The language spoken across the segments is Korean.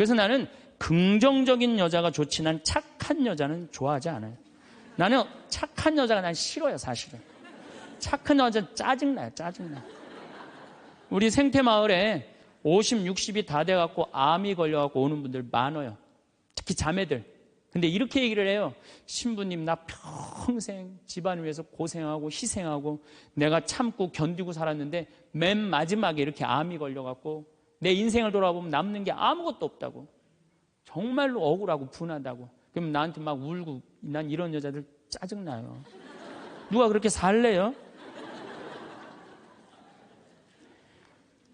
그래서 나는 긍정적인 여자가 좋지, 난 착한 여자는 좋아하지 않아요. 나는 착한 여자가 난 싫어요, 사실은. 착한 여자 짜증나요, 짜증나. 우리 생태마을에 50, 60이 다 돼갖고 암이 걸려갖고 오는 분들 많아요. 특히 자매들. 근데 이렇게 얘기를 해요. 신부님, 나 평생 집안을 위해서 고생하고 희생하고 내가 참고 견디고 살았는데 맨 마지막에 이렇게 암이 걸려갖고 내 인생을 돌아보면 남는 게 아무것도 없다고. 정말로 억울하고 분하다고. 그럼 나한테 막 울고, 난 이런 여자들 짜증나요. 누가 그렇게 살래요?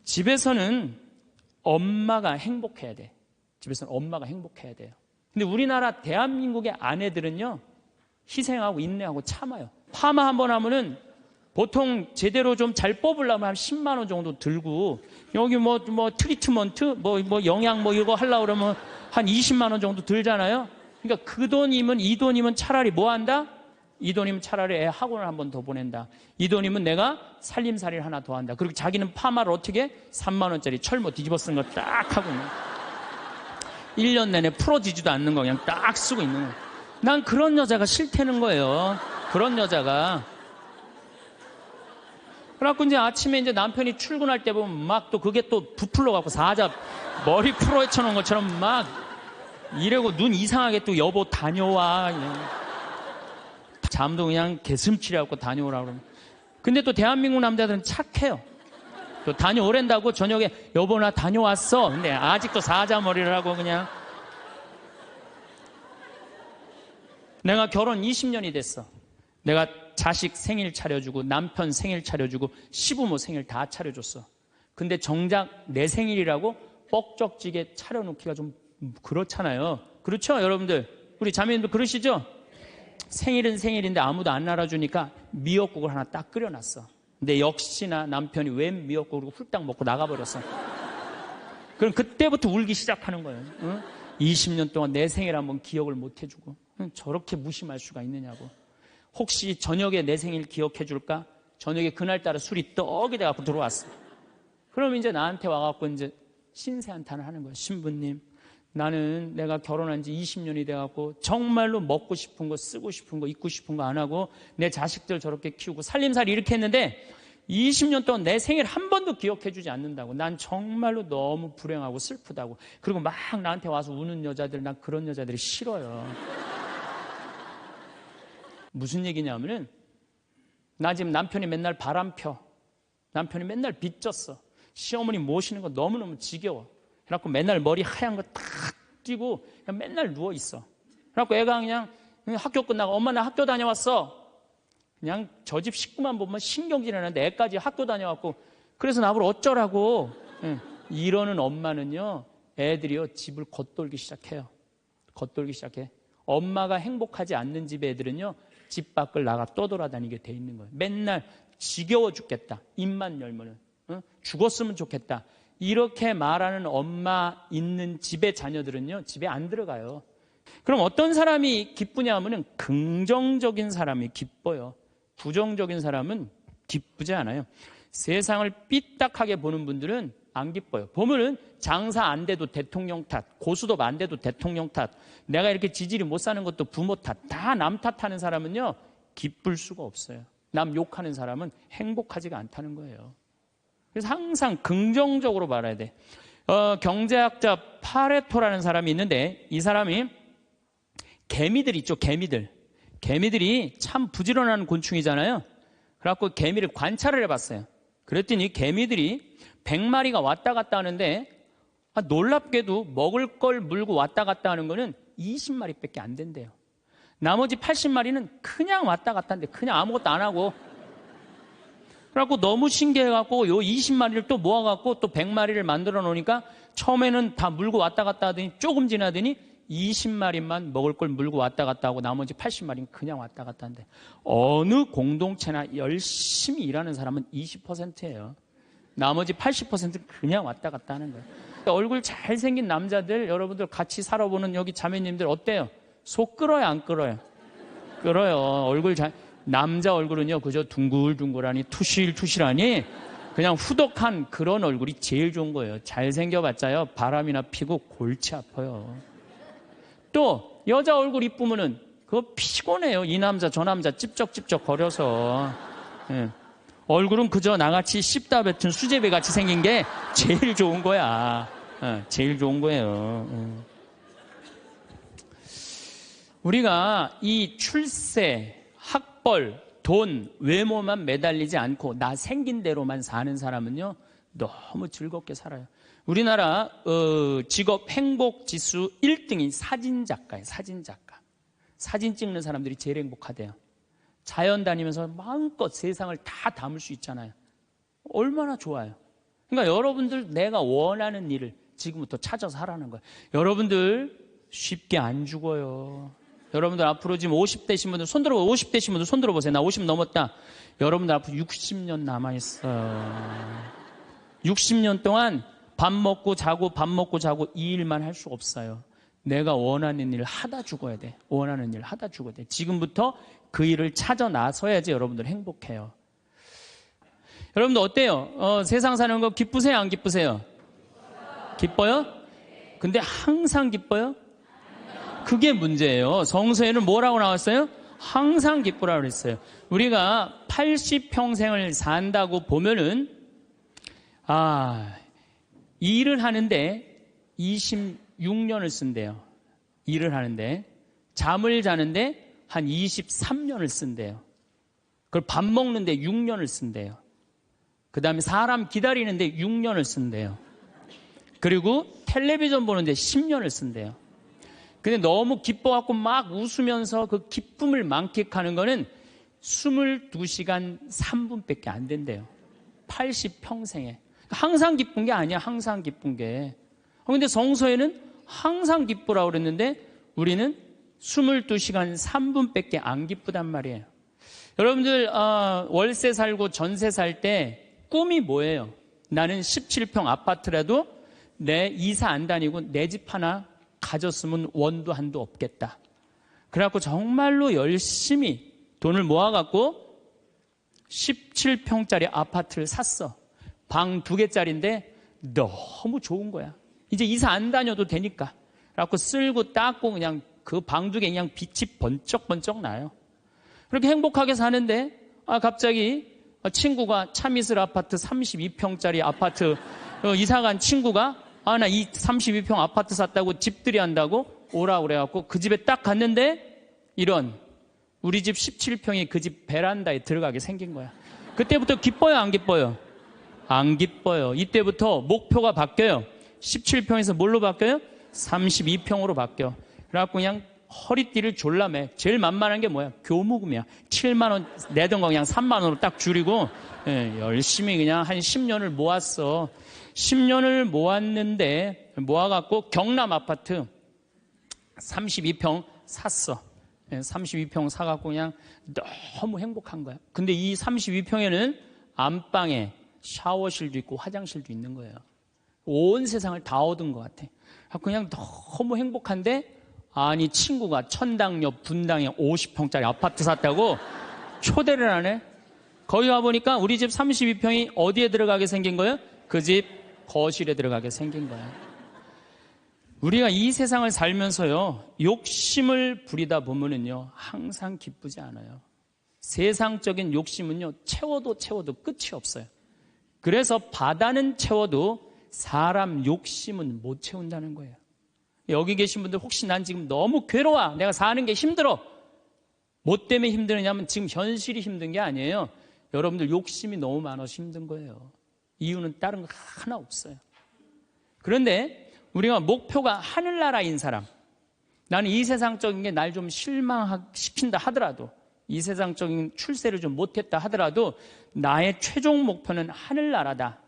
집에서는 엄마가 행복해야 돼. 집에서는 엄마가 행복해야 돼요. 근데 우리나라 대한민국의 아내들은요, 희생하고 인내하고 참아요. 파마 한번 하면은 보통 제대로 좀 잘 뽑으려면 한 10만 원 정도 들고, 여기 뭐 트리트먼트, 영양 이거 하려고 그러면 한 20만 원 정도 들잖아요. 그러니까 그 돈이면, 이 돈이면 차라리 뭐 한다? 이 돈이면 차라리 애 학원을 한 번 더 보낸다. 이 돈이면 내가 살림살이를 하나 더 한다. 그리고 자기는 파마를 어떻게? 3만 원짜리 철모 뒤집어 쓴 거 딱 하고 있는 거야. 1년 내내 풀어지지도 않는 거 그냥 딱 쓰고 있는 거야. 난 그런 여자가 싫다는 거예요. 그런 여자가. 그래갖고 이제 아침에 이제 남편이 출근할 때 보면 막 또 그게 또 부풀러 갖고 사자 머리 풀어 쳐놓은 것처럼 막 이러고 눈 이상하게 또 여보 다녀와. 잠도 그냥 개슴치레하고 다녀오라고 그러면. 근데 또 대한민국 남자들은 착해요. 또 다녀오랜다고 저녁에 여보 나 다녀왔어. 근데 아직도 사자머리를 하고 그냥. 내가 결혼 20년이 됐어. 내가 자식 생일 차려주고 남편 생일 차려주고 시부모 생일 다 차려줬어. 근데 정작 내 생일이라고 뻑적지게 차려놓기가 좀 그렇잖아요. 그렇죠 여러분들? 우리 자매님도 그러시죠? 생일은 생일인데 아무도 안 알아주니까 미역국을 하나 딱 끓여놨어. 근데 역시나 남편이 웬 미역국을 훌딱 먹고 나가버렸어. 그럼 그때부터 울기 시작하는 거예요. 응? 20년 동안 내 생일 한번 기억을 못 해주고. 저렇게 무심할 수가 있느냐고. 혹시 저녁에 내 생일 기억해 줄까? 저녁에 그날따라 술이 떡이 돼갖고 들어왔어. 그럼 이제 나한테 와갖고 이제 신세한탄을 하는 거야. 신부님, 나는 내가 결혼한 지 20년이 돼갖고 정말로 먹고 싶은 거, 쓰고 싶은 거, 입고 싶은 거 안 하고 내 자식들 저렇게 키우고 살림살이 이렇게 했는데 20년 동안 내 생일 한 번도 기억해 주지 않는다고. 난 정말로 너무 불행하고 슬프다고. 그리고 막 나한테 와서 우는 여자들, 난 그런 여자들이 싫어요. 무슨 얘기냐면은 나 지금 남편이 맨날 바람 펴. 남편이 맨날 빚졌어. 시어머니 모시는 거 너무너무 지겨워. 그래갖고 맨날 머리 하얀 거 탁 띄고 그냥 맨날 누워있어. 그래갖고 애가 그냥 학교 끝나고 엄마 나 학교 다녀왔어. 그냥 저 집 식구만 보면 신경질 나는데 애까지 학교 다녀왔고 그래서 나보고 어쩌라고. 이러는 엄마는요, 애들이요 집을 겉돌기 시작해요. 겉돌기 시작해. 엄마가 행복하지 않는 집 애들은요 집 밖을 나가 떠돌아다니게 돼 있는 거예요. 맨날 지겨워 죽겠다. 입만 열면은 죽었으면 좋겠다. 이렇게 말하는 엄마 있는 집의 자녀들은요 집에 안 들어가요. 그럼 어떤 사람이 기쁘냐 하면은 긍정적인 사람이 기뻐요. 부정적인 사람은 기쁘지 않아요. 세상을 삐딱하게 보는 분들은 안 기뻐요. 보면은 장사 안 돼도 대통령 탓, 고수톱 안 돼도 대통령 탓, 내가 이렇게 지질이 못 사는 것도 부모 탓, 다 남 탓하는 사람은요 기쁠 수가 없어요. 남 욕하는 사람은 행복하지가 않다는 거예요. 그래서 항상 긍정적으로 말해야 돼. 경제학자 파레토라는 사람이 있는데 이 사람이 개미들 있죠, 개미들. 개미들이 참 부지런한 곤충이잖아요. 그래갖고 개미를 관찰을 해봤어요. 그랬더니 개미들이 100마리가 왔다 갔다 하는데 놀랍게도 먹을 걸 물고 왔다 갔다 하는 거는 20마리밖에 안 된대요. 나머지 80마리는 그냥 왔다 갔다 하는데 그냥 아무것도 안 하고. 그래갖고 너무 신기해갖고 요 20마리를 또 모아갖고 또 100마리를 만들어 놓으니까 처음에는 다 물고 왔다 갔다 하더니 조금 지나더니 20마리만 먹을 걸 물고 왔다 갔다 하고 나머지 80마리는 그냥 왔다 갔다 하는데 어느 공동체나 열심히 일하는 사람은 20%예요. 나머지 80%는 그냥 왔다 갔다 하는 거예요. 얼굴 잘생긴 남자들 여러분들 같이 살아보는 여기 자매님들 어때요? 속 끓어요 안 끓어요? 끓어요. 얼굴 남자 얼굴은요 그저 둥글둥글하니 투실투실하니 그냥 후덕한 그런 얼굴이 제일 좋은 거예요. 잘생겨봤자요, 바람이나 피고 골치 아파요. 또 여자 얼굴 이쁘면은 그거 피곤해요. 이 남자 저 남자 찝쩍찝쩍 거려서. 예. 얼굴은 그저 나같이 씹다 뱉은 수제비 같이 생긴 게 제일 좋은 거야. 제일 좋은 거예요. 우리가 이 출세, 학벌, 돈, 외모만 매달리지 않고 나 생긴 대로만 사는 사람은요, 너무 즐겁게 살아요. 우리나라 직업 행복 지수 1등이 사진작가예요. 사진작가. 사진 찍는 사람들이 제일 행복하대요. 자연 다니면서 마음껏 세상을 다 담을 수 있잖아요. 얼마나 좋아요. 그러니까 여러분들 내가 원하는 일을 지금부터 찾아서 하라는 거예요. 여러분들 쉽게 안 죽어요. 여러분들 앞으로 지금 50대신 분들 손 들어보세요. 50대신 분들 손 들어보세요. 나 50 넘었다. 여러분들 앞으로 60년 남아있어요. 60년 동안 밥 먹고 자고 밥 먹고 자고 이 일만 할 수 없어요. 내가 원하는 일을 하다 죽어야 돼. 원하는 일을 하다 죽어야 돼. 지금부터 그 일을 찾아 나서야지 여러분들 행복해요. 여러분들 어때요? 세상 사는 거 기쁘세요? 안 기쁘세요? 기뻐요? 근데 항상 기뻐요? 그게 문제예요. 성서에는 뭐라고 나왔어요? 항상 기쁘라고 그랬어요. 우리가 80평생을 산다고 보면은 일을 하는데 26년을 쓴대요. 일을 하는데 잠을 자는데 한 23년을 쓴대요. 그걸 밥 먹는데 6년을 쓴대요. 그 다음에 사람 기다리는데 6년을 쓴대요. 그리고 텔레비전 보는데 10년을 쓴대요. 근데 너무 기뻐갖고 막 웃으면서 그 기쁨을 만끽하는 거는 22시간 3분밖에 안 된대요. 80평생에. 항상 기쁜 게 아니야. 항상 기쁜 게. 근데 성서에는 항상 기쁘라고 그랬는데 우리는 22시간 3분밖에 안 기쁘단 말이에요. 여러분들 월세 살고 전세 살 때 꿈이 뭐예요? 나는 17평 아파트라도 내 이사 안 다니고 내 집 하나 가졌으면 원도 한도 없겠다. 그래갖고 정말로 열심히 돈을 모아갖고 17평짜리 아파트를 샀어. 방 2개짜리인데 너무 좋은 거야. 이제 이사 안 다녀도 되니까. 그래갖고 쓸고 닦고 그냥 그 방 2개 그냥 빛이 번쩍번쩍 나요. 그렇게 행복하게 사는데 갑자기 친구가 차미슬 아파트 32평짜리 아파트 이사간 친구가 나 이 32평 아파트 샀다고 집들이 한다고 오라고 그래갖고 그 집에 딱 갔는데 이런 우리 집 17평이 그 집 베란다에 들어가게 생긴 거야. 그때부터 기뻐요 안 기뻐요? 안 기뻐요. 이때부터 목표가 바뀌어요. 17평에서 뭘로 바뀌어요? 32평으로 바뀌어. 그래갖고 그냥 허리띠를 졸라매. 제일 만만한 게 뭐야? 교무금이야. 7만 원 내던 거 그냥 3만 원으로 딱 줄이고 열심히 그냥 한 10년을 모았어. 10년을 모았는데 모아갖고 경남 아파트 32평 샀어. 32평 사갖고 그냥 너무 행복한 거야. 근데 이 32평에는 안방에 샤워실도 있고 화장실도 있는 거예요. 온 세상을 다 얻은 것 같아. 그냥 너무 행복한데 아니 친구가 천당역 분당에 50평짜리 아파트 샀다고 초대를 하네. 거기 와보니까 우리 집 32평이 어디에 들어가게 생긴 거예요? 그 집 거실에 들어가게 생긴 거야. 우리가 이 세상을 살면서요 욕심을 부리다 보면은요 항상 기쁘지 않아요. 세상적인 욕심은요 채워도 끝이 없어요. 그래서 바다는 채워도 사람 욕심은 못 채운다는 거예요. 여기 계신 분들 혹시 난 지금 너무 괴로워. 내가 사는 게 힘들어. 뭐 때문에 힘드느냐면 지금 현실이 힘든 게 아니에요. 여러분들 욕심이 너무 많아서 힘든 거예요. 이유는 다른 거 하나 없어요. 그런데 우리가 목표가 하늘나라인 사람, 나는 이 세상적인 게 날 좀 실망시킨다 하더라도 이 세상적인 출세를 좀 못했다 하더라도 나의 최종 목표는 하늘나라다.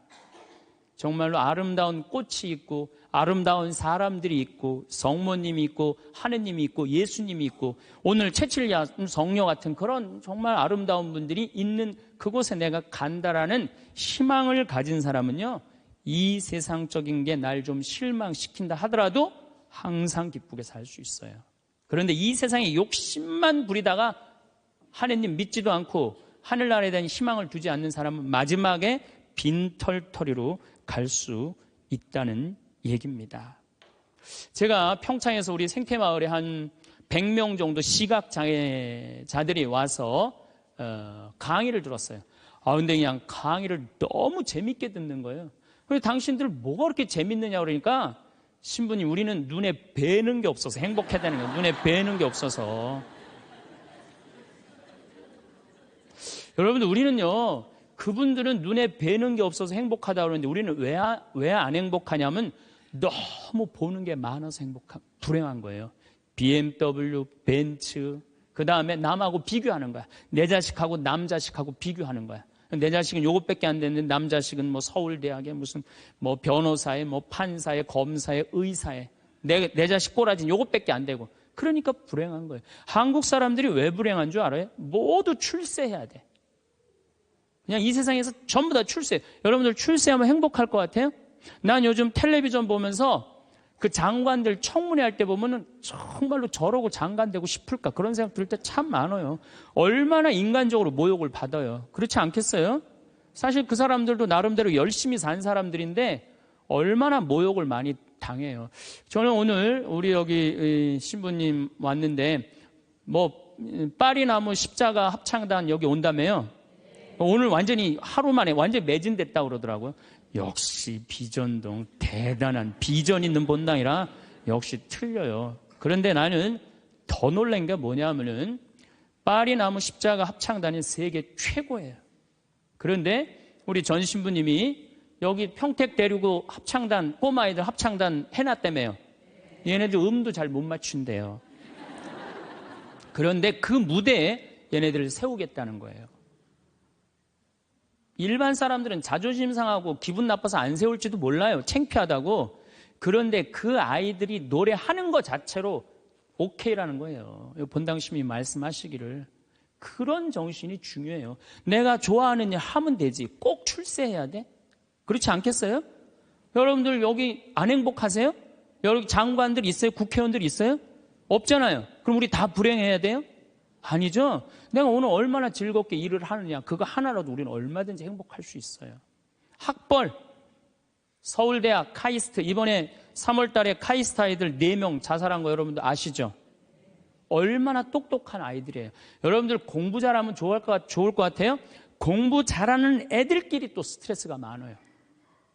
정말로 아름다운 꽃이 있고 아름다운 사람들이 있고 성모님이 있고 하느님이 있고 예수님이 있고 오늘 채칠야 성녀 같은 그런 정말 아름다운 분들이 있는 그곳에 내가 간다라는 희망을 가진 사람은요 이 세상적인 게 날 좀 실망시킨다 하더라도 항상 기쁘게 살 수 있어요. 그런데 이 세상에 욕심만 부리다가 하느님 믿지도 않고 하늘나라에 대한 희망을 두지 않는 사람은 마지막에 빈털터리로 갈 수 있다는 얘기입니다. 제가 평창에서 우리 생태마을에 한 100명 정도 시각장애자들이 와서 강의를 들었어요. 근데 그냥 강의를 너무 재밌게 듣는 거예요. 그래서 당신들 뭐가 그렇게 재밌느냐 그러니까 신부님, 우리는 눈에 뵈는 게 없어서 행복해야 되는 거예요. 눈에 뵈는 게 없어서. 여러분들, 우리는요, 그분들은 눈에 뵈는 게 없어서 행복하다 그러는데 우리는 왜 안 행복하냐면 너무 보는 게 많아서 불행한 거예요. BMW, 벤츠, 그 다음에 남하고 비교하는 거야. 내 자식하고 남 자식하고 비교하는 거야. 내 자식은 요것밖에 안 됐는데 남 자식은 뭐 서울대학에 무슨 뭐 변호사에 뭐 판사에 검사에 의사에 내 자식 꼬라진 요것밖에 안 되고, 그러니까 불행한 거예요. 한국 사람들이 왜 불행한 줄 알아요? 모두 출세해야 돼. 그냥 이 세상에서 전부 다 출세. 여러분들 출세하면 행복할 것 같아요? 난 요즘 텔레비전 보면서 그 장관들 청문회 할 때 보면은 정말로 저러고 장관 되고 싶을까, 그런 생각 들 때 참 많아요. 얼마나 인간적으로 모욕을 받아요. 그렇지 않겠어요? 사실 그 사람들도 나름대로 열심히 산 사람들인데 얼마나 모욕을 많이 당해요. 저는 오늘 우리 여기 신부님 왔는데 뭐 파리나무 십자가 합창단 여기 온다며요. 오늘 완전히 하루 만에 완전히 매진됐다고 그러더라고요. 역시 비전동 대단한 비전 있는 본당이라 역시 틀려요. 그런데 나는 더 놀란 게 뭐냐면은 파리나무 십자가 합창단이 세계 최고예요. 그런데 우리 전 신부님이 여기 평택 데리고 합창단, 꼬마아이들 합창단 해놨다며요. 얘네들 음도 잘 못 맞춘대요. 그런데 그 무대에 얘네들을 세우겠다는 거예요. 일반 사람들은 자존심 상하고 기분 나빠서 안 세울지도 몰라요. 창피하다고. 그런데 그 아이들이 노래하는 것 자체로 오케이라는 거예요. 본당심이 말씀하시기를. 그런 정신이 중요해요. 내가 좋아하는 일 하면 되지. 꼭 출세해야 돼? 그렇지 않겠어요? 여러분들 여기 안 행복하세요? 여기 장관들 있어요? 국회의원들 있어요? 없잖아요. 그럼 우리 다 불행해야 돼요? 아니죠. 내가 오늘 얼마나 즐겁게 일을 하느냐, 그거 하나라도 우리는 얼마든지 행복할 수 있어요. 학벌, 서울대학 카이스트, 이번에 3월 달에 카이스트 아이들 4명 자살한 거 여러분들 아시죠? 얼마나 똑똑한 아이들이에요. 여러분들 공부 잘하면 좋을 것 같아요? 공부 잘하는 애들끼리 또 스트레스가 많아요.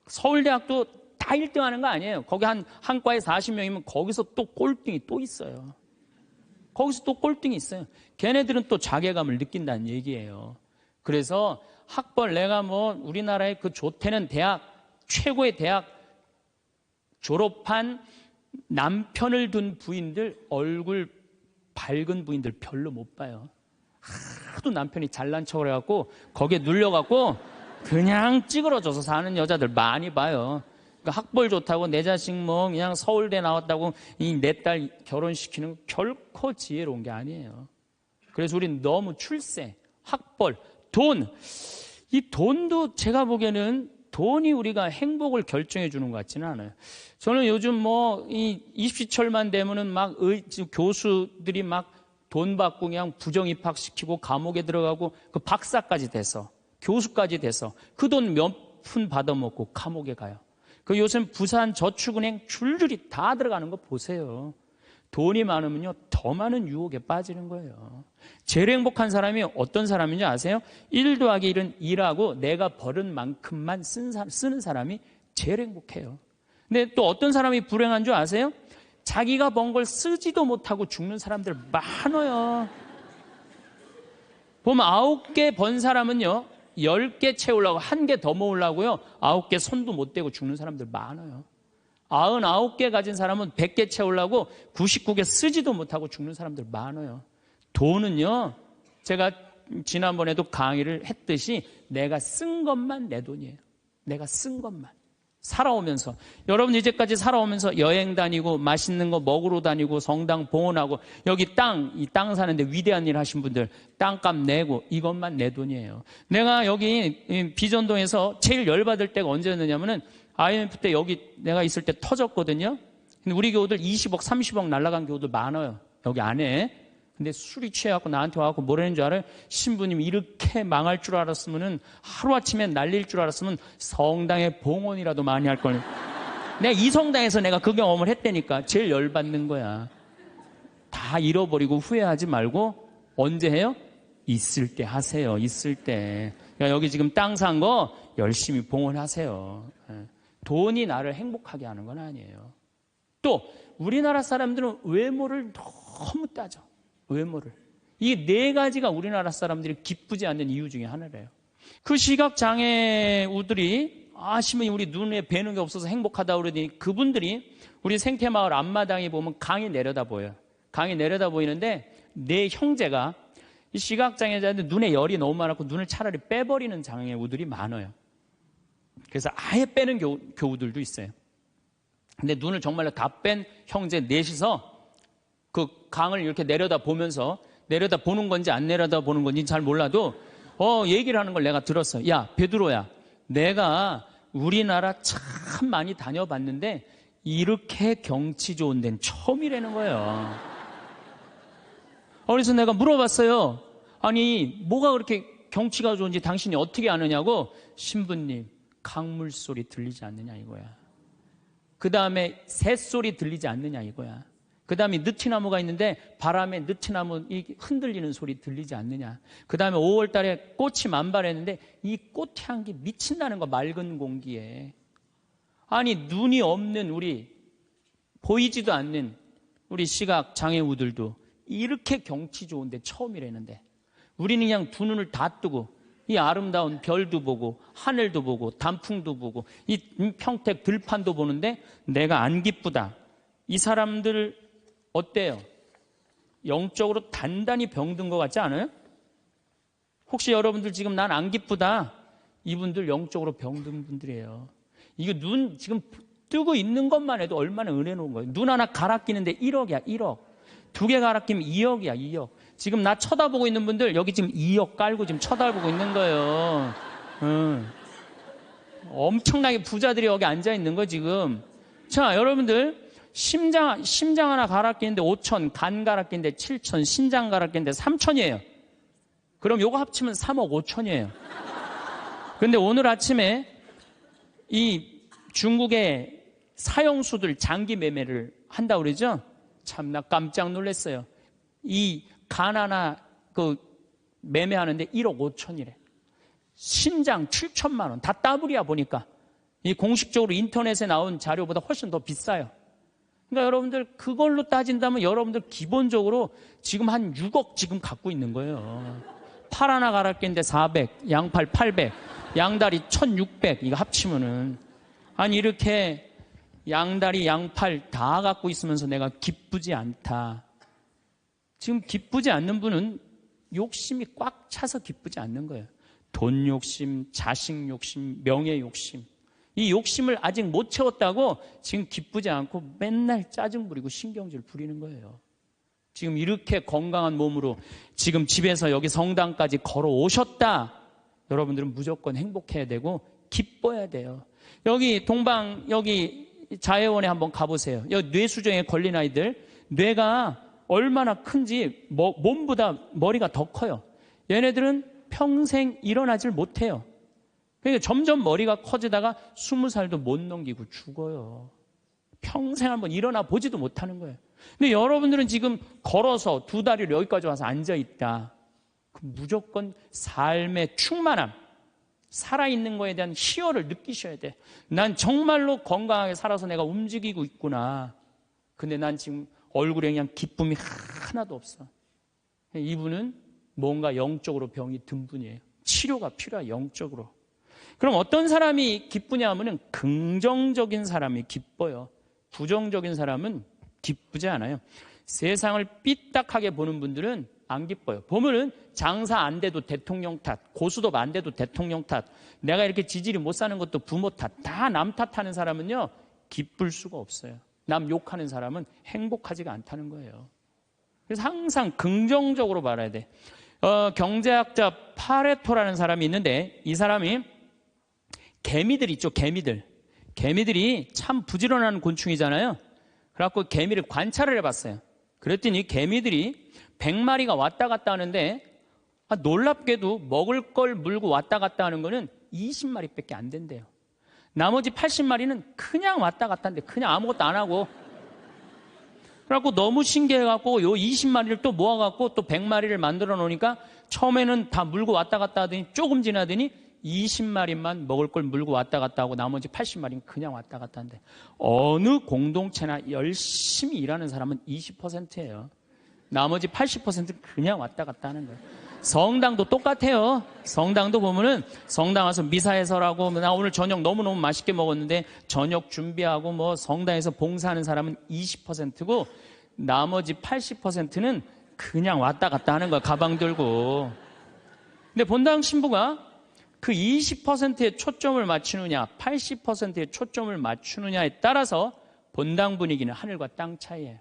서울대학도 다 1등 하는 거 아니에요. 거기 한 과에 40명이면 거기서 또 꼴등이 또 있어요. 거기서 또 꼴등이 있어요. 걔네들은 또 자괴감을 느낀다는 얘기예요. 그래서 학벌, 내가 뭐 우리나라의 그 좋대는 대학, 최고의 대학 졸업한 남편을 둔 부인들, 얼굴 밝은 부인들 별로 못 봐요. 하도 남편이 잘난 척을 해갖고 거기에 눌려갖고 그냥 찌그러져서 사는 여자들 많이 봐요. 그러니까 학벌 좋다고 내 자식 뭐 그냥 서울대 나왔다고 이 내 딸 결혼시키는 거 결코 지혜로운 게 아니에요. 그래서 우리는 너무 출세, 학벌, 돈, 이 돈도 제가 보기에는 돈이 우리가 행복을 결정해 주는 것 같지는 않아요. 저는 요즘 뭐 이 입시철만 되면은 막 교수들이 막 돈 받고 그냥 부정 입학시키고 감옥에 들어가고 그 박사까지 돼서 교수까지 돼서 그 돈 몇 푼 받아먹고 감옥에 가요. 그 요즘 부산 저축은행 줄줄이 다 들어가는 거 보세요. 돈이 많으면요 더 많은 유혹에 빠지는 거예요. 제일 행복한 사람이 어떤 사람인지 아세요? 1 더하기 1은 일하고 내가 벌은 만큼만 쓰는 사람이 제일 행복해요. 근데 또 어떤 사람이 불행한 줄 아세요? 자기가 번 걸 쓰지도 못하고 죽는 사람들 많아요. 보면 9개 번 사람은요 10개 채우려고 1개 더 모으려고요 9개 손도 못 대고 죽는 사람들 많아요. 99개 가진 사람은 100개 채우려고 99개 쓰지도 못하고 죽는 사람들 많아요. 돈은요 제가 지난번에도 강의를 했듯이 내가 쓴 것만 내 돈이에요. 내가 쓴 것만. 살아오면서, 여러분 이제까지 살아오면서 여행 다니고 맛있는 거 먹으러 다니고 성당 봉헌하고 여기 이 땅 사는데 위대한 일 하신 분들 땅값 내고 이것만 내 돈이에요. 내가 여기 비전동에서 제일 열받을 때가 언제였느냐면은 IMF 때 여기 내가 있을 때 터졌거든요. 근데 우리 교우들 20억 30억 날라간 교우들 많아요. 여기 안에. 근데 술이 취해갖고 나한테 와갖고 뭐라는 줄 알아요? 신부님 이렇게 망할 줄 알았으면은 하루아침에 날릴 줄 알았으면 성당에 봉헌이라도 많이 할 걸. 내가 이 성당에서 내가 그 경험을 했다니까. 제일 열받는 거야. 다 잃어버리고 후회하지 말고 언제 해요? 있을 때 하세요. 있을 때. 그러니까 여기 지금 땅 산 거 열심히 봉헌하세요. 돈이 나를 행복하게 하는 건 아니에요. 또 우리나라 사람들은 외모를 너무 따져. 외모를. 이 네 가지가 우리나라 사람들이 기쁘지 않는 이유 중에 하나래요. 그 시각장애우들이 신부님 우리 눈에 뵈는 게 없어서 행복하다 그러더니 그분들이 우리 생태마을 앞마당에 보면 강이 내려다 보여요. 강이 내려다 보이는데 내 형제가 이 시각장애자들 눈에 열이 너무 많았고 눈을 차라리 빼버리는 장애우들이 많아요. 그래서 아예 빼는 교우들도 있어요. 근데 눈을 정말로 다 뺀 형제 넷이서 그 강을 이렇게 내려다 보면서 내려다 보는 건지 안 내려다 보는 건지 잘 몰라도 얘기를 하는 걸 내가 들었어. 야, 베드로야, 내가 우리나라 참 많이 다녀봤는데 이렇게 경치 좋은 데는 처음이라는 거예요. 그래서 내가 물어봤어요. 아니, 뭐가 그렇게 경치가 좋은지 당신이 어떻게 아느냐고. 신부님, 강물 소리 들리지 않느냐 이거야. 그 다음에 새소리 들리지 않느냐 이거야. 그 다음에 느티나무가 있는데 바람에 느티나무 흔들리는 소리 들리지 않느냐. 그 다음에 5월 달에 꽃이 만발했는데 이 꽃 향기 미친다는 거, 맑은 공기에. 아니, 눈이 없는 우리, 보이지도 않는 우리 시각장애우들도 이렇게 경치 좋은데 처음이라는데 우리는 그냥 두 눈을 다 뜨고 이 아름다운 별도 보고 하늘도 보고 단풍도 보고 이 평택 들판도 보는데 내가 안 기쁘다. 이 사람들 어때요? 영적으로 단단히 병든 것 같지 않아요? 혹시 여러분들 지금 난 안 기쁘다. 이분들 영적으로 병든 분들이에요. 이거 눈 지금 뜨고 있는 것만 해도 얼마나 은혜 놓은 거예요. 눈 하나 갈아 끼는데 1억이야, 1억. 두 개 갈아 끼면 2억이야, 2억. 지금 나 쳐다보고 있는 분들 여기 지금 2억 깔고 지금 쳐다보고 있는 거예요. 엄청나게 부자들이 여기 앉아 있는 거 지금. 자, 여러분들 심장 하나 갈아 끼는데 5천, 간 갈아 끼는데 7천, 신장 갈아 끼는데 3천이에요. 그럼 요거 합치면 3억 5천이에요. 근데 오늘 아침에 이 중국의 사형수들 장기 매매를 한다고 그러죠? 참 나 깜짝 놀랐어요. 이 간 하나 매매하는데 1억 5천이래. 신장 7천만 원. 다 따블이야 보니까. 이 공식적으로 인터넷에 나온 자료보다 훨씬 더 비싸요. 그러니까 여러분들 그걸로 따진다면 여러분들 기본적으로 지금 한 6억 지금 갖고 있는 거예요. 팔 하나 갈아 끼는데 400, 양팔 800, 양다리 1600 이거 합치면은 아니 이렇게 양다리 양팔 다 갖고 있으면서 내가 기쁘지 않다. 지금 기쁘지 않는 분은 욕심이 꽉 차서 기쁘지 않는 거예요. 돈 욕심, 자식 욕심, 명예 욕심. 이 욕심을 아직 못 채웠다고 지금 기쁘지 않고 맨날 짜증 부리고 신경질 부리는 거예요. 지금 이렇게 건강한 몸으로 지금 집에서 여기 성당까지 걸어오셨다. 여러분들은 무조건 행복해야 되고 기뻐야 돼요. 여기 여기 자해원에 한번 가보세요. 여기 뇌수정에 걸린 아이들 뇌가 얼마나 큰지 몸보다 머리가 더 커요. 얘네들은 평생 일어나질 못해요. 그러니까 점점 머리가 커지다가 20살도 못 넘기고 죽어요. 평생 한번 일어나 보지도 못하는 거예요. 근데 여러분들은 지금 걸어서 두 다리로 여기까지 와서 앉아있다. 무조건 삶의 충만함, 살아있는 거에 대한 희열을 느끼셔야 돼. 난 정말로 건강하게 살아서 내가 움직이고 있구나. 근데 난 지금 얼굴에 그냥 기쁨이 하나도 없어. 이분은 뭔가 영적으로 병이 든 분이에요. 치료가 필요해, 영적으로. 그럼 어떤 사람이 기쁘냐 하면은 긍정적인 사람이 기뻐요. 부정적인 사람은 기쁘지 않아요. 세상을 삐딱하게 보는 분들은 안 기뻐요. 보면은 장사 안 돼도 대통령 탓, 고수도 안 돼도 대통령 탓, 내가 이렇게 지질이 못 사는 것도 부모 탓, 다 남 탓하는 사람은요, 기쁠 수가 없어요. 남 욕하는 사람은 행복하지가 않다는 거예요. 그래서 항상 긍정적으로 말해야 돼. 경제학자 파레토라는 사람이 있는데 이 사람이 개미들 있죠, 개미들. 개미들이 참 부지런한 곤충이잖아요. 그래갖고 개미를 관찰을 해봤어요. 그랬더니 개미들이 100마리가 왔다 갔다 하는데 놀랍게도 먹을 걸 물고 왔다 갔다 하는 거는 20마리밖에 안 된대요. 나머지 80마리는 그냥 왔다 갔다 하는데 그냥 아무것도 안 하고, 그래갖고 너무 신기해갖고 요 20마리를 또 모아갖고 또 100마리를 만들어 놓으니까 처음에는 다 물고 왔다 갔다 하더니 조금 지나더니 20마리만 먹을 걸 물고 왔다 갔다 하고 나머지 80마리는 그냥 왔다 갔다 하는데, 어느 공동체나 열심히 일하는 사람은 20%예요. 나머지 80%는 그냥 왔다 갔다 하는 거예요. 성당도 똑같아요. 성당도 보면은 성당 와서 미사해설하고, 나 오늘 저녁 너무너무 맛있게 먹었는데 저녁 준비하고 뭐 성당에서 봉사하는 사람은 20%고 나머지 80%는 그냥 왔다 갔다 하는 거야, 가방 들고. 근데 본당 신부가 그 20%에 초점을 맞추느냐 80%에 초점을 맞추느냐에 따라서 본당 분위기는 하늘과 땅 차이예요.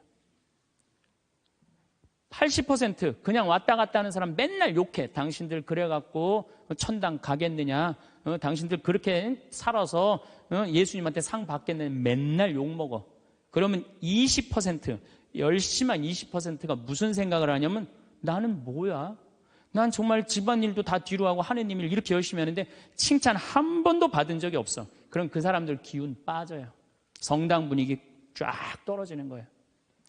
80% 그냥 왔다 갔다 하는 사람 맨날 욕해. 당신들 그래갖고 천당 가겠느냐, 당신들 그렇게 살아서 예수님한테 상 받겠느냐, 맨날 욕먹어. 그러면 20%, 열심한 20%가 무슨 생각을 하냐면, 나는 뭐야? 난 정말 집안일도 다 뒤로 하고 하느님 일 이렇게 열심히 하는데 칭찬 한 번도 받은 적이 없어. 그럼 그 사람들 기운 빠져요. 성당 분위기 쫙 떨어지는 거예요.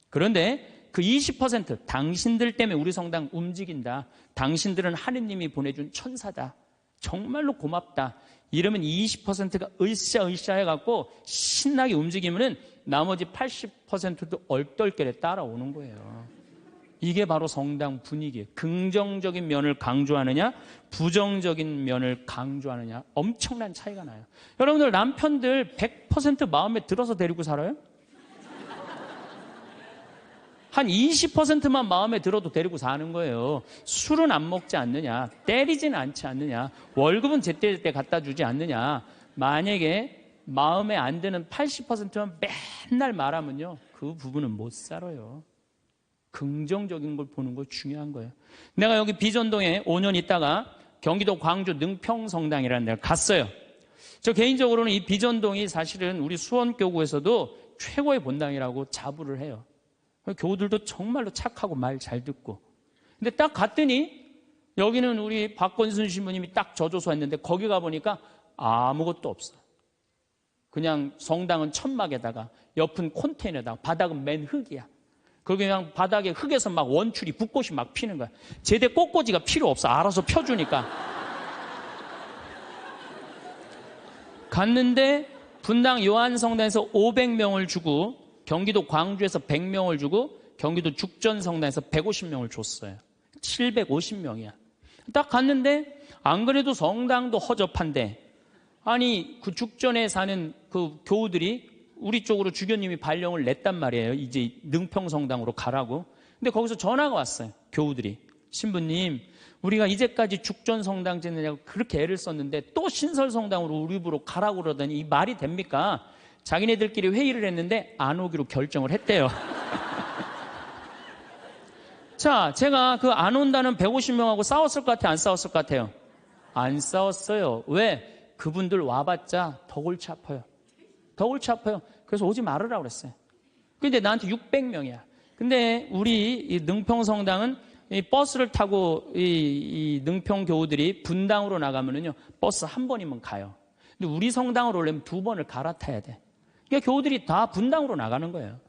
그런데 그 20%, 당신들 때문에 우리 성당 움직인다, 당신들은 하느님이 보내준 천사다, 정말로 고맙다, 이러면 20%가 으쌰으쌰 해갖고 신나게 움직이면은 나머지 80%도 얼떨결에 따라오는 거예요. 이게 바로 성당 분위기예요. 긍정적인 면을 강조하느냐 부정적인 면을 강조하느냐, 엄청난 차이가 나요. 여러분들 남편들 100% 마음에 들어서 데리고 살아요? 한 20%만 마음에 들어도 데리고 사는 거예요. 술은 안 먹지 않느냐, 때리지는 않지 않느냐, 월급은 제때제때 갖다 주지 않느냐. 만약에 마음에 안 드는 80%만 맨날 말하면요, 그 부분은 못 살아요. 긍정적인 걸 보는 거 중요한 거예요. 내가 여기 비전동에 5년 있다가 경기도 광주 능평성당이라는 데를 갔어요. 저 개인적으로는 이 비전동이 사실은 우리 수원교구에서도 최고의 본당이라고 자부를 해요. 교우들도 정말로 착하고 말 잘 듣고. 근데 딱 갔더니 여기는 우리 박건순 신부님이 딱 저조소 했는데 거기 가보니까 아무것도 없어. 그냥 성당은 천막에다가 옆은 콘테이너에다가 바닥은 맨 흙이야. 거기 그냥 바닥에 흙에서 막 원추리 붓꽃이 막 피는 거야. 제대 꽃꽂이가 필요 없어. 알아서 펴주니까. 갔는데 분당 요한성당에서 500명을 주고 경기도 광주에서 100명을 주고 경기도 죽전성당에서 150명을 줬어요. 750명이야. 딱 갔는데 안 그래도 성당도 허접한데, 아니 그 죽전에 사는 그 교우들이 우리 쪽으로 주교님이 발령을 냈단 말이에요. 이제 능평성당으로 가라고. 근데 거기서 전화가 왔어요. 교우들이, 신부님 우리가 이제까지 죽전성당 짓느냐고 그렇게 애를 썼는데 또 신설성당으로 우리 집으로 가라고 그러더니 이 말이 됩니까? 자기네들끼리 회의를 했는데 안 오기로 결정을 했대요. 자, 제가 그 안 온다는 150명하고 싸웠을 것 같아요? 안 싸웠을 것 같아요? 안 싸웠어요. 왜? 그분들 와봤자 더 골치 아파요. 더 골치 아파요. 그래서 오지 말으라고 그랬어요. 근데 나한테 600명이야. 근데 우리 이 능평성당은 이 버스를 타고 이 능평 교우들이 분당으로 나가면은요, 버스 한 번이면 가요. 근데 우리 성당으로 오려면 2번을 갈아타야 돼. 그러니까 교우들이 다 분당으로 나가는 거예요.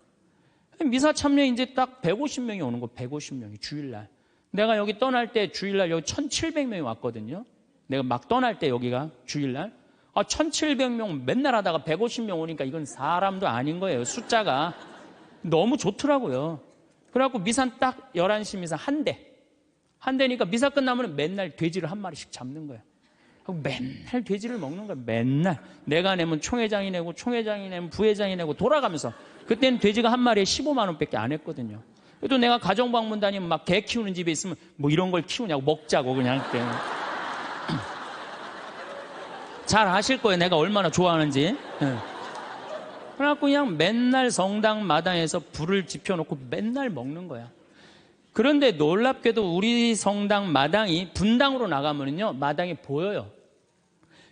미사 참여 이제 딱 150명이 오는 거, 150명이 주일날. 내가 여기 떠날 때 주일날 여기 1700명이 왔거든요. 내가 막 떠날 때 여기가 주일날. 1700명 맨날 하다가 150명 오니까 이건 사람도 아닌 거예요. 숫자가. 너무 좋더라고요. 그래갖고 미사 딱 11시 미사 한 대. 한 대니까 미사 끝나면 맨날 돼지를 한 마리씩 잡는 거예요. 맨날 돼지를 먹는 거야. 맨날 내가 내면 총회장이 내고, 총회장이 내면 부회장이 내고 돌아가면서. 그때는 돼지가 한 마리에 15만 원밖에 안 했거든요. 또 내가 가정방문 다니면 막 개 키우는 집에 있으면 뭐 이런 걸 키우냐고, 먹자고 그냥. 잘 아실 거예요, 내가 얼마나 좋아하는지. 그래갖고 그냥 맨날 성당 마당에서 불을 지펴놓고 맨날 먹는 거야. 그런데 놀랍게도 우리 성당 마당이 분당으로 나가면요, 마당이 보여요.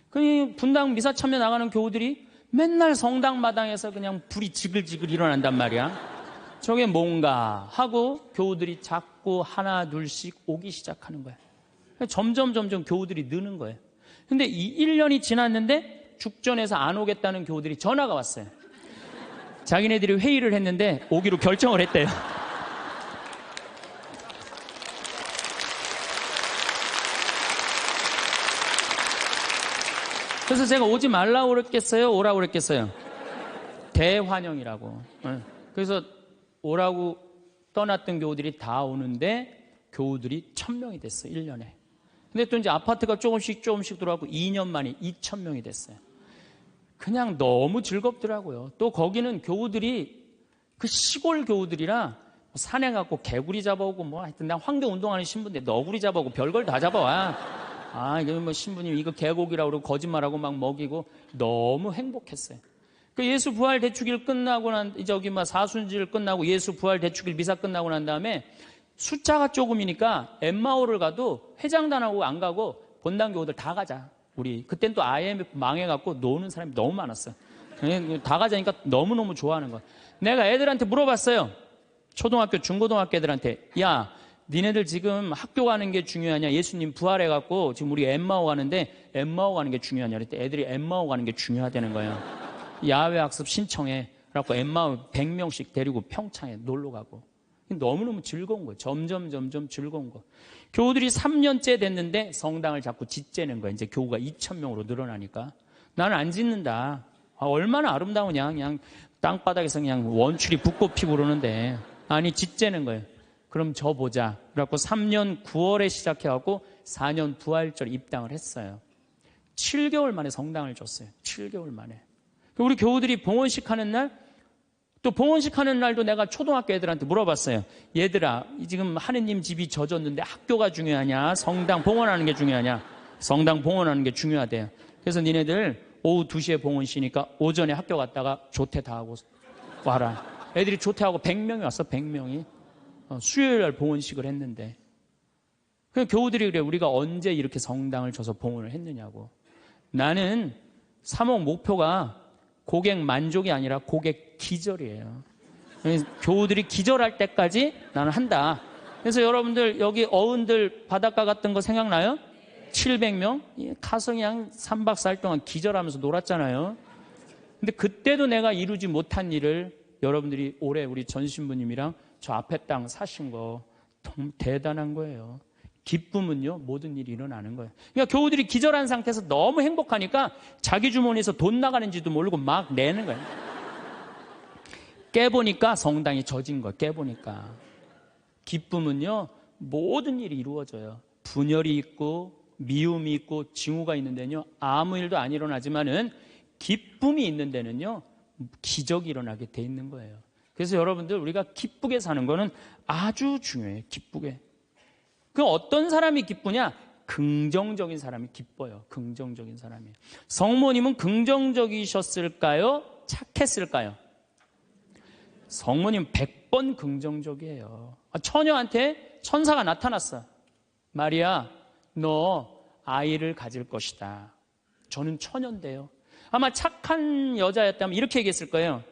그 분당 미사 참여 나가는 교우들이 맨날 성당 마당에서 그냥 불이 지글지글 일어난단 말이야. 저게 뭔가 하고 교우들이 자꾸 하나 둘씩 오기 시작하는 거예요. 점점 교우들이 느는 거예요. 근데 이 1년이 지났는데 죽전에서 안 오겠다는 교우들이 전화가 왔어요. 자기네들이 회의를 했는데 오기로 결정을 했대요. 그래서 제가 오지 말라고 그랬겠어요? 오라고 그랬겠어요? 대환영이라고. 그래서 오라고 떠났던 교우들이 다 오는데 교우들이 1000명이 됐어요. 1년에. 근데 또 이제 아파트가 조금씩 들어가고 2년 만에 2000명이 됐어요. 그냥 너무 즐겁더라고요. 또 거기는 교우들이 그 시골 교우들이라 산에 가고 개구리 잡아오고 뭐 하여튼 난 환경 운동하는 신부인데 너구리 잡아오고 별걸 다 잡아와. 이거 뭐 신부님 이거 개고기라고 그러고 거짓말하고 막 먹이고 너무 행복했어요. 그 예수 부활 대축일 끝나고 사순절 끝나고 예수 부활 대축일 미사 끝나고 난 다음에 숫자가 조금이니까 엠마오를 가도 회장단하고 안 가고 본당 교우들 다 가자. 우리 그땐 또 IMF 망해갖고 노는 사람이 너무 많았어요. 다 가자니까 너무너무 좋아하는 거야. 내가 애들한테 물어봤어요. 초등학교, 중고등학교 애들한테 야, 니네들 지금 학교 가는 게 중요하냐? 예수님 부활해갖고 지금 우리 엠마오 가는데 엠마오 가는 게 중요하냐? 그랬더니 애들이 엠마오 가는 게 중요하다는 거예요. 야외 학습 신청해. 그래갖고 엠마오 100명씩 데리고 평창에 놀러 가고. 너무너무 즐거운 거예요. 점점 즐거운 거. 교우들이 3년째 됐는데 성당을 자꾸 짓재는 거예요. 이제 교우가 2000명으로 늘어나니까. 나는 안 짓는다. 얼마나 아름다우냐. 그냥 땅바닥에서 그냥 원추리 붓고 피고 그러는데. 아니, 짓재는 거예요. 그럼 저 보자. 그래갖고 3년 9월에 시작해갖고 4년 부활절 입당을 했어요. 7개월 만에 성당을 줬어요. 7개월 만에. 우리 교우들이 봉헌식 하는 날, 또 봉헌식 하는 날도 내가 초등학교 애들한테 물어봤어요. 얘들아, 지금 하느님 집이 젖었는데 학교가 중요하냐? 성당 봉헌하는 게 중요하냐? 성당 봉헌하는 게 중요하대요. 그래서 니네들 오후 2시에 봉헌시니까 오전에 학교 갔다가 조퇴 다 하고 와라. 애들이 조퇴하고 100명이 왔어. 100명이. 수요일 날 봉헌식을 했는데. 그냥 교우들이 그래. 우리가 언제 이렇게 성당을 줘서 봉헌을 했느냐고. 나는 사목 목표가 고객 만족이 아니라 고객 기절이에요. 교우들이 기절할 때까지 나는 한다. 그래서 여러분들 여기 어른들 바닷가 갔던 거 생각나요? 700명? 가서 그냥 3박 4일 동안 기절하면서 놀았잖아요. 근데 그때도 내가 이루지 못한 일을 여러분들이 올해 우리 전 신부님이랑 저 앞에 땅 사신 거 너무 대단한 거예요. 기쁨은요, 모든 일이 일어나는 거예요. 그러니까 교우들이 기절한 상태에서 너무 행복하니까 자기 주머니에서 돈 나가는지도 모르고 막 내는 거예요. 깨보니까 성당이 젖은 거예요. 깨보니까. 기쁨은요, 모든 일이 이루어져요. 분열이 있고 미움이 있고 징후가 있는 데는요, 아무 일도 안 일어나지만은 기쁨이 있는 데는요, 기적이 일어나게 돼 있는 거예요. 그래서 여러분들 우리가 기쁘게 사는 거는 아주 중요해요. 기쁘게. 그럼 어떤 사람이 기쁘냐? 긍정적인 사람이 기뻐요. 긍정적인 사람이. 성모님은 긍정적이셨을까요? 착했을까요? 성모님 100번 긍정적이에요. 처녀한테 천사가 나타났어. 마리아, 너 아이를 가질 것이다. 저는 처녀인데요. 아마 착한 여자였다면 이렇게 얘기했을 거예요.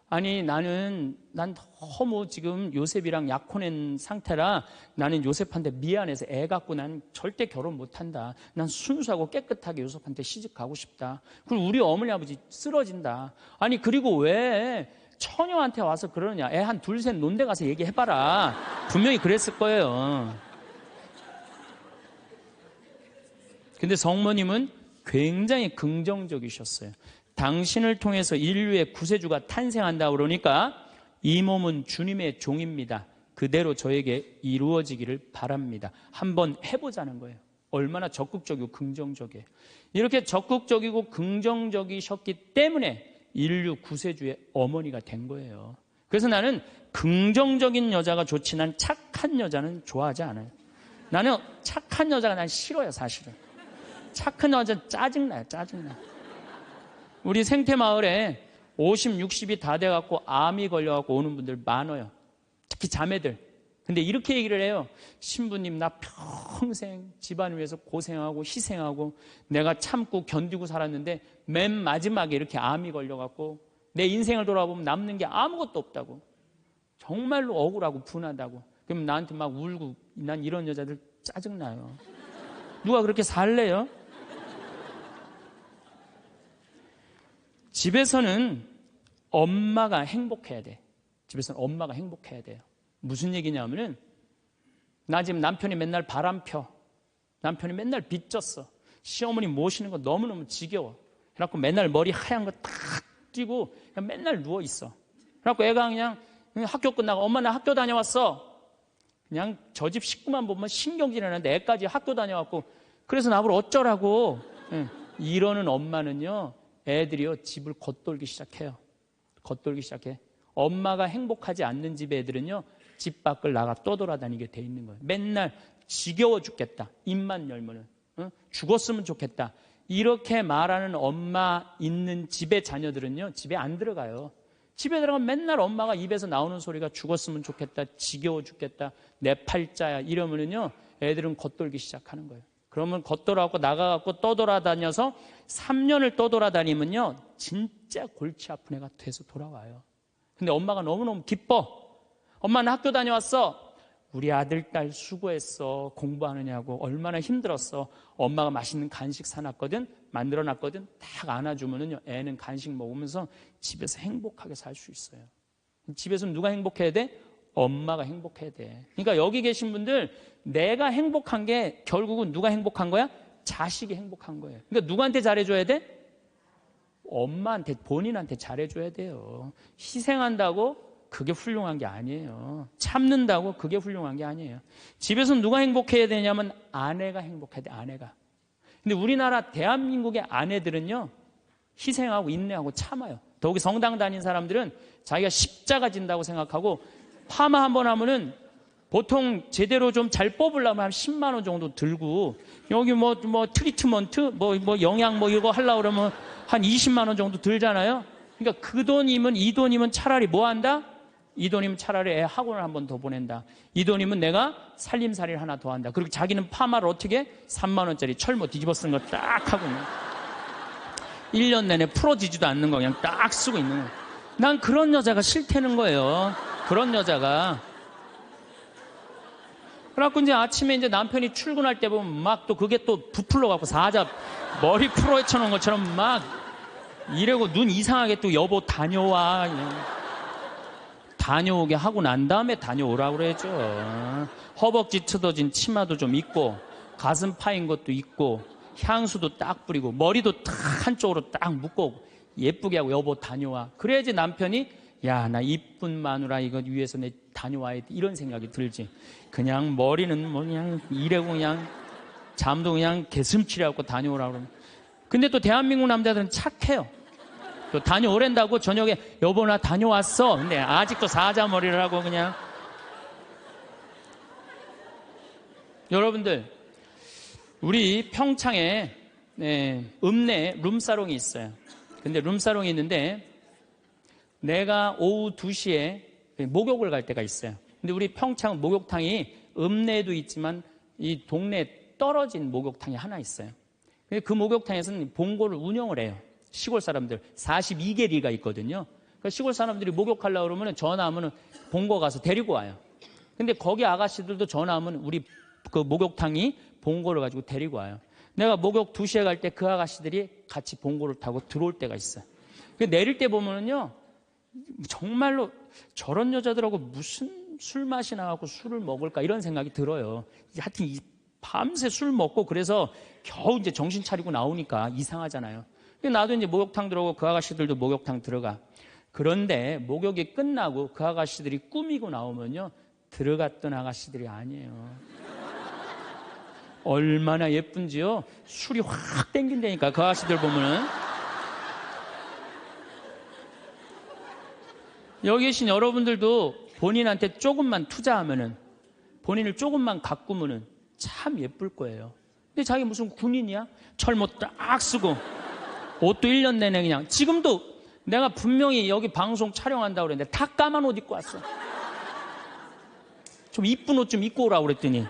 아니, 난 너무 지금 요셉이랑 약혼한 상태라 나는 요셉한테 미안해서 애 갖고 난 절대 결혼 못한다. 난 순수하고 깨끗하게 요셉한테 시집 가고 싶다. 그리고 우리 어머니 아버지 쓰러진다. 아니, 그리고 왜 처녀한테 와서 그러느냐. 애 한 둘 셋 논데 가서 얘기해봐라. 분명히 그랬을 거예요. 근데 성모님은 굉장히 긍정적이셨어요. 당신을 통해서 인류의 구세주가 탄생한다 그러니까 이 몸은 주님의 종입니다. 그대로 저에게 이루어지기를 바랍니다. 한번 해보자는 거예요. 얼마나 적극적이고 긍정적이에요. 이렇게 적극적이고 긍정적이셨기 때문에 인류 구세주의 어머니가 된 거예요. 그래서 나는 긍정적인 여자가 좋지 난 착한 여자는 좋아하지 않아요. 나는 착한 여자가 난 싫어요, 사실은. 착한 여자 짜증나요, 짜증나. 우리 생태마을에 50, 60이 다 돼갖고 암이 걸려갖고 오는 분들 많아요. 특히 자매들. 근데 이렇게 얘기를 해요. 신부님, 나 평생 집안을 위해서 고생하고 희생하고 내가 참고 견디고 살았는데 맨 마지막에 이렇게 암이 걸려갖고 내 인생을 돌아보면 남는 게 아무것도 없다고. 정말로 억울하고 분하다고. 그럼 나한테 막 울고, 난 이런 여자들 짜증나요. 누가 그렇게 살래요? 집에서는 엄마가 행복해야 돼. 집에서는 엄마가 행복해야 돼요. 무슨 얘기냐면은, 나 지금 남편이 맨날 바람 펴. 남편이 맨날 빚졌어. 시어머니 모시는 거 너무너무 지겨워. 그래갖고 맨날 머리 하얀 거 탁 띄고 그냥 맨날 누워있어. 그래갖고 애가 그냥 학교 끝나고 엄마 나 학교 다녀왔어. 그냥 저 집 식구만 보면 신경질이 나는데 애까지 학교 다녀왔고 그래서 나보고 어쩌라고. 이러는 엄마는요, 애들이요 집을 겉돌기 시작해요. 겉돌기 시작해. 엄마가 행복하지 않는 집 애들은요 집 밖을 나가 떠돌아다니게 돼 있는 거예요. 맨날 지겨워 죽겠다. 입만 열면은 죽었으면 좋겠다. 이렇게 말하는 엄마 있는 집의 자녀들은요 집에 안 들어가요. 집에 들어가면 맨날 엄마가 입에서 나오는 소리가 죽었으면 좋겠다, 지겨워 죽겠다, 내 팔자야 이러면은요 애들은 겉돌기 시작하는 거예요. 그러면 겉돌아갖고 나가갖고 떠돌아다녀서 3년을 떠돌아다니면요 진짜 골치 아픈 애가 돼서 돌아와요. 근데 엄마가 너무너무 기뻐. 엄마 나 학교 다녀왔어. 우리 아들 딸 수고했어. 공부하느냐고 얼마나 힘들었어. 엄마가 맛있는 간식 사놨거든, 만들어놨거든. 딱 안아주면은요 애는 간식 먹으면서 집에서 행복하게 살 수 있어요. 집에서는 누가 행복해야 돼? 엄마가 행복해야 돼. 그러니까 여기 계신 분들, 내가 행복한 게 결국은 누가 행복한 거야? 자식이 행복한 거예요. 그러니까 누구한테 잘해줘야 돼? 엄마한테, 본인한테 잘해줘야 돼요. 희생한다고 그게 훌륭한 게 아니에요. 참는다고 그게 훌륭한 게 아니에요. 집에서는 누가 행복해야 되냐면 아내가 행복해야 돼, 아내가. 근데 우리나라 대한민국의 아내들은요 희생하고 인내하고 참아요. 더욱이 성당 다닌 사람들은 자기가 십자가 진다고 생각하고 파마 한번 하면은 보통 제대로 좀 잘 뽑으려면 한 10만 원 정도 들고, 여기 뭐 트리트먼트 뭐 영양 뭐 이거 하려고 그러면 한 20만 원 정도 들잖아요. 그러니까 그 돈이면, 이 돈이면 차라리 뭐 한다? 이 돈이면 차라리 애 학원을 한 번 더 보낸다. 이 돈이면 내가 살림살이를 하나 더 한다. 그리고 자기는 파마를 어떻게? 3만 원짜리 철모 뒤집어 쓴 거 딱 하고 있는, 1년 내내 풀어지지도 않는 거 그냥 딱 쓰고 있는 거예요. 난 그런 여자가 싫다는 거예요. 그런 여자가. 그래갖고 이제 아침에 이제 남편이 출근할 때 보면 막 또 그게 또 부풀러 갖고 사자 머리 풀어헤쳐 놓은 것처럼 막 이러고 눈 이상하게 또 여보 다녀와. 다녀오게 하고 난 다음에 다녀오라고 그래야죠. 허벅지 트어진 치마도 좀 입고, 가슴 파인 것도 입고, 향수도 딱 뿌리고, 머리도 딱 한쪽으로 딱 묶고 예쁘게 하고 여보 다녀와. 그래야지 남편이 야, 나 이쁜 마누라 이거 위해서 내 다녀와야 돼 이런 생각이 들지. 그냥 머리는 뭐 그냥 이래고 그냥 잠도 그냥 개슴치레하고 다녀오라고 그러면. 근데 또 대한민국 남자들은 착해요. 또 다녀오랜다고 저녁에 여보 나 다녀왔어. 근데 아직도 사자머리를 하고 그냥. 여러분들, 우리 평창에 읍내에 룸사롱이 있어요. 근데 룸사롱이 있는데 내가 오후 2시에 목욕을 갈 때가 있어요. 근데 우리 평창 목욕탕이 읍내에도 있지만 이 동네에 떨어진 목욕탕이 하나 있어요. 근데 그 목욕탕에서는 봉고를 운영을 해요. 시골 사람들 42개리가 있거든요. 그러니까 시골 사람들이 목욕하려고 그러면 전화하면 봉고 가서 데리고 와요. 근데 거기 아가씨들도 전화하면 우리 그 목욕탕이 봉고를 가지고 데리고 와요. 내가 목욕 2시에 갈 때 그 아가씨들이 같이 봉고를 타고 들어올 때가 있어요. 내릴 때 보면은요 정말로 저런 여자들하고 무슨 술 맛이 나고 술을 먹을까 이런 생각이 들어요. 하여튼 밤새 술 먹고 그래서 겨우 이제 정신 차리고 나오니까 이상하잖아요. 나도 이제 목욕탕 들어오고 그 아가씨들도 목욕탕 들어가. 그런데 목욕이 끝나고 그 아가씨들이 꾸미고 나오면요 들어갔던 아가씨들이 아니에요. 얼마나 예쁜지요. 술이 확 땡긴다니까 그 아가씨들 보면은. 여기 계신 여러분들도 본인한테 조금만 투자하면은, 본인을 조금만 가꾸면은 참 예쁠 거예요. 근데 자기 무슨 군인이야? 철모 딱 쓰고 옷도 1년 내내 그냥. 지금도 내가 분명히 여기 방송 촬영한다고 그랬는데 다 까만 옷 입고 왔어. 좀 이쁜 옷 좀 입고 오라고 그랬더니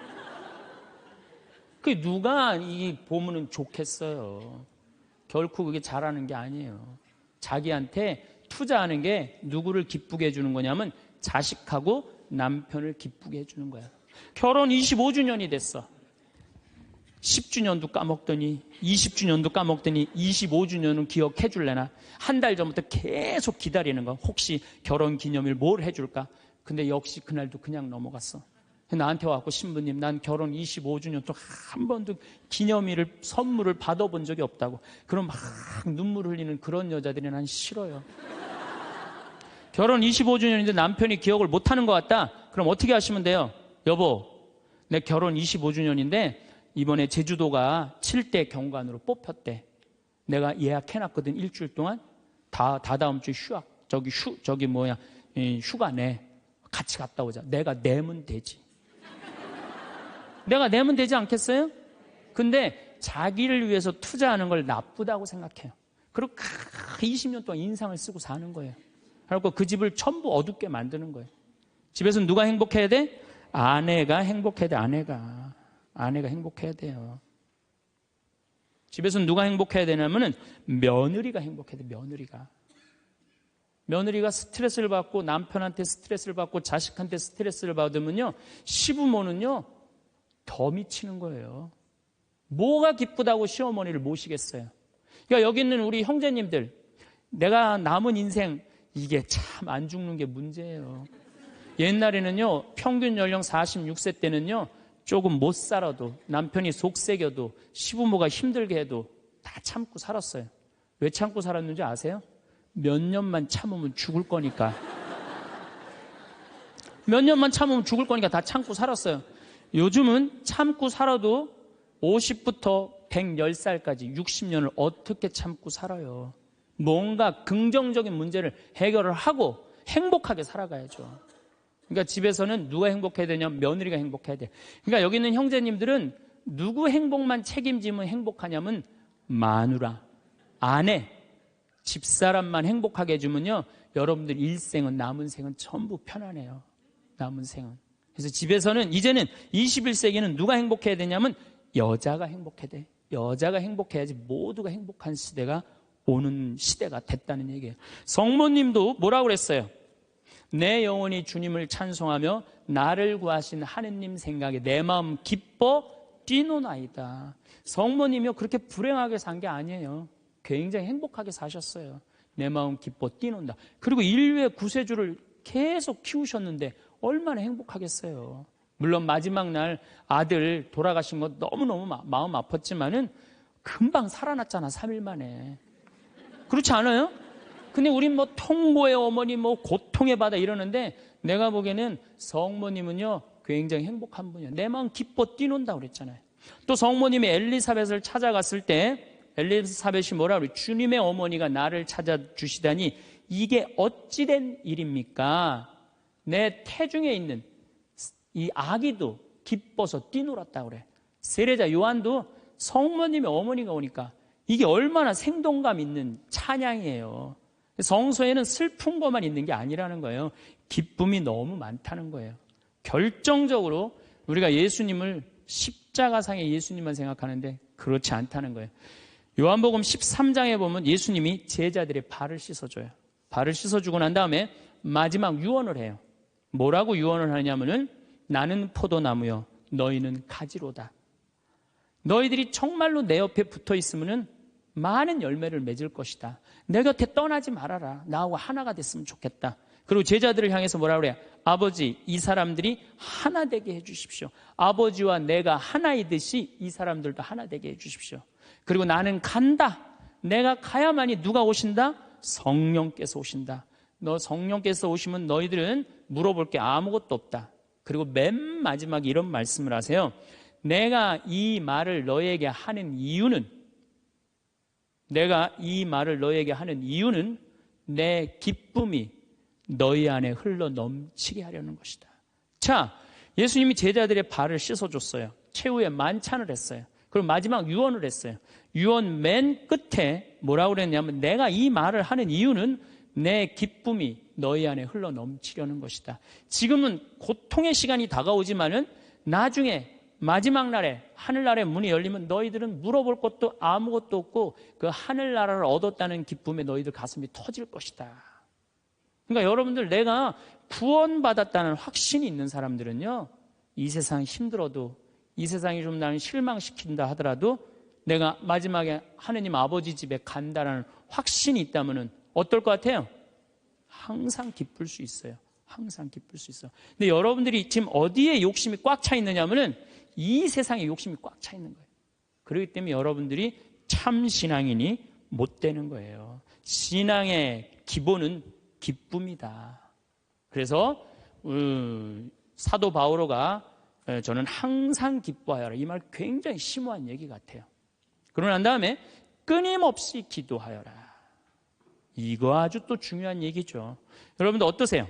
그게 누가 이 보면은 좋겠어요. 결코 그게 잘하는 게 아니에요. 자기한테 투자하는 게 누구를 기쁘게 해주는 거냐면 자식하고 남편을 기쁘게 해주는 거야. 결혼 25주년이 됐어. 10주년도 까먹더니 20주년도 까먹더니 25주년은 기억해 줄래나? 한 달 전부터 계속 기다리는 거야. 혹시 결혼 기념일 뭘 해줄까? 근데 역시 그날도 그냥 넘어갔어. 나한테 와갖고 신부님, 난 결혼 25주년 또 한 번도 기념일을 선물을 받아본 적이 없다고. 그럼 막 눈물 흘리는 그런 여자들이 난 싫어요. 결혼 25주년인데 남편이 기억을 못하는 것 같다? 그럼 어떻게 하시면 돼요? 여보, 내 결혼 25주년인데 이번에 제주도가 7대 경관으로 뽑혔대. 내가 예약해놨거든. 일주일 동안. 다 다음 주 휴가 내. 같이 갔다 오자. 내가 내면 되지. 내가 내면 되지 않겠어요? 근데 자기를 위해서 투자하는 걸 나쁘다고 생각해요. 그리고 20년 동안 인상을 쓰고 사는 거예요. 그리고 그 집을 전부 어둡게 만드는 거예요. 집에서 누가 행복해야 돼? 아내가 행복해야 돼. 아내가 행복해야 돼요. 집에서 누가 행복해야 되냐면은 며느리가 행복해야 돼. 며느리가 스트레스를 받고 남편한테 스트레스를 받고 자식한테 스트레스를 받으면요, 시부모는요 더 미치는 거예요. 뭐가 기쁘다고 시어머니를 모시겠어요? 그러니까 여기 있는 우리 형제님들, 내가 남은 인생 이게 참 안 죽는 게 문제예요. 옛날에는요 평균 연령 46세 때는요 조금 못 살아도, 남편이 속색여도, 시부모가 힘들게 해도 다 참고 살았어요. 왜 참고 살았는지 아세요? 몇 년만 참으면 죽을 거니까. 몇 년만 참으면 죽을 거니까 다 참고 살았어요. 요즘은 참고 살아도 50부터 110살까지 60년을 어떻게 참고 살아요? 뭔가 긍정적인 문제를 해결을 하고 행복하게 살아가야죠. 그러니까 집에서는 누가 행복해야 되냐면 며느리가 행복해야 돼. 그러니까 여기 있는 형제님들은 누구 행복만 책임지면 행복하냐면 마누라, 아내, 집사람만 행복하게 해주면요, 여러분들 일생은, 남은 생은 전부 편안해요. 남은 생은. 그래서 집에서는 이제는 21세기는 누가 행복해야 되냐면 여자가 행복해야 돼. 여자가 행복해야지 모두가 행복한 시대가 오는 시대가 됐다는 얘기예요. 성모님도 뭐라고 그랬어요? 내 영혼이 주님을 찬송하며 나를 구하신 하느님 생각에 내 마음 기뻐 뛰노나이다. 성모님이요 그렇게 불행하게 산 게 아니에요. 굉장히 행복하게 사셨어요. 내 마음 기뻐 뛰논다. 그리고 인류의 구세주를 계속 키우셨는데 얼마나 행복하겠어요. 물론 마지막 날 아들 돌아가신 거 너무너무 마음 아팠지만은 금방 살아났잖아. 3일 만에. 그렇지 않아요? 근데 우린 뭐 통고의 어머니, 뭐 고통의 바다 이러는데 내가 보기에는 성모님은요 굉장히 행복한 분이에요. 내 마음 기뻐 뛰논다 그랬잖아요. 또 성모님이 엘리사벳을 찾아갔을 때 엘리사벳이 뭐라 그래요? 주님의 어머니가 나를 찾아주시다니 이게 어찌된 일입니까? 내 태중에 있는 이 아기도 기뻐서 뛰놀았다 그래. 세례자 요한도 성모님의 어머니가 오니까 이게 얼마나 생동감 있는 찬양이에요. 성서에는 슬픈 것만 있는 게 아니라는 거예요. 기쁨이 너무 많다는 거예요. 결정적으로 우리가 예수님을 십자가상의 예수님만 생각하는데 그렇지 않다는 거예요. 요한복음 13장에 보면 예수님이 제자들의 발을 씻어줘요. 발을 씻어주고 난 다음에 마지막 유언을 해요. 뭐라고 유언을 하냐면은 나는 포도나무요 너희는 가지로다. 너희들이 정말로 내 옆에 붙어 있으면은 많은 열매를 맺을 것이다. 내 곁에 떠나지 말아라. 나하고 하나가 됐으면 좋겠다. 그리고 제자들을 향해서 뭐라 그래요? 아버지, 이 사람들이 하나 되게 해주십시오. 아버지와 내가 하나이듯이 이 사람들도 하나 되게 해주십시오. 그리고 나는 간다. 내가 가야만이 누가 오신다? 성령께서 오신다. 너 성령께서 오시면 너희들은 물어볼 게 아무것도 없다. 그리고 맨 마지막에 이런 말씀을 하세요. 내가 이 말을 너에게 하는 이유는 내 기쁨이 너희 안에 흘러 넘치게 하려는 것이다. 자, 예수님이 제자들의 발을 씻어줬어요. 최후의 만찬을 했어요. 그리고 마지막 유언을 했어요. 유언 맨 끝에 뭐라고 그랬냐면 내가 이 말을 하는 이유는 내 기쁨이 너희 안에 흘러 넘치려는 것이다. 지금은 고통의 시간이 다가오지만은 나중에 마지막 날에 하늘나라의 문이 열리면 너희들은 물어볼 것도 아무것도 없고 그 하늘나라를 얻었다는 기쁨에 너희들 가슴이 터질 것이다. 그러니까 여러분들, 내가 구원받았다는 확신이 있는 사람들은요, 이 세상 힘들어도, 이 세상이 좀 나를 실망시킨다 하더라도 내가 마지막에 하느님 아버지 집에 간다라는 확신이 있다면 어떨 것 같아요? 항상 기쁠 수 있어요. 항상 기쁠 수 있어요. 근데 여러분들이 지금 어디에 욕심이 꽉 차 있느냐면은 이 세상에 욕심이 꽉 차 있는 거예요. 그렇기 때문에 여러분들이 참 신앙인이 못 되는 거예요. 신앙의 기본은 기쁨이다. 그래서 사도 바오로가 저는 항상 기뻐하여라, 이 말 굉장히 심오한 얘기 같아요. 그러고 난 다음에 끊임없이 기도하여라. 이거 아주 또 중요한 얘기죠. 여러분들 어떠세요?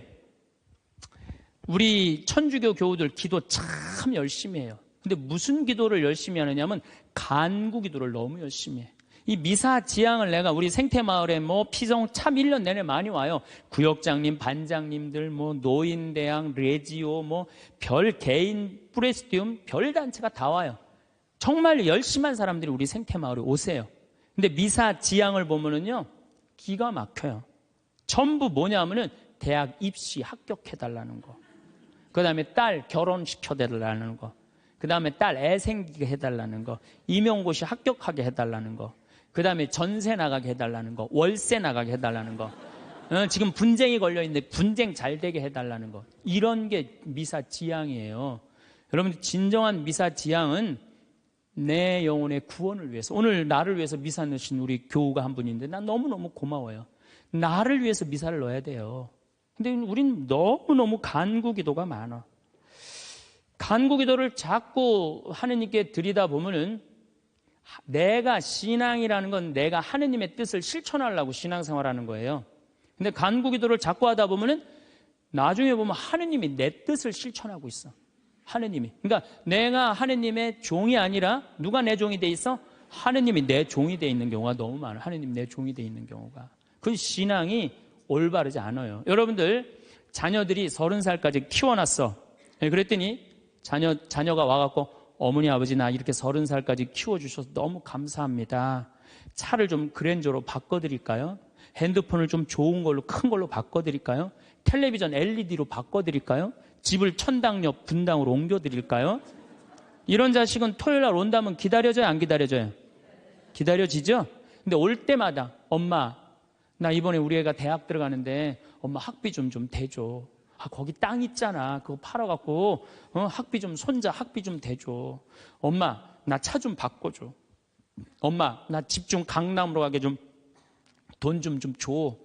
우리 천주교 교우들 기도 참 열심히 해요. 근데 무슨 기도를 열심히 하느냐면 간구 기도를 너무 열심히 해. 이 미사 지향을 내가 우리 생태마을에 피성 참 1년 내내 많이 와요. 구역장님, 반장님들, 노인대학, 레지오, 별 개인, 프레스티움, 별 단체가 다 와요. 정말 열심한 사람들이 우리 생태마을에 오세요. 근데 미사 지향을 보면은요, 기가 막혀요. 전부 뭐냐면은 대학 입시 합격해달라는 거. 그 다음에 딸 결혼시켜달라는 거. 그 다음에 딸 애 생기게 해달라는 거. 임용고시 합격하게 해달라는 거. 그 다음에 전세 나가게 해달라는 거. 월세 나가게 해달라는 거. 지금 분쟁이 걸려있는데 분쟁 잘 되게 해달라는 거. 이런 게 미사 지향이에요. 여러분, 진정한 미사 지향은 내 영혼의 구원을 위해서, 오늘 나를 위해서 미사 넣으신 우리 교우가 한 분인데 난 너무너무 고마워요. 나를 위해서 미사를 넣어야 돼요. 근데 우린 너무너무 간구 기도가 많아. 간구 기도를 자꾸 하느님께 드리다 보면은 내가 신앙이라는 건 내가 하느님의 뜻을 실천하려고 신앙생활하는 거예요. 근데 간구 기도를 자꾸 하다 보면은 나중에 보면 하느님이 내 뜻을 실천하고 있어. 하느님이. 그러니까 내가 하느님의 종이 아니라 누가 내 종이 돼 있어? 하느님이 내 종이 돼 있는 경우가 너무 많아. 하느님 내 종이 돼 있는 경우가. 그 신앙이 올바르지 않아요. 여러분들 자녀들이 30살까지 키워놨어. 그랬더니 자녀가 와갖고 어머니 아버지 나 이렇게 30살까지 키워주셔서 너무 감사합니다. 차를 좀 그랜저로 바꿔드릴까요? 핸드폰을 좀 좋은 걸로 큰 걸로 바꿔드릴까요? 텔레비전 LED로 바꿔드릴까요? 집을 천당역 분당으로 옮겨드릴까요? 이런 자식은 토요일날 온다면 기다려져요, 안 기다려져요? 기다려지죠? 근데 올 때마다 엄마 나 이번에 우리 애가 대학 들어가는데 엄마 학비 좀 대줘. 거기 땅 있잖아. 그거 팔아갖고 학비 좀 손자 학비 좀 대줘. 엄마 나 차 좀 바꿔줘. 엄마 나 집 좀 강남으로 가게 좀 돈 좀 줘.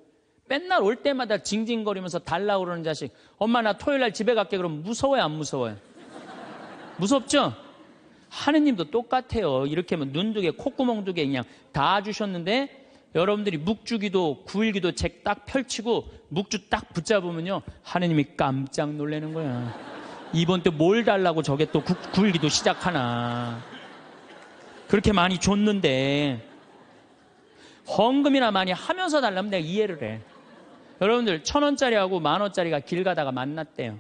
맨날 올 때마다 징징거리면서 달라고 그러는 자식. 엄마 나 토요일날 집에 갈게. 그럼 무서워요, 안 무서워요? 무섭죠? 하느님도 똑같아요. 이렇게 하면 눈 두 개, 콧구멍 두 개 그냥 다 주셨는데 여러분들이 묵주기도 9일기도 책 딱 펼치고 묵주 딱 붙잡으면요 하느님이 깜짝 놀라는 거야. 이번 때 뭘 달라고 저게 또 9일기도 시작하나. 그렇게 많이 줬는데 헌금이나 많이 하면서 달라면 내가 이해를 해. 여러분들 1,000원짜리하고 10,000원짜리가 길 가다가 만났대요.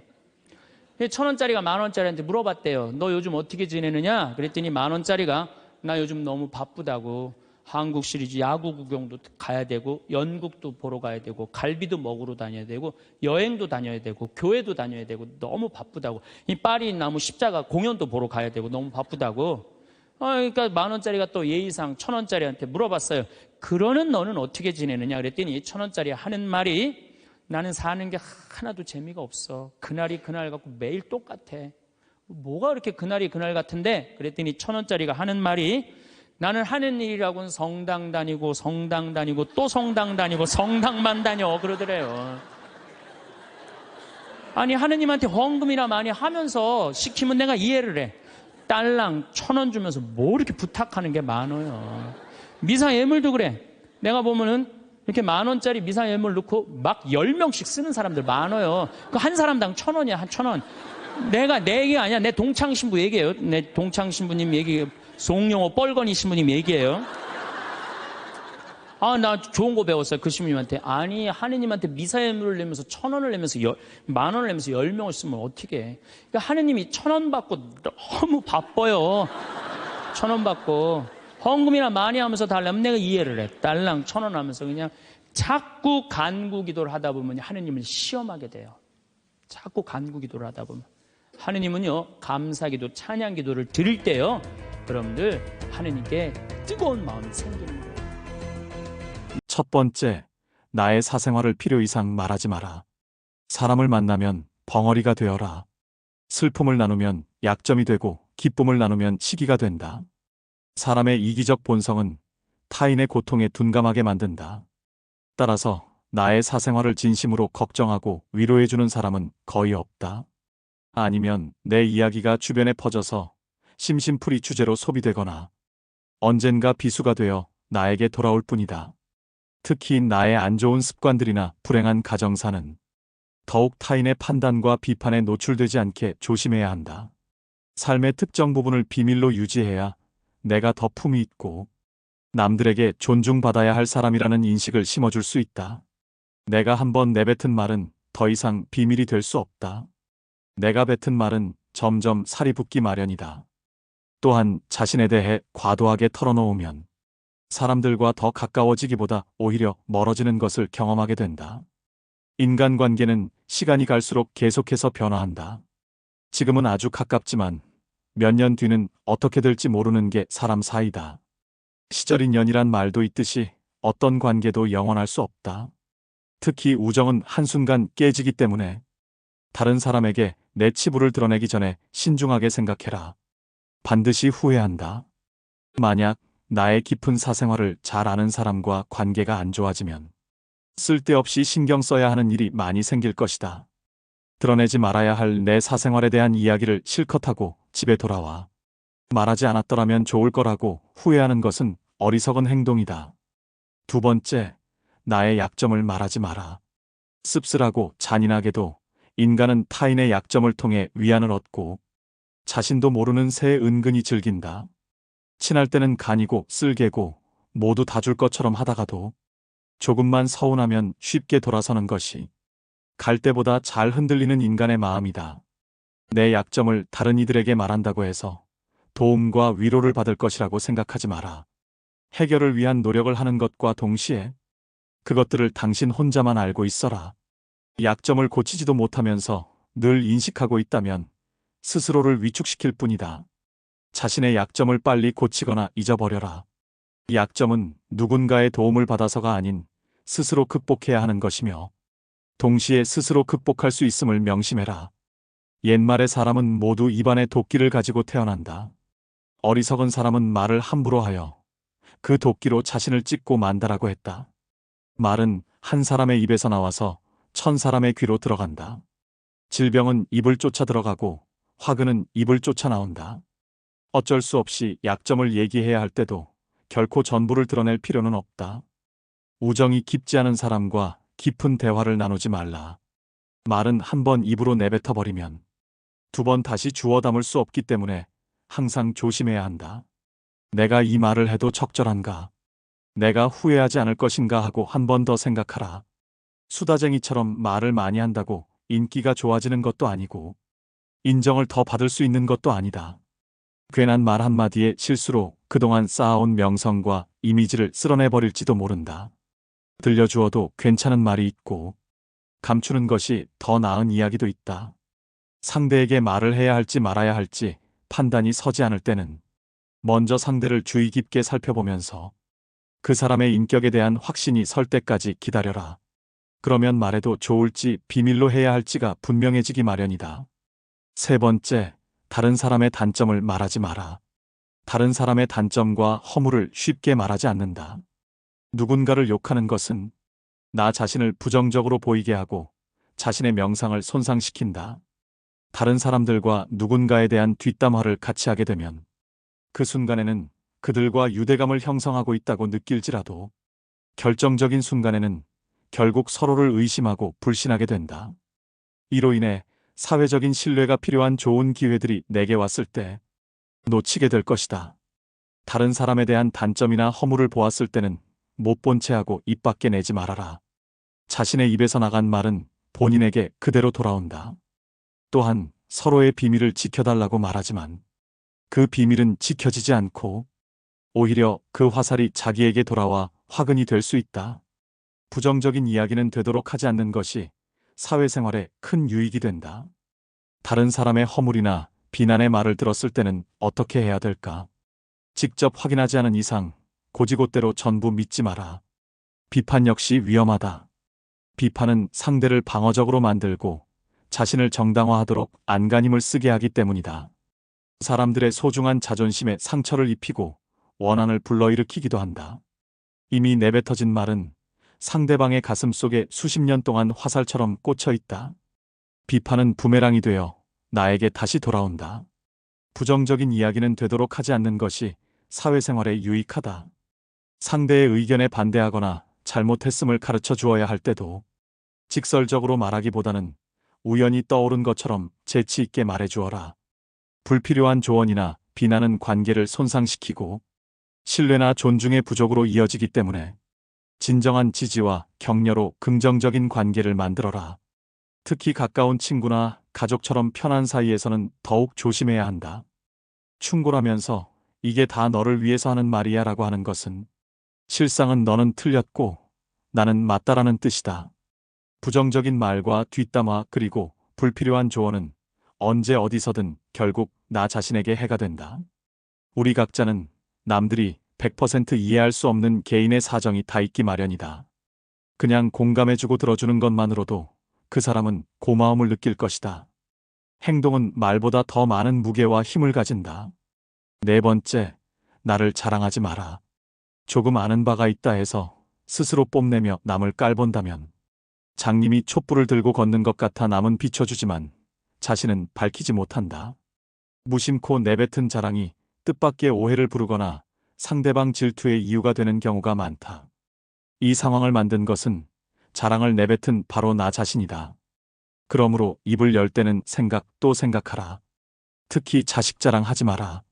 1,000원짜리가 10,000원짜리한테 물어봤대요. 너 요즘 어떻게 지내느냐? 그랬더니 10,000원짜리가 나 요즘 너무 바쁘다고 한국 시리즈 야구 구경도 가야 되고 연극도 보러 가야 되고 갈비도 먹으러 다녀야 되고 여행도 다녀야 되고 교회도 다녀야 되고 너무 바쁘다고. 이 파리 나무 십자가 공연도 보러 가야 되고 너무 바쁘다고. 그러니까 10,000원짜리가 또 예의상 1,000원짜리한테 물어봤어요. 그러는 너는 어떻게 지내느냐 그랬더니 1,000원짜리 하는 말이 나는 사는 게 하나도 재미가 없어. 그날이 그날 같고 매일 똑같아. 뭐가 그렇게 그날이 그날 같은데? 그랬더니 1,000원짜리가 하는 말이 나는 하는 일이라고는 성당 다니고 또 성당 다니고 성당만 다녀 그러더래요. 아니 하느님한테 헌금이나 많이 하면서 시키면 내가 이해를 해. 딸랑 1,000원 주면서 뭐 이렇게 부탁하는 게 많아요. 미사 예물도 그래. 내가 보면은 이렇게 10,000원짜리 미사 예물 넣고 막 10명씩 쓰는 사람들 많아요. 그 한 사람당 1,000원이야, 한 1,000원. 내 얘기가 아니야. 내 동창 신부 얘기예요. 내 동창 신부님 얘기, 송영호 뻘건이 신부님 얘기예요. 나 좋은 거 배웠어요. 그 신부님한테. 아니, 하느님한테 미사 예물을 내면서 1,000원을 내면서 10,000원을 내면서 10명을 쓰면 어떻게 해. 그러니까 하느님이 1,000원 받고 너무 바빠요. 1,000원 받고. 헌금이나 많이 하면서 달라면 내가 이해를 해. 딸랑 1,000원 하면서 그냥 자꾸 간구 기도를 하다 보면 하느님을 시험하게 돼요. 자꾸 간구 기도를 하다 보면 하느님은요, 감사 기도, 찬양 기도를 드릴 때요, 여러분들 하느님께 뜨거운 마음이 생기는 거예요. 첫 번째, 나의 사생활을 필요 이상 말하지 마라. 사람을 만나면 벙어리가 되어라. 슬픔을 나누면 약점이 되고 기쁨을 나누면 시기가 된다. 사람의 이기적 본성은 타인의 고통에 둔감하게 만든다. 따라서 나의 사생활을 진심으로 걱정하고 위로해주는 사람은 거의 없다. 아니면 내 이야기가 주변에 퍼져서 심심풀이 주제로 소비되거나 언젠가 비수가 되어 나에게 돌아올 뿐이다. 특히 나의 안 좋은 습관들이나 불행한 가정사는 더욱 타인의 판단과 비판에 노출되지 않게 조심해야 한다. 삶의 특정 부분을 비밀로 유지해야 내가 더 품이 있고 남들에게 존중받아야 할 사람이라는 인식을 심어줄 수 있다. 내가 한번 내뱉은 말은 더 이상 비밀이 될 수 없다. 내가 뱉은 말은 점점 살이 붙기 마련이다. 또한 자신에 대해 과도하게 털어놓으면 사람들과 더 가까워지기보다 오히려 멀어지는 것을 경험하게 된다. 인간관계는 시간이 갈수록 계속해서 변화한다. 지금은 아주 가깝지만 몇 년 뒤는 어떻게 될지 모르는 게 사람 사이다. 시절 인연이란 말도 있듯이 어떤 관계도 영원할 수 없다. 특히 우정은 한순간 깨지기 때문에 다른 사람에게 내 치부를 드러내기 전에 신중하게 생각해라. 반드시 후회한다. 만약 나의 깊은 사생활을 잘 아는 사람과 관계가 안 좋아지면 쓸데없이 신경 써야 하는 일이 많이 생길 것이다. 드러내지 말아야 할 내 사생활에 대한 이야기를 실컷 하고 집에 돌아와. 말하지 않았더라면 좋을 거라고 후회하는 것은 어리석은 행동이다. 두 번째, 나의 약점을 말하지 마라. 씁쓸하고 잔인하게도 인간은 타인의 약점을 통해 위안을 얻고 자신도 모르는 새에 은근히 즐긴다. 친할 때는 간이고 쓸개고 모두 다 줄 것처럼 하다가도 조금만 서운하면 쉽게 돌아서는 것이 갈 때보다 잘 흔들리는 인간의 마음이다. 내 약점을 다른 이들에게 말한다고 해서 도움과 위로를 받을 것이라고 생각하지 마라. 해결을 위한 노력을 하는 것과 동시에 그것들을 당신 혼자만 알고 있어라. 약점을 고치지도 못하면서 늘 인식하고 있다면 스스로를 위축시킬 뿐이다. 자신의 약점을 빨리 고치거나 잊어버려라. 약점은 누군가의 도움을 받아서가 아닌 스스로 극복해야 하는 것이며 동시에 스스로 극복할 수 있음을 명심해라. 옛말의 사람은 모두 입안에 도끼를 가지고 태어난다. 어리석은 사람은 말을 함부로 하여 그 도끼로 자신을 찢고 만다라고 했다. 말은 한 사람의 입에서 나와서 1000사람의 귀로 들어간다. 질병은 입을 쫓아 들어가고 화근은 입을 쫓아 나온다. 어쩔 수 없이 약점을 얘기해야 할 때도 결코 전부를 드러낼 필요는 없다. 우정이 깊지 않은 사람과 깊은 대화를 나누지 말라. 말은 한 번 입으로 내뱉어 버리면 두 번 다시 주워 담을 수 없기 때문에 항상 조심해야 한다. 내가 이 말을 해도 적절한가? 내가 후회하지 않을 것인가 하고 한 번 더 생각하라. 수다쟁이처럼 말을 많이 한다고 인기가 좋아지는 것도 아니고 인정을 더 받을 수 있는 것도 아니다. 괜한 말 한마디에 실수로 그동안 쌓아온 명성과 이미지를 쓸어내버릴지도 모른다. 들려주어도 괜찮은 말이 있고 감추는 것이 더 나은 이야기도 있다. 상대에게 말을 해야 할지 말아야 할지 판단이 서지 않을 때는 먼저 상대를 주의 깊게 살펴보면서 그 사람의 인격에 대한 확신이 설 때까지 기다려라. 그러면 말해도 좋을지 비밀로 해야 할지가 분명해지기 마련이다. 세 번째, 다른 사람의 단점을 말하지 마라. 다른 사람의 단점과 허물을 쉽게 말하지 않는다. 누군가를 욕하는 것은 나 자신을 부정적으로 보이게 하고 자신의 명상을 손상시킨다. 다른 사람들과 누군가에 대한 뒷담화를 같이 하게 되면 그 순간에는 그들과 유대감을 형성하고 있다고 느낄지라도 결정적인 순간에는 결국 서로를 의심하고 불신하게 된다. 이로 인해 사회적인 신뢰가 필요한 좋은 기회들이 내게 왔을 때 놓치게 될 것이다. 다른 사람에 대한 단점이나 허물을 보았을 때는 못 본 채 하고 입 밖에 내지 말아라. 자신의 입에서 나간 말은 본인에게 그대로 돌아온다. 또한 서로의 비밀을 지켜달라고 말하지만 그 비밀은 지켜지지 않고 오히려 그 화살이 자기에게 돌아와 화근이 될 수 있다. 부정적인 이야기는 되도록 하지 않는 것이 사회생활에 큰 유익이 된다. 다른 사람의 허물이나 비난의 말을 들었을 때는 어떻게 해야 될까? 직접 확인하지 않은 이상 고지곳대로 전부 믿지 마라. 비판 역시 위험하다. 비판은 상대를 방어적으로 만들고 자신을 정당화하도록 안간힘을 쓰게 하기 때문이다. 사람들의 소중한 자존심에 상처를 입히고 원한을 불러일으키기도 한다. 이미 내뱉어진 말은 상대방의 가슴 속에 수십 년 동안 화살처럼 꽂혀 있다. 비판은 부메랑이 되어 나에게 다시 돌아온다. 부정적인 이야기는 되도록 하지 않는 것이 사회생활에 유익하다. 상대의 의견에 반대하거나 잘못했음을 가르쳐 주어야 할 때도 직설적으로 말하기보다는 우연히 떠오른 것처럼 재치 있게 말해 주어라. 불필요한 조언이나 비난은 관계를 손상시키고 신뢰나 존중의 부족으로 이어지기 때문에 진정한 지지와 격려로 긍정적인 관계를 만들어라. 특히 가까운 친구나 가족처럼 편한 사이에서는 더욱 조심해야 한다. 충고라면서 이게 다 너를 위해서 하는 말이야 라고 하는 것은 실상은 너는 틀렸고 나는 맞다라는 뜻이다. 부정적인 말과 뒷담화 그리고 불필요한 조언은 언제 어디서든 결국 나 자신에게 해가 된다. 우리 각자는 남들이 100% 이해할 수 없는 개인의 사정이 다 있기 마련이다. 그냥 공감해주고 들어주는 것만으로도 그 사람은 고마움을 느낄 것이다. 행동은 말보다 더 많은 무게와 힘을 가진다. 네 번째, 나를 자랑하지 마라. 조금 아는 바가 있다 해서 스스로 뽐내며 남을 깔본다면 장님이 촛불을 들고 걷는 것 같아 남은 비춰주지만 자신은 밝히지 못한다. 무심코 내뱉은 자랑이 뜻밖의 오해를 부르거나 상대방 질투의 이유가 되는 경우가 많다. 이 상황을 만든 것은 자랑을 내뱉은 바로 나 자신이다. 그러므로 입을 열 때는 생각 또 생각하라. 특히 자식 자랑하지 마라.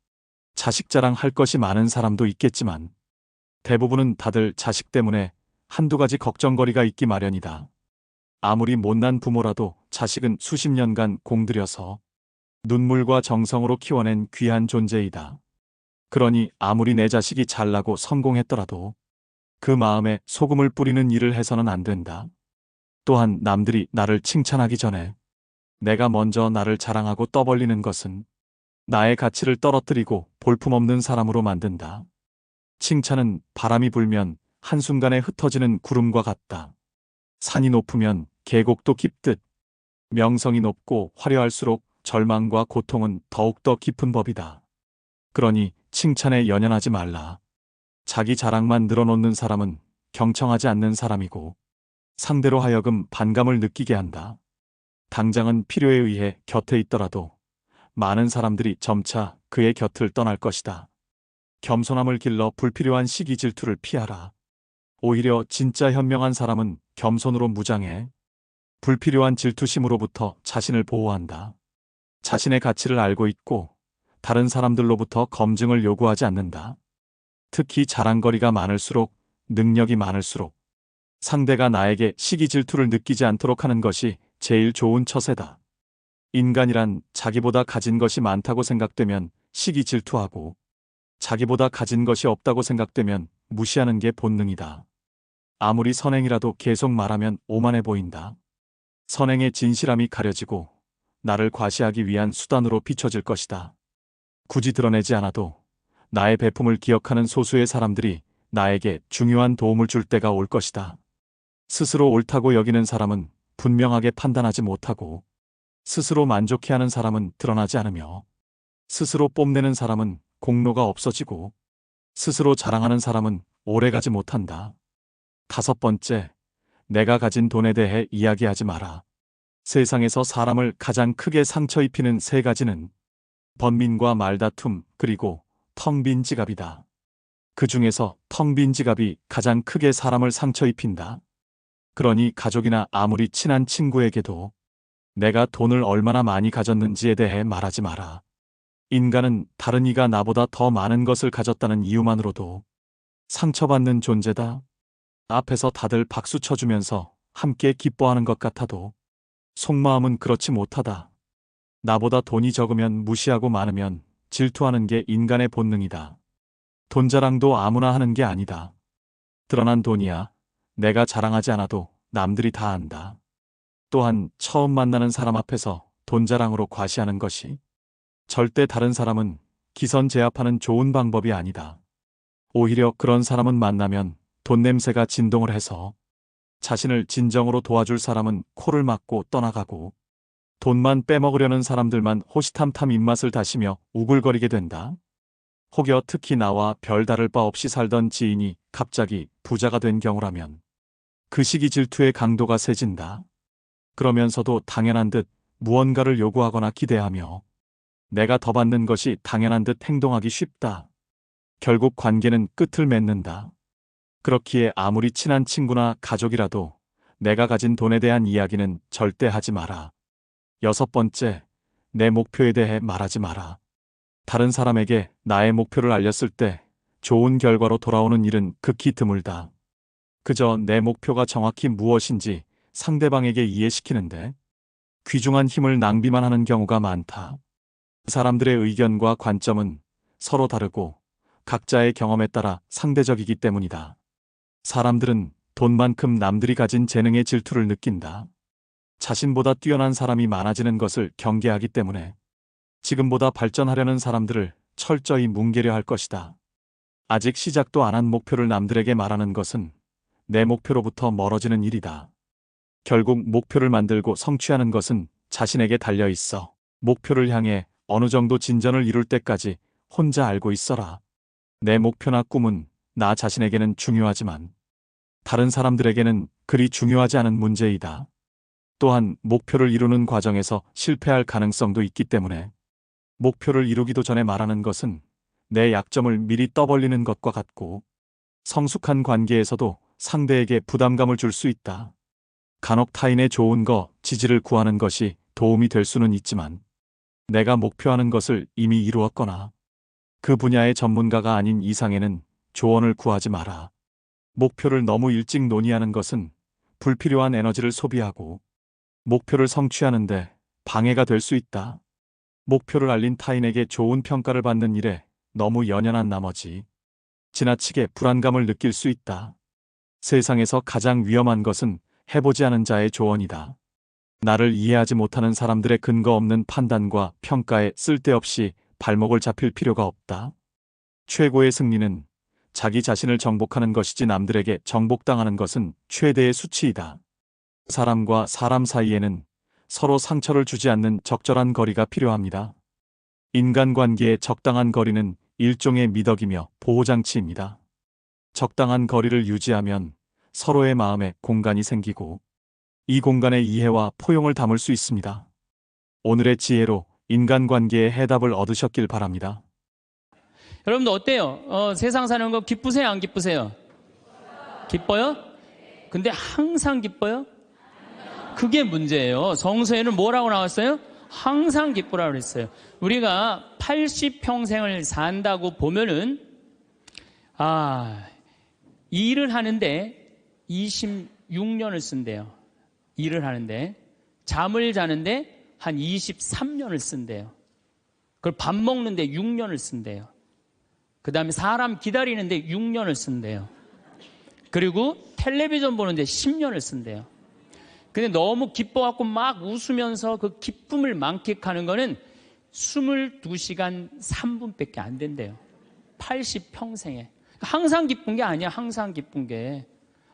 자식 자랑할 것이 많은 사람도 있겠지만 대부분은 다들 자식 때문에 한두 가지 걱정거리가 있기 마련이다. 아무리 못난 부모라도 자식은 수십 년간 공들여서 눈물과 정성으로 키워낸 귀한 존재이다. 그러니 아무리 내 자식이 잘나고 성공했더라도 그 마음에 소금을 뿌리는 일을 해서는 안 된다. 또한 남들이 나를 칭찬하기 전에 내가 먼저 나를 자랑하고 떠벌리는 것은 나의 가치를 떨어뜨리고 볼품없는 사람으로 만든다. 칭찬은 바람이 불면 한순간에 흩어지는 구름과 같다. 산이 높으면 계곡도 깊듯 명성이 높고 화려할수록 절망과 고통은 더욱더 깊은 법이다. 그러니 칭찬에 연연하지 말라. 자기 자랑만 늘어놓는 사람은 경청하지 않는 사람이고 상대로 하여금 반감을 느끼게 한다. 당장은 필요에 의해 곁에 있더라도 많은 사람들이 점차 그의 곁을 떠날 것이다. 겸손함을 길러 불필요한 시기 질투를 피하라. 오히려 진짜 현명한 사람은 겸손으로 무장해 불필요한 질투심으로부터 자신을 보호한다. 자신의 가치를 알고 있고 다른 사람들로부터 검증을 요구하지 않는다. 특히 자랑거리가 많을수록 능력이 많을수록 상대가 나에게 시기 질투를 느끼지 않도록 하는 것이 제일 좋은 처세다. 인간이란 자기보다 가진 것이 많다고 생각되면 시기 질투하고 자기보다 가진 것이 없다고 생각되면 무시하는 게 본능이다. 아무리 선행이라도 계속 말하면 오만해 보인다. 선행의 진실함이 가려지고 나를 과시하기 위한 수단으로 비춰질 것이다. 굳이 드러내지 않아도 나의 배품을 기억하는 소수의 사람들이 나에게 중요한 도움을 줄 때가 올 것이다. 스스로 옳다고 여기는 사람은 분명하게 판단하지 못하고 스스로 만족해하는 사람은 드러나지 않으며 스스로 뽐내는 사람은 공로가 없어지고 스스로 자랑하는 사람은 오래가지 못한다. 다섯 번째, 내가 가진 돈에 대해 이야기하지 마라. 세상에서 사람을 가장 크게 상처 입히는 세 가지는 번민과 말다툼 그리고 텅 빈 지갑이다. 그 중에서 텅 빈 지갑이 가장 크게 사람을 상처 입힌다. 그러니 가족이나 아무리 친한 친구에게도 내가 돈을 얼마나 많이 가졌는지에 대해 말하지 마라. 인간은 다른 이가 나보다 더 많은 것을 가졌다는 이유만으로도 상처받는 존재다. 앞에서 다들 박수 쳐주면서 함께 기뻐하는 것 같아도 속마음은 그렇지 못하다. 나보다 돈이 적으면 무시하고 많으면 질투하는 게 인간의 본능이다. 돈 자랑도 아무나 하는 게 아니다. 드러난 돈이야 내가 자랑하지 않아도 남들이 다 안다. 또한 처음 만나는 사람 앞에서 돈 자랑으로 과시하는 것이 절대 다른 사람은 기선제압하는 좋은 방법이 아니다. 오히려 그런 사람은 만나면 돈 냄새가 진동을 해서 자신을 진정으로 도와줄 사람은 코를 막고 떠나가고 돈만 빼먹으려는 사람들만 호시탐탐 입맛을 다시며 우글거리게 된다. 혹여 특히 나와 별 다를 바 없이 살던 지인이 갑자기 부자가 된 경우라면 그 시기 질투의 강도가 세진다. 그러면서도 당연한 듯 무언가를 요구하거나 기대하며 내가 더 받는 것이 당연한 듯 행동하기 쉽다. 결국 관계는 끝을 맺는다. 그렇기에 아무리 친한 친구나 가족이라도 내가 가진 돈에 대한 이야기는 절대 하지 마라. 6번째, 내 목표에 대해 말하지 마라. 다른 사람에게 나의 목표를 알렸을 때 좋은 결과로 돌아오는 일은 극히 드물다. 그저 내 목표가 정확히 무엇인지 상대방에게 이해시키는데 귀중한 힘을 낭비만 하는 경우가 많다. 사람들의 의견과 관점은 서로 다르고 각자의 경험에 따라 상대적이기 때문이다. 사람들은 돈만큼 남들이 가진 재능에 질투를 느낀다. 자신보다 뛰어난 사람이 많아지는 것을 경계하기 때문에 지금보다 발전하려는 사람들을 철저히 뭉개려 할 것이다. 아직 시작도 안 한 목표를 남들에게 말하는 것은 내 목표로부터 멀어지는 일이다. 결국 목표를 만들고 성취하는 것은 자신에게 달려 있어. 목표를 향해 어느 정도 진전을 이룰 때까지 혼자 알고 있어라. 내 목표나 꿈은 나 자신에게는 중요하지만 다른 사람들에게는 그리 중요하지 않은 문제이다. 또한 목표를 이루는 과정에서 실패할 가능성도 있기 때문에 목표를 이루기도 전에 말하는 것은 내 약점을 미리 떠벌리는 것과 같고 성숙한 관계에서도 상대에게 부담감을 줄 수 있다. 간혹 타인의 좋은 거, 지지를 구하는 것이 도움이 될 수는 있지만 내가 목표하는 것을 이미 이루었거나 그 분야의 전문가가 아닌 이상에는 조언을 구하지 마라. 목표를 너무 일찍 논의하는 것은 불필요한 에너지를 소비하고 목표를 성취하는데 방해가 될 수 있다. 목표를 알린 타인에게 좋은 평가를 받는 일에 너무 연연한 나머지 지나치게 불안감을 느낄 수 있다. 세상에서 가장 위험한 것은 해보지 않은 자의 조언이다. 나를 이해하지 못하는 사람들의 근거 없는 판단과 평가에 쓸데없이 발목을 잡힐 필요가 없다. 최고의 승리는 자기 자신을 정복하는 것이지 남들에게 정복당하는 것은 최대의 수치이다. 사람과 사람 사이에는 서로 상처를 주지 않는 적절한 거리가 필요합니다. 인간관계의 적당한 거리는 일종의 미덕이며 보호장치입니다. 적당한 거리를 유지하면 서로의 마음에 공간이 생기고 이 공간에 이해와 포용을 담을 수 있습니다. 오늘의 지혜로 인간관계의 해답을 얻으셨길 바랍니다. 여러분들 어때요? 세상 사는 거 기쁘세요? 안 기쁘세요? 기뻐요? 근데 항상 기뻐요? 그게 문제예요. 성서에는 뭐라고 나왔어요? 항상 기쁘라고 그랬어요. 우리가 80평생을 산다고 보면은 일을 하는데 26년을 쓴대요. 일을 하는데 잠을 자는데 한 23년을 쓴대요. 그걸 밥 먹는데 6년을 쓴대요. 그 다음에 사람 기다리는데 6년을 쓴대요. 그리고 텔레비전 보는데 10년을 쓴대요. 근데 너무 기뻐갖고 막 웃으면서 그 기쁨을 만끽하는 거는 22시간 3분밖에 안 된대요. 80평생에. 항상 기쁜 게 아니야, 항상 기쁜 게.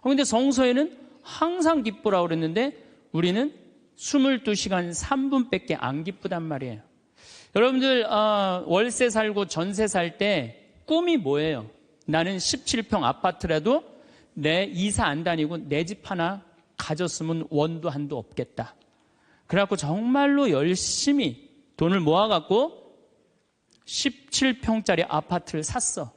근데 성서에는 항상 기쁘라고 그랬는데 우리는 22시간 3분밖에 안 기쁘단 말이에요. 여러분들 월세 살고 전세 살 때 꿈이 뭐예요? 나는 17평 아파트라도 내 이사 안 다니고 내 집 하나 가졌으면 원도 한도 없겠다. 그래갖고 정말로 열심히 돈을 모아갖고 17평짜리 아파트를 샀어.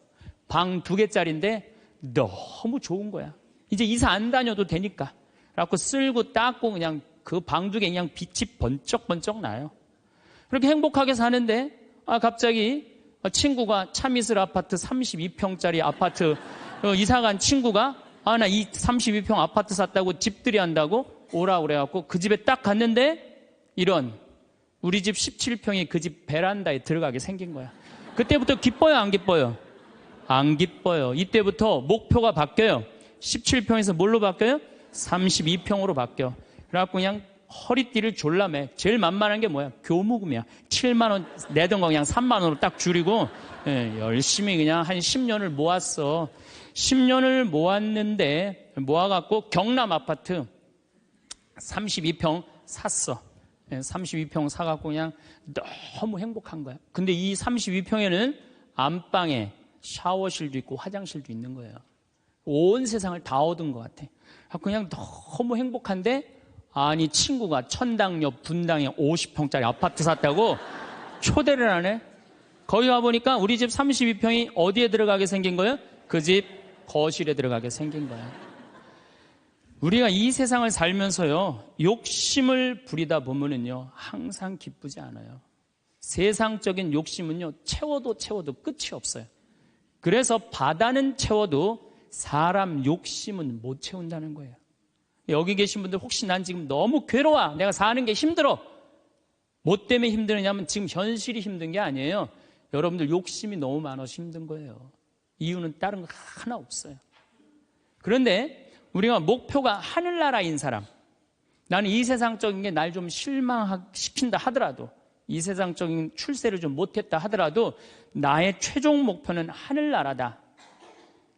방 2개짜리인데 너무 좋은 거야. 이제 이사 안 다녀도 되니까. 그래갖고 쓸고 닦고 그냥 그 방 2개 그냥 빛이 번쩍번쩍 나요. 그렇게 행복하게 사는데 갑자기 친구가 차미슬 아파트 32평짜리 아파트 이사 간 친구가 나 이 32평 아파트 샀다고 집들이 한다고 오라고 그래갖고 그 집에 딱 갔는데 이런 우리 집 17평이 그 집 베란다에 들어가게 생긴 거야. 그때부터 기뻐요, 안 기뻐요? 안 기뻐요. 이때부터 목표가 바뀌어요. 17평에서 뭘로 바뀌어요? 32평으로 바뀌어. 그래갖고 그냥 허리띠를 졸라매. 제일 만만한 게 뭐야? 교무금이야. 7만 원 내던 거 그냥 3만 원으로 딱 줄이고 열심히 그냥 한 10년을 모았어. 10년을 모았는데 모아갖고 경남 아파트 32평 샀어. 32평 사갖고 그냥 너무 행복한 거야. 근데 이 32평에는 안방에 샤워실도 있고 화장실도 있는 거예요. 온 세상을 다 얻은 것 같아. 그냥 너무 행복한데 아니 친구가 천당역 분당에 50평짜리 아파트 샀다고 초대를 하네. 거기 와보니까 우리 집 32평이 어디에 들어가게 생긴 거예요? 그 집 거실에 들어가게 생긴 거야. 우리가 이 세상을 살면서요 욕심을 부리다 보면은요 항상 기쁘지 않아요. 세상적인 욕심은요 채워도 끝이 없어요. 그래서 바다는 채워도 사람 욕심은 못 채운다는 거예요. 여기 계신 분들 혹시 난 지금 너무 괴로워, 내가 사는 게 힘들어, 뭐 때문에 힘드느냐면 지금 현실이 힘든 게 아니에요. 여러분들 욕심이 너무 많아서 힘든 거예요. 이유는 다른 거 하나 없어요. 그런데 우리가 목표가 하늘나라인 사람, 나는 이 세상적인 게 날 좀 실망시킨다 하더라도, 이 세상적인 출세를 좀 못했다 하더라도 나의 최종 목표는 하늘나라다.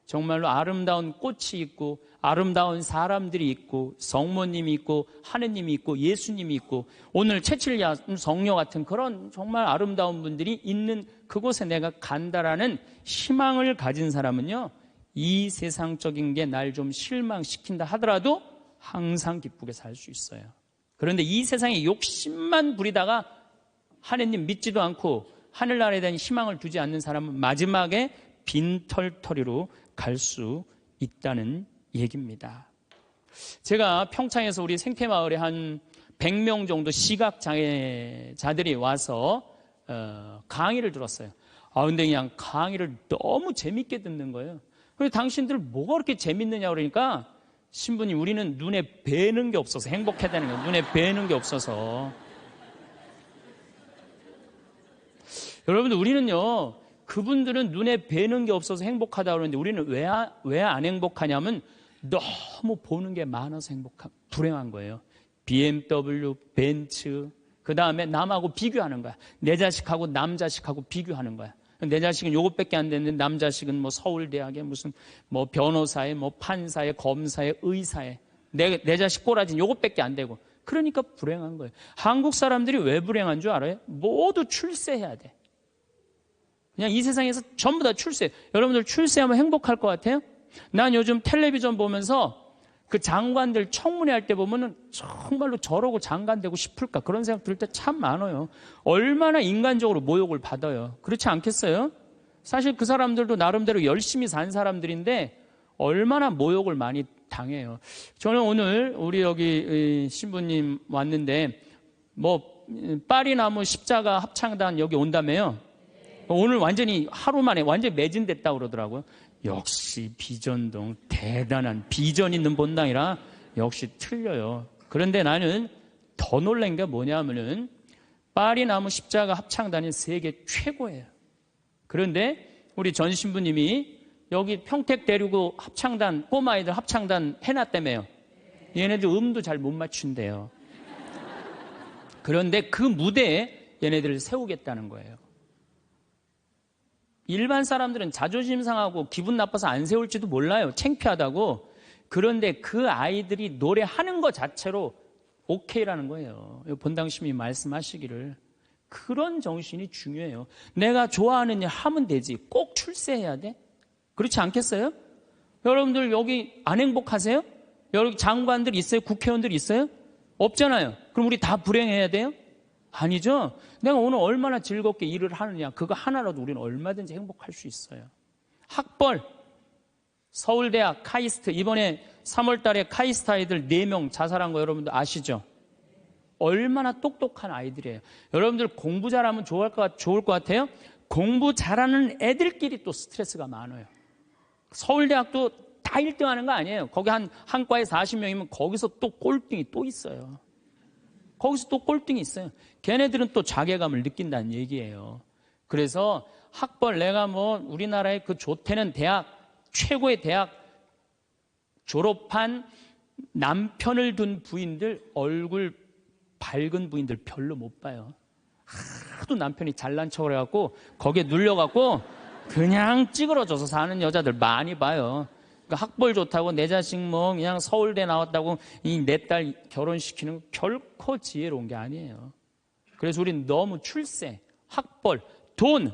정말로 아름다운 꽃이 있고 아름다운 사람들이 있고 성모님이 있고 하느님이 있고 예수님이 있고 오늘 채칠야 성녀 같은 그런 정말 아름다운 분들이 있는 그곳에 내가 간다라는 희망을 가진 사람은요 이 세상적인 게 날 좀 실망시킨다 하더라도 항상 기쁘게 살 수 있어요. 그런데 이 세상에 욕심만 부리다가 하느님 믿지도 않고 하늘나라에 대한 희망을 두지 않는 사람은 마지막에 빈털터리로 갈 수 있다는 얘기입니다. 제가 평창에서 우리 생태마을에 한 100명 정도 시각장애자들이 와서 강의를 들었어요. 근데 그냥 강의를 너무 재밌게 듣는 거예요. 그래서 당신들 뭐가 그렇게 재밌느냐 그러니까 신부님 우리는 눈에 뵈는 게 없어서 행복해야 되는 거예요. 눈에 뵈는 게 없어서. 여러분들 우리는요 그분들은 눈에 뵈는 게 없어서 행복하다고 그러는데 우리는 왜 안 행복하냐면 너무 보는 게 많아서 불행한 거예요. BMW, 벤츠, 그 다음에 남하고 비교하는 거야. 내 자식하고 남 자식하고 비교하는 거야. 내 자식은 요것밖에 안 됐는데 남 자식은 뭐 서울대학에 무슨 뭐 변호사에 뭐 판사에 검사에 의사에 내 자식 꼬라지는 요것밖에 안 되고 그러니까 불행한 거예요. 한국 사람들이 왜 불행한 줄 알아요? 모두 출세해야 돼. 그냥 이 세상에서 전부 다 출세. 여러분들 출세하면 행복할 것 같아요? 난 요즘 텔레비전 보면서 그 장관들 청문회 할 때 보면은 정말로 저러고 장관 되고 싶을까 그런 생각 들 때 참 많아요. 얼마나 인간적으로 모욕을 받아요. 그렇지 않겠어요? 사실 그 사람들도 나름대로 열심히 산 사람들인데 얼마나 모욕을 많이 당해요. 저는 오늘 우리 여기 신부님 왔는데 뭐 파리나무 십자가 합창단 여기 온다며요. 오늘 완전히 하루 만에 완전히 매진됐다고 그러더라고요. 역시 비전동 대단한 비전 있는 본당이라 역시 틀려요. 그런데 나는 더 놀란 게 뭐냐면은 파리나무 십자가 합창단이 세계 최고예요. 그런데 우리 전 신부님이 여기 평택 데리고 합창단 꼬마아이들 합창단 해놨다며요. 얘네들 음도 잘 못 맞춘대요. 그런데 그 무대에 얘네들을 세우겠다는 거예요. 일반 사람들은 자존심 상하고 기분 나빠서 안 세울지도 몰라요. 창피하다고. 그런데 그 아이들이 노래하는 것 자체로 오케이라는 거예요. 본당 시민이 말씀하시기를. 그런 정신이 중요해요. 내가 좋아하는 일 하면 되지. 꼭 출세해야 돼? 그렇지 않겠어요? 여러분들 여기 안 행복하세요? 여기 장관들 있어요? 국회의원들 있어요? 없잖아요. 그럼 우리 다 불행해야 돼요? 아니죠. 내가 오늘 얼마나 즐겁게 일을 하느냐 그거 하나라도 우리는 얼마든지 행복할 수 있어요. 학벌 서울대학 카이스트 이번에 3월 달에 카이스트 아이들 4명 자살한 거 여러분들 아시죠? 얼마나 똑똑한 아이들이에요. 여러분들 공부 잘하면 좋을 것 같아요? 공부 잘하는 애들끼리 또 스트레스가 많아요. 서울대학도 다 1등 하는 거 아니에요. 거기 한 과에 40명이면 거기서 또 꼴등이 또 있어요. 거기서 또 꼴등이 있어요. 걔네들은 또 자괴감을 느낀다는 얘기예요. 그래서 학벌 내가 뭐 우리나라의 그 좋다는 대학 최고의 대학 졸업한 남편을 둔 부인들, 얼굴 밝은 부인들 별로 못 봐요. 하도 남편이 잘난 척을 해갖고 거기에 눌려갖고 그냥 찌그러져서 사는 여자들 많이 봐요. 그러니까 학벌 좋다고 내 자식 뭐 그냥 서울대 나왔다고 이 내 딸 결혼시키는 거 결코 지혜로운 게 아니에요. 그래서 우리는 너무 출세, 학벌, 돈,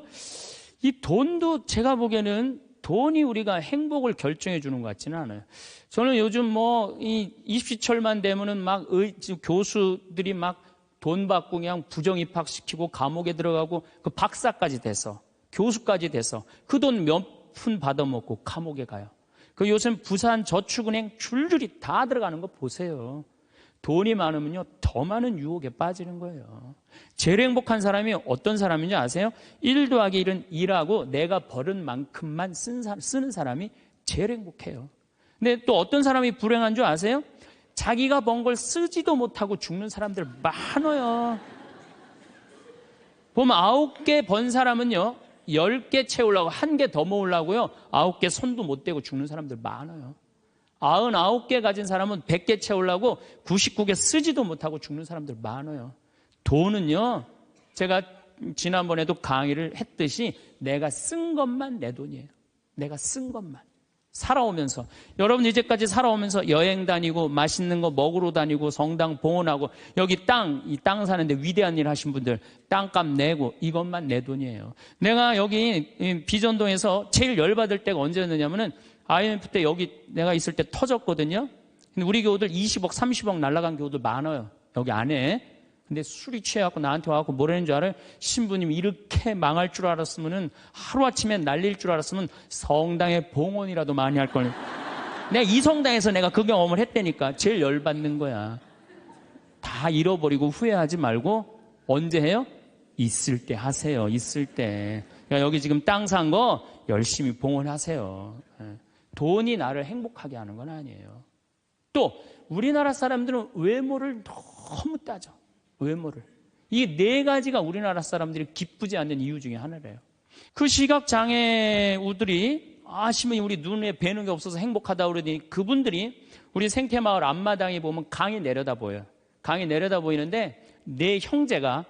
이 돈도 제가 보기에는 돈이 우리가 행복을 결정해 주는 것 같지는 않아요. 저는 요즘 뭐 이 입시철만 되면은 막 교수들이 막 돈 받고 그냥 부정 입학시키고 감옥에 들어가고 그 박사까지 돼서 교수까지 돼서 그 돈 몇 푼 받아먹고 감옥에 가요. 그 요즘 부산 저축은행 줄줄이 다 들어가는 거 보세요. 돈이 많으면요 더 많은 유혹에 빠지는 거예요. 제일 행복한 사람이 어떤 사람인지 아세요? 1 더하기 1은 2라고 내가 벌은 만큼만 쓰는 사람이 제일 행복해요. 근데 또 어떤 사람이 불행한 줄 아세요? 자기가 번 걸 쓰지도 못하고 죽는 사람들 많아요. 보면 9개 번 사람은요 10개 채우려고 1개 더 모으려고요 9개 손도 못 대고 죽는 사람들 많아요. 99개 가진 사람은 100개 채우려고 99개 쓰지도 못하고 죽는 사람들 많아요. 돈은요 제가 지난번에도 강의를 했듯이 내가 쓴 것만 내 돈이에요. 내가 쓴 것만. 살아오면서 여러분 이제까지 살아오면서 여행 다니고 맛있는 거 먹으러 다니고 성당 봉헌하고 여기 이 땅 사는데 위대한 일 하신 분들 땅값 내고 이것만 내 돈이에요. 내가 여기 비전동에서 제일 열받을 때가 언제였느냐면은 IMF 때 여기 내가 있을 때 터졌거든요. 근데 우리 교우들 20억 30억 날라간 교우들 많아요 여기 안에. 근데 술이 취해갖고 나한테 와갖고 뭐라는 줄 알아요? 신부님 이렇게 망할 줄 알았으면은 하루아침에 날릴 줄 알았으면 성당에 봉헌이라도 많이 할 걸. 내가 이 성당에서 내가 그 경험을 했다니까. 제일 열받는 거야. 다 잃어버리고 후회하지 말고 언제 해요? 있을 때 하세요. 있을 때. 그러니까 여기 지금 땅 산 거 열심히 봉헌하세요. 돈이 나를 행복하게 하는 건 아니에요. 또 우리나라 사람들은 외모를 너무 따져. 외모를. 이 4가지가 우리나라 사람들이 기쁘지 않는 이유 중에 하나래요. 그 시각장애우들이 아시면 우리 눈에 뵈는 게 없어서 행복하다 그러더니 그분들이 우리 생태마을 앞마당에 보면 강이 내려다 보여요. 강이 내려다 보이는데 내 형제가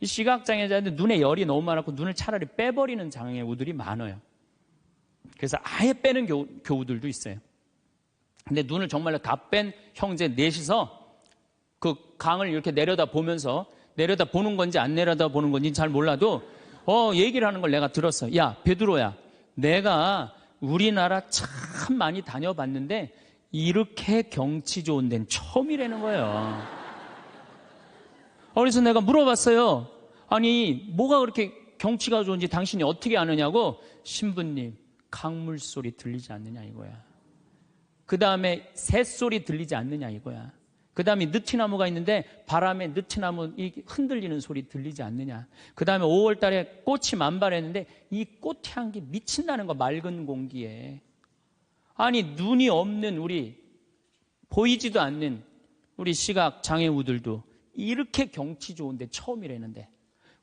이 시각장애자인데 눈에 열이 너무 많았고 눈을 차라리 빼버리는 장애우들이 많아요. 그래서 아예 빼는 교우들도 있어요. 근데 눈을 정말로 다 뺀 형제 넷이서 그 강을 이렇게 내려다 보면서 내려다 보는 건지 안 내려다 보는 건지 잘 몰라도 얘기를 하는 걸 내가 들었어. 야 베드로야, 내가 우리나라 참 많이 다녀봤는데 이렇게 경치 좋은 데는 처음이라는 거예요. 그래서 내가 물어봤어요. 아니 뭐가 그렇게 경치가 좋은지 당신이 어떻게 아느냐고. 신부님 강물 소리 들리지 않느냐 이거야. 그 다음에 새소리 들리지 않느냐 이거야. 그 다음에 느티나무가 있는데 바람에 느티나무 흔들리는 소리 들리지 않느냐. 그 다음에 5월 달에 꽃이 만발했는데 이 꽃 향기 미친다는 거 맑은 공기에. 아니 눈이 없는 우리 보이지도 않는 우리 시각 장애우들도 이렇게 경치 좋은데 처음이라는데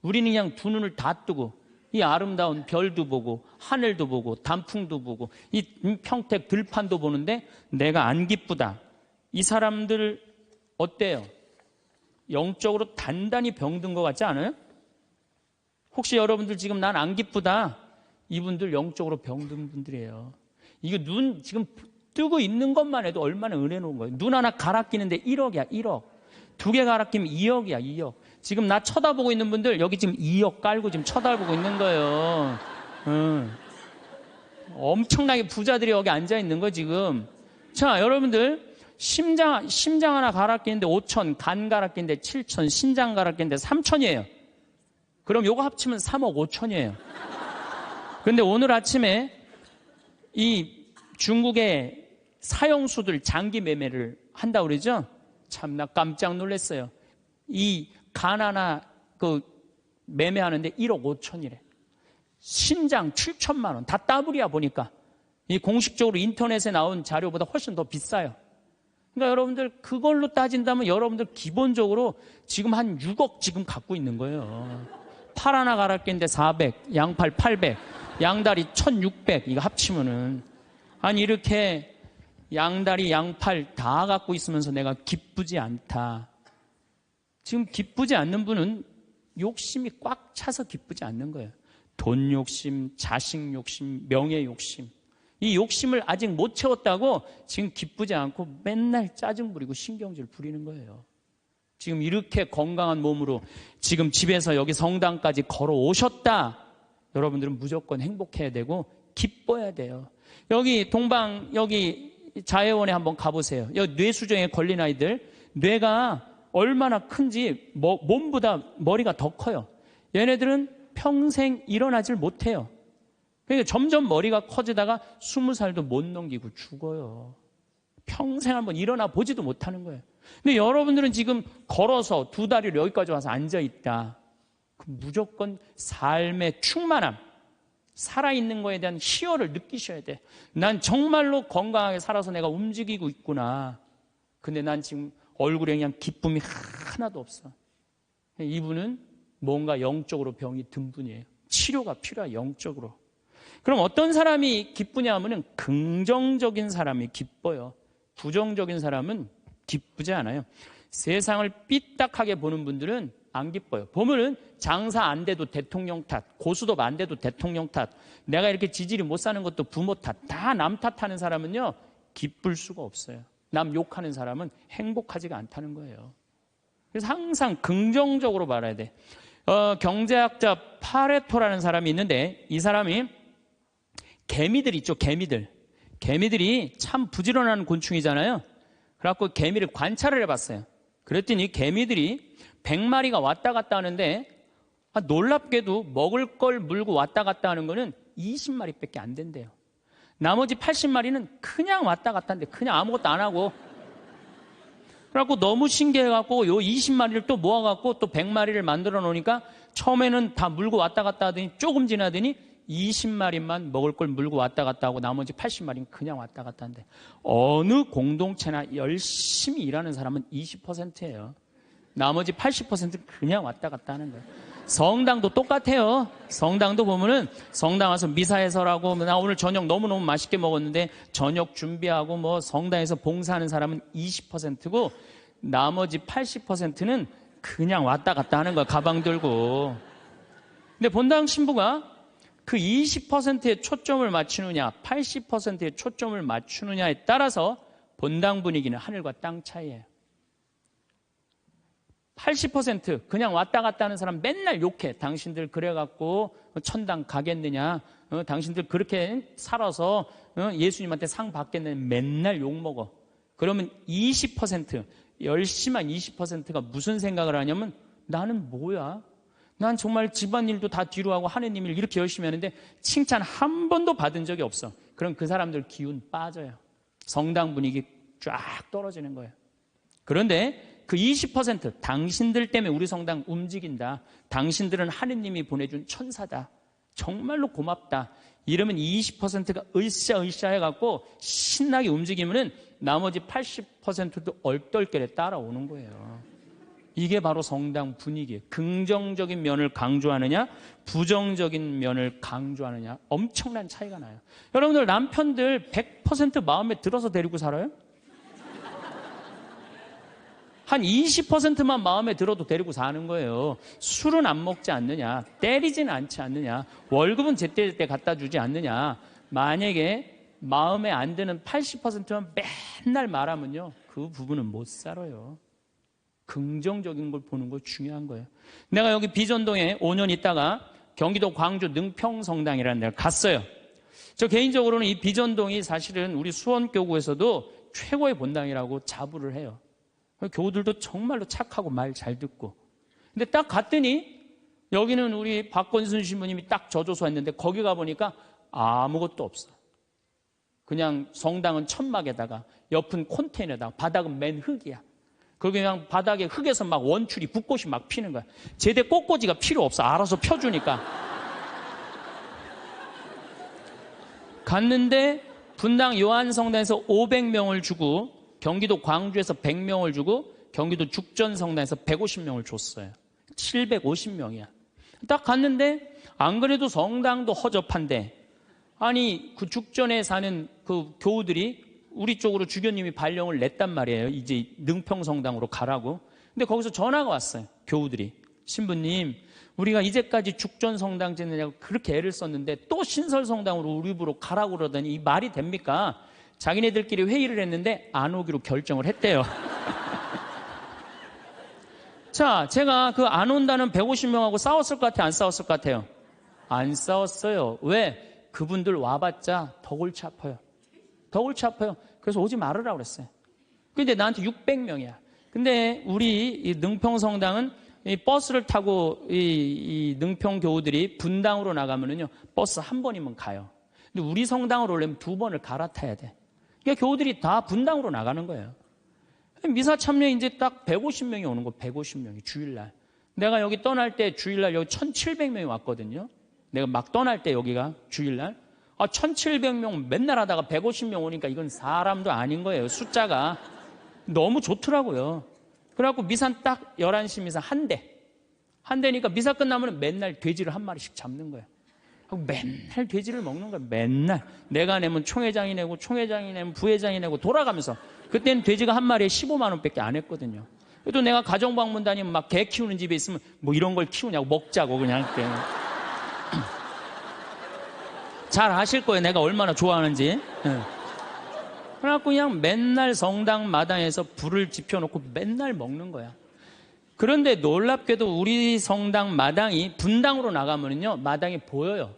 우리는 그냥 두 눈을 다 뜨고 이 아름다운 별도 보고 하늘도 보고 단풍도 보고 이 평택 들판도 보는데 내가 안 기쁘다. 이 사람들 어때요? 영적으로 단단히 병든 것 같지 않아요? 혹시 여러분들 지금 난 안 기쁘다. 이분들 영적으로 병든 분들이에요. 이거 눈 지금 뜨고 있는 것만 해도 얼마나 은혜로운 거예요. 눈 하나 갈아 끼는데 1억이야 1억. 2개 갈아 끼면 2억이야 2억. 지금 나 쳐다보고 있는 분들 여기 지금 2억 깔고 지금 쳐다보고 있는 거예요. 엄청나게 부자들이 여기 앉아 있는 거 지금. 자 여러분들 심장 하나 갈아 끼는데 5천, 간 갈아 끼는데 7천, 신장 갈아 끼는데 3천이에요. 그럼 요거 합치면 3억 5천이에요. 그런데 오늘 아침에 이 중국의 사형수들 장기 매매를 한다고 그러죠? 참 나 깜짝 놀랐어요. 이 간 하나 그 매매하는데 1억 5천이래. 신장 7천만 원. 다 따블이야 보니까. 이 공식적으로 인터넷에 나온 자료보다 훨씬 더 비싸요. 그러니까 여러분들 그걸로 따진다면 여러분들 기본적으로 지금 한 6억 지금 갖고 있는 거예요. 팔 하나 갈아 끼는데 400, 양팔 800, 양다리 1600 이거 합치면은 아니 이렇게 양다리 양팔 다 갖고 있으면서 내가 기쁘지 않다. 지금 기쁘지 않는 분은 욕심이 꽉 차서 기쁘지 않는 거예요. 돈 욕심, 자식 욕심, 명예 욕심. 이 욕심을 아직 못 채웠다고 지금 기쁘지 않고 맨날 짜증 부리고 신경질 부리는 거예요. 지금 이렇게 건강한 몸으로 지금 집에서 여기 성당까지 걸어오셨다. 여러분들은 무조건 행복해야 되고 기뻐야 돼요. 여기 여기 자해원에 한번 가보세요. 여기 뇌수정에 걸린 아이들, 뇌가 얼마나 큰지 몸보다 머리가 더 커요. 얘네들은 평생 일어나질 못해요. 그러니까 점점 머리가 커지다가 20살도 못 넘기고 죽어요. 평생 한번 일어나 보지도 못하는 거예요. 근데 여러분들은 지금 걸어서 2다리로 여기까지 와서 앉아있다. 무조건 삶의 충만함, 살아있는 거에 대한 희열을 느끼셔야 돼. 난 정말로 건강하게 살아서 내가 움직이고 있구나. 근데 난 지금 얼굴에 그냥 기쁨이 하나도 없어. 이분은 뭔가 영적으로 병이 든 분이에요. 치료가 필요해, 영적으로. 그럼 어떤 사람이 기쁘냐 하면은 긍정적인 사람이 기뻐요. 부정적인 사람은 기쁘지 않아요. 세상을 삐딱하게 보는 분들은 안 기뻐요. 보면은 장사 안 돼도 대통령 탓, 고수톱 안 돼도 대통령 탓, 내가 이렇게 지질이 못 사는 것도 부모 탓, 다 남 탓하는 사람은요, 기쁠 수가 없어요. 남 욕하는 사람은 행복하지가 않다는 거예요. 그래서 항상 긍정적으로 말해야 돼. 경제학자 파레토라는 사람이 있는데, 이 사람이 개미들 있죠, 개미들. 개미들이 참 부지런한 곤충이잖아요. 그래갖고 개미를 관찰을 해봤어요. 그랬더니 개미들이 100마리가 왔다 갔다 하는데, 놀랍게도 먹을 걸 물고 왔다 갔다 하는 거는 20마리밖에 안 된대요. 나머지 80마리는 그냥 왔다 갔다 하는데, 그냥 아무것도 안 하고. 그래갖고 너무 신기해갖고 요 20마리를 또 모아갖고 또 100마리를 만들어 놓으니까 처음에는 다 물고 왔다 갔다 하더니 조금 지나더니 20마리만 먹을 걸 물고 왔다 갔다 하고 나머지 80마리는 그냥 왔다 갔다 하는데, 어느 공동체나 열심히 일하는 사람은 20%예요. 나머지 80%는 그냥 왔다 갔다 하는 거예요. 성당도 똑같아요. 성당도 보면은 성당 와서 미사 해설하고, 나 오늘 저녁 너무너무 맛있게 먹었는데 저녁 준비하고 뭐 성당에서 봉사하는 사람은 20%고 나머지 80%는 그냥 왔다 갔다 하는 거야, 가방 들고. 근데 본당 신부가 그 20%에 초점을 맞추느냐 80%에 초점을 맞추느냐에 따라서 본당 분위기는 하늘과 땅 차이예요. 80% 그냥 왔다 갔다 하는 사람 맨날 욕해. 당신들 그래갖고 천당 가겠느냐, 당신들 그렇게 살아서 예수님한테 상 받겠느냐, 맨날 욕먹어. 그러면 20%, 열심한 20%가 무슨 생각을 하냐면, 나는 뭐야? 난 정말 집안일도 다 뒤로 하고 하느님 일 이렇게 열심히 하는데 칭찬 한 번도 받은 적이 없어. 그럼 그 사람들 기운 빠져요. 성당 분위기 쫙 떨어지는 거예요. 그런데 그 20%, 당신들 때문에 우리 성당 움직인다, 당신들은 하느님이 보내준 천사다, 정말로 고맙다, 이러면 20%가 으쌰으쌰 해갖고 신나게 움직이면은 나머지 80%도 얼떨결에 따라오는 거예요. 이게 바로 성당 분위기예요. 긍정적인 면을 강조하느냐 부정적인 면을 강조하느냐, 엄청난 차이가 나요. 여러분들 남편들 100% 마음에 들어서 데리고 살아요? 한 20%만 마음에 들어도 데리고 사는 거예요. 술은 안 먹지 않느냐, 때리지는 않지 않느냐, 월급은 제때제때 갖다 주지 않느냐. 만약에 마음에 안 드는 80%만 맨날 말하면요, 그 부분은 못 살아요. 긍정적인 걸 보는 거 중요한 거예요. 내가 여기 비전동에 5년 있다가 경기도 광주 능평성당이라는 데를 갔어요. 저 개인적으로는 이 비전동이 사실은 우리 수원교구에서도 최고의 본당이라고 자부를 해요. 교우들도 정말로 착하고 말 잘 듣고. 근데 딱 갔더니 여기는 우리 박건순 신부님이 딱 저조소 했는데 거기 가보니까 아무것도 없어. 그냥 성당은 천막에다가 옆은 콘테이너에다가 바닥은 맨 흙이야. 거기 그냥 바닥에 흙에서 막 원추리 붓꽃이 막 피는 거야. 제대 꽃꽂이가 필요 없어. 알아서 펴주니까. 갔는데 분당 요한성당에서 500명을 주고 경기도 광주에서 100명을 주고 경기도 죽전성당에서 150명을 줬어요. 750명이야. 딱 갔는데 안 그래도 성당도 허접한데, 아니 그 죽전에 사는 그 교우들이 우리 쪽으로 주교님이 발령을 냈단 말이에요. 이제 능평성당으로 가라고. 근데 거기서 전화가 왔어요. 교우들이. 신부님, 우리가 이제까지 죽전성당 짓느냐고 그렇게 애를 썼는데 또 신설성당으로 우리 집으로 가라고 그러더니 이 말이 됩니까? 자기네들끼리 회의를 했는데 안 오기로 결정을 했대요. 자, 제가 그 안 온다는 150명하고 싸웠을 것 같아요? 안 싸웠을 것 같아요? 안 싸웠어요. 왜? 그분들 와봤자 더 골치 아파요. 더 골치 아파요. 그래서 오지 말으라고 그랬어요. 근데 나한테 600명이야. 근데 우리 이 능평성당은 이 버스를 타고 이 능평 교우들이 분당으로 나가면은요, 버스 한 번이면 가요. 근데 우리 성당으로 오려면 2번을 갈아타야 돼. 그러니까 교우들이 다 분당으로 나가는 거예요. 미사 참여 이제 딱 150명이 오는 거, 150명이 주일날. 내가 여기 떠날 때 주일날 여기 1,700명이 왔거든요. 내가 막 떠날 때 여기가 주일날. 1,700명 맨날 하다가 150명 오니까 이건 사람도 아닌 거예요. 숫자가. 너무 좋더라고요. 그래갖고 미산 딱 11시 미사 한 대. 한 대니까 미사 끝나면 맨날 돼지를 한 마리씩 잡는 거예요. 맨날 돼지를 먹는 거예요. 맨날. 내가 내면 총회장이 내고, 총회장이 내면 부회장이 내고 돌아가면서. 그때는 돼지가 한 마리에 15만 원밖에 안 했거든요. 또 내가 가정방문 다니면 막 개 키우는 집에 있으면 뭐 이런 걸 키우냐고 먹자고 그냥. 잘 아실 거예요. 내가 얼마나 좋아하는지. 그래갖고 그냥 맨날 성당 마당에서 불을 지펴놓고 맨날 먹는 거야. 그런데 놀랍게도 우리 성당 마당이 분당으로 나가면요, 마당이 보여요.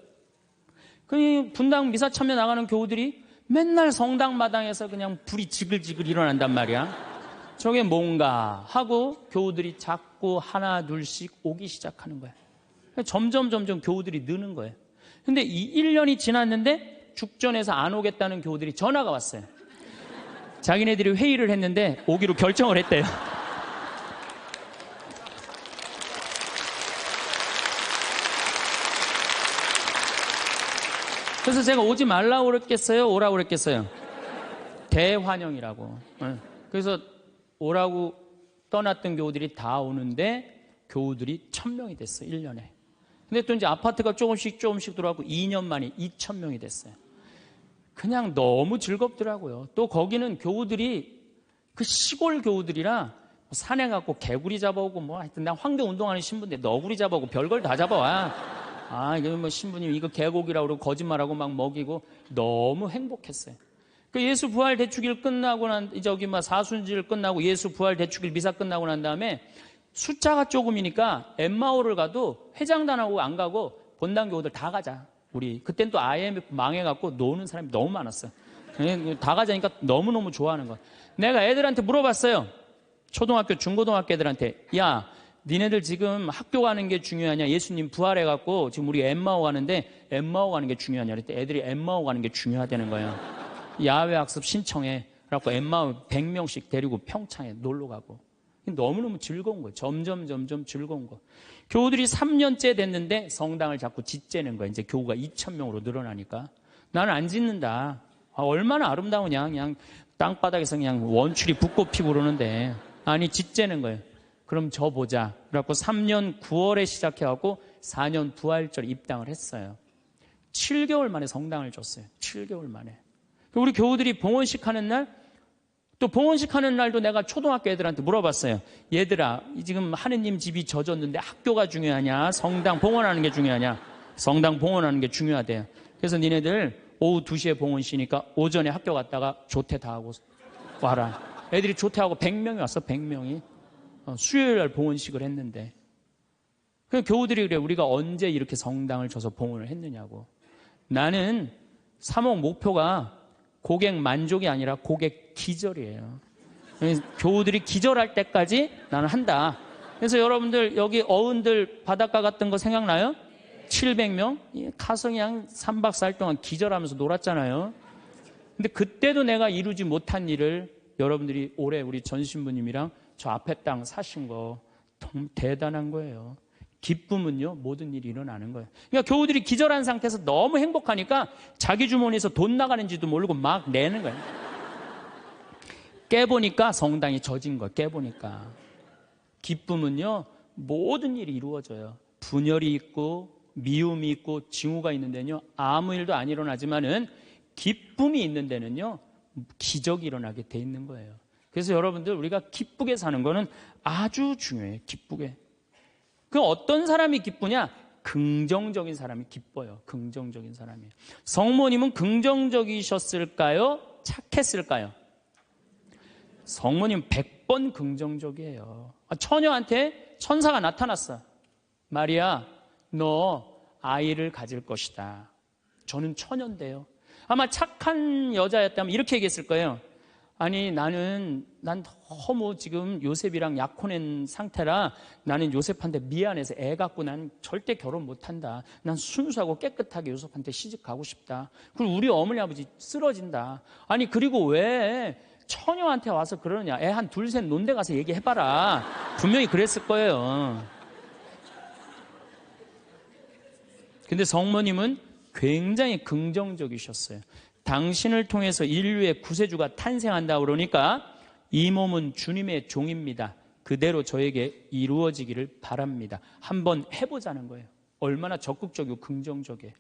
그 분당 미사 참여 나가는 교우들이 맨날 성당 마당에서 그냥 불이 지글지글 일어난단 말이야. 저게 뭔가 하고 교우들이 자꾸 하나 둘씩 오기 시작하는 거야. 점점 교우들이 느는 거예요. 근데 이 1년이 지났는데 죽전에서 안 오겠다는 교우들이 전화가 왔어요. 자기네들이 회의를 했는데 오기로 결정을 했대요. 그래서 제가 오지 말라고 그랬겠어요? 오라고 그랬겠어요? 대환영이라고. 그래서 오라고 떠났던 교우들이 다 오는데 교우들이 1,000명이 됐어요. 1년에. 근데 또 이제 아파트가 조금씩 들어가고 2년 만에 2,000명이 됐어요. 그냥 너무 즐겁더라고요. 또 거기는 교우들이 그 시골 교우들이라 산에 가고 개구리 잡아오고 뭐 하여튼 난 황대 운동하는 신부인데 너구리 잡아오고 별걸 다 잡아와. 이거 뭐 신부님 이거 개고기라고 그러고 거짓말하고 막 먹이고 너무 행복했어요. 그 예수 부활 대축일 끝나고 저기 막 사순절 끝나고 예수 부활 대축일 미사 끝나고 난 다음에 숫자가 조금이니까 엠마오를 가도 회장단하고 안 가고 본당 교우들 다 가자. 우리 그땐 또 IMF 망해갖고 노는 사람이 너무 많았어요. 다 가자니까 너무너무 좋아하는 거야. 내가 애들한테 물어봤어요. 초등학교, 중고등학교 애들한테 야, 니네들 지금 학교 가는 게 중요하냐? 예수님 부활해갖고 지금 우리 엠마오 가는데 엠마오 가는 게 중요하냐? 그랬더니 애들이 엠마오 가는 게 중요하다는 거야. 야외 학습 신청해. 그래갖고 엠마오 100명씩 데리고 평창에 놀러 가고. 너무너무 즐거운 거예요. 점점 즐거운 거. 교우들이 3년째 됐는데 성당을 자꾸 짓재는 거예요. 이제 교우가 2,000명으로 늘어나니까. 나는 안 짓는다. 얼마나 아름다우냐. 그냥 땅바닥에서 그냥 원추리 붓고 피고 그러는데. 아니, 짓재는 거예요. 그럼 저 보자. 그래갖고 3년 9월에 시작해갖고 4년 부활절 입당을 했어요. 7개월 만에 성당을 줬어요. 7개월 만에. 우리 교우들이 봉헌식 하는 날, 또 봉헌식 하는 날도 내가 초등학교 애들한테 물어봤어요. 얘들아, 지금 하느님 집이 젖었는데 학교가 중요하냐? 성당 봉헌하는 게 중요하냐? 성당 봉헌하는 게 중요하대요. 그래서 니네들 오후 2시에 봉헌시니까 오전에 학교 갔다가 조퇴 다 하고 와라. 애들이 조퇴하고 100명이 왔어. 100명이. 수요일 날 봉헌식을 했는데. 그 교우들이 그래. 우리가 언제 이렇게 성당을 줘서 봉헌을 했느냐고. 나는 사목 목표가 고객 만족이 아니라 고객 기절이에요. 교우들이 기절할 때까지 나는 한다. 그래서 여러분들 여기 어른들 바닷가 갔던 거 생각나요? 700명? 가서 그냥 3박 4일 동안 기절하면서 놀았잖아요. 근데 그때도 내가 이루지 못한 일을 여러분들이 올해 우리 전 신부님이랑 저 앞에 땅 사신 거 너무 대단한 거예요. 기쁨은요, 모든 일이 일어나는 거예요. 그러니까 교우들이 기절한 상태에서 너무 행복하니까 자기 주머니에서 돈 나가는지도 모르고 막 내는 거예요. 깨보니까 성당이 젖은 거예요. 깨보니까. 기쁨은요, 모든 일이 이루어져요. 분열이 있고 미움이 있고 징후가 있는 데는요, 아무 일도 안 일어나지만은 기쁨이 있는 데는요, 기적이 일어나게 돼 있는 거예요. 그래서 여러분들 우리가 기쁘게 사는 거는 아주 중요해요. 기쁘게. 그 어떤 사람이 기쁘냐? 긍정적인 사람이 기뻐요. 긍정적인 사람이. 성모님은 긍정적이셨을까요? 착했을까요? 성모님 100번 긍정적이에요. 처녀한테 천사가 나타났어. 마리아, 너 아이를 가질 것이다. 저는 처녀인데요. 아마 착한 여자였다면 이렇게 얘기했을 거예요. 아니 난 너무 지금 요셉이랑 약혼한 상태라 나는 요셉한테 미안해서 애 갖고 난 절대 결혼 못한다. 난 순수하고 깨끗하게 요셉한테 시집 가고 싶다. 그리고 우리 어머니 아버지 쓰러진다. 아니 그리고 왜 처녀한테 와서 그러느냐. 애 한 둘 셋 논데 가서 얘기해봐라. 분명히 그랬을 거예요. 근데 성모님은 굉장히 긍정적이셨어요. 당신을 통해서 인류의 구세주가 탄생한다 그러니까 이 몸은 주님의 종입니다. 그대로 저에게 이루어지기를 바랍니다. 한번 해보자는 거예요. 얼마나 적극적이고 긍정적이에요.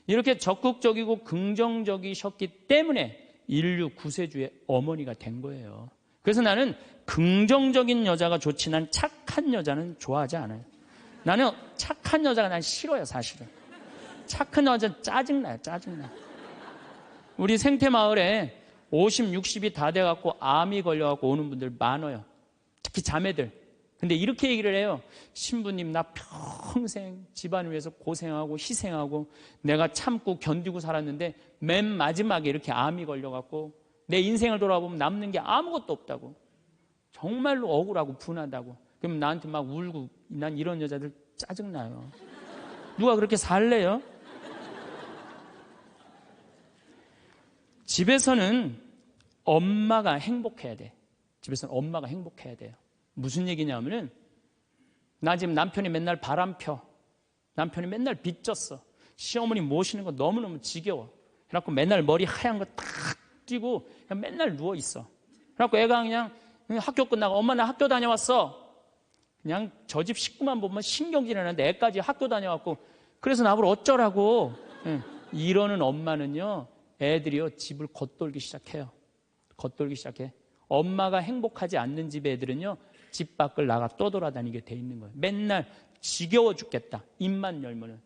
이렇게 적극적이고 긍정적이셨기 때문에 인류 구세주의 어머니가 된 거예요. 그래서 나는 긍정적인 여자가 좋지 난 착한 여자는 좋아하지 않아요. 나는 착한 여자가 난 싫어요, 사실은. 착한 여자 짜증나요, 짜증나. 우리 생태마을에 50, 60이 다 돼갖고 암이 걸려갖고 오는 분들 많아요. 특히 자매들. 근데 이렇게 얘기를 해요. 신부님, 나 평생 집안 위해서 고생하고 희생하고 내가 참고 견디고 살았는데 맨 마지막에 이렇게 암이 걸려갖고 내 인생을 돌아보면 남는 게 아무것도 없다고. 정말로 억울하고 분하다고. 그럼 나한테 막 울고 난 이런 여자들 짜증나요. 누가 그렇게 살래요? 집에서는 엄마가 행복해야 돼. 집에서는 엄마가 행복해야 돼요. 무슨 얘기냐면은 나 지금 남편이 맨날 바람 펴. 남편이 맨날 빚졌어. 시어머니 모시는 거 너무너무 지겨워. 그래갖고 맨날 머리 하얀 거 탁 띄고 그냥 맨날 누워있어. 그래갖고 애가 그냥 학교 끝나고 엄마 나 학교 다녀왔어. 그냥 저 집 식구만 보면 신경질이 나는데 애까지 학교 다녀왔고 그래서 나보고 어쩌라고. 이러는 엄마는요. 애들이요. 집을 겉돌기 시작해요. 겉돌기 시작해. 엄마가 행복하지 않는 집 애들은요. 집 밖을 나가 떠돌아다니게 돼 있는 거예요. 맨날 지겨워 죽겠다. 입만 열면은.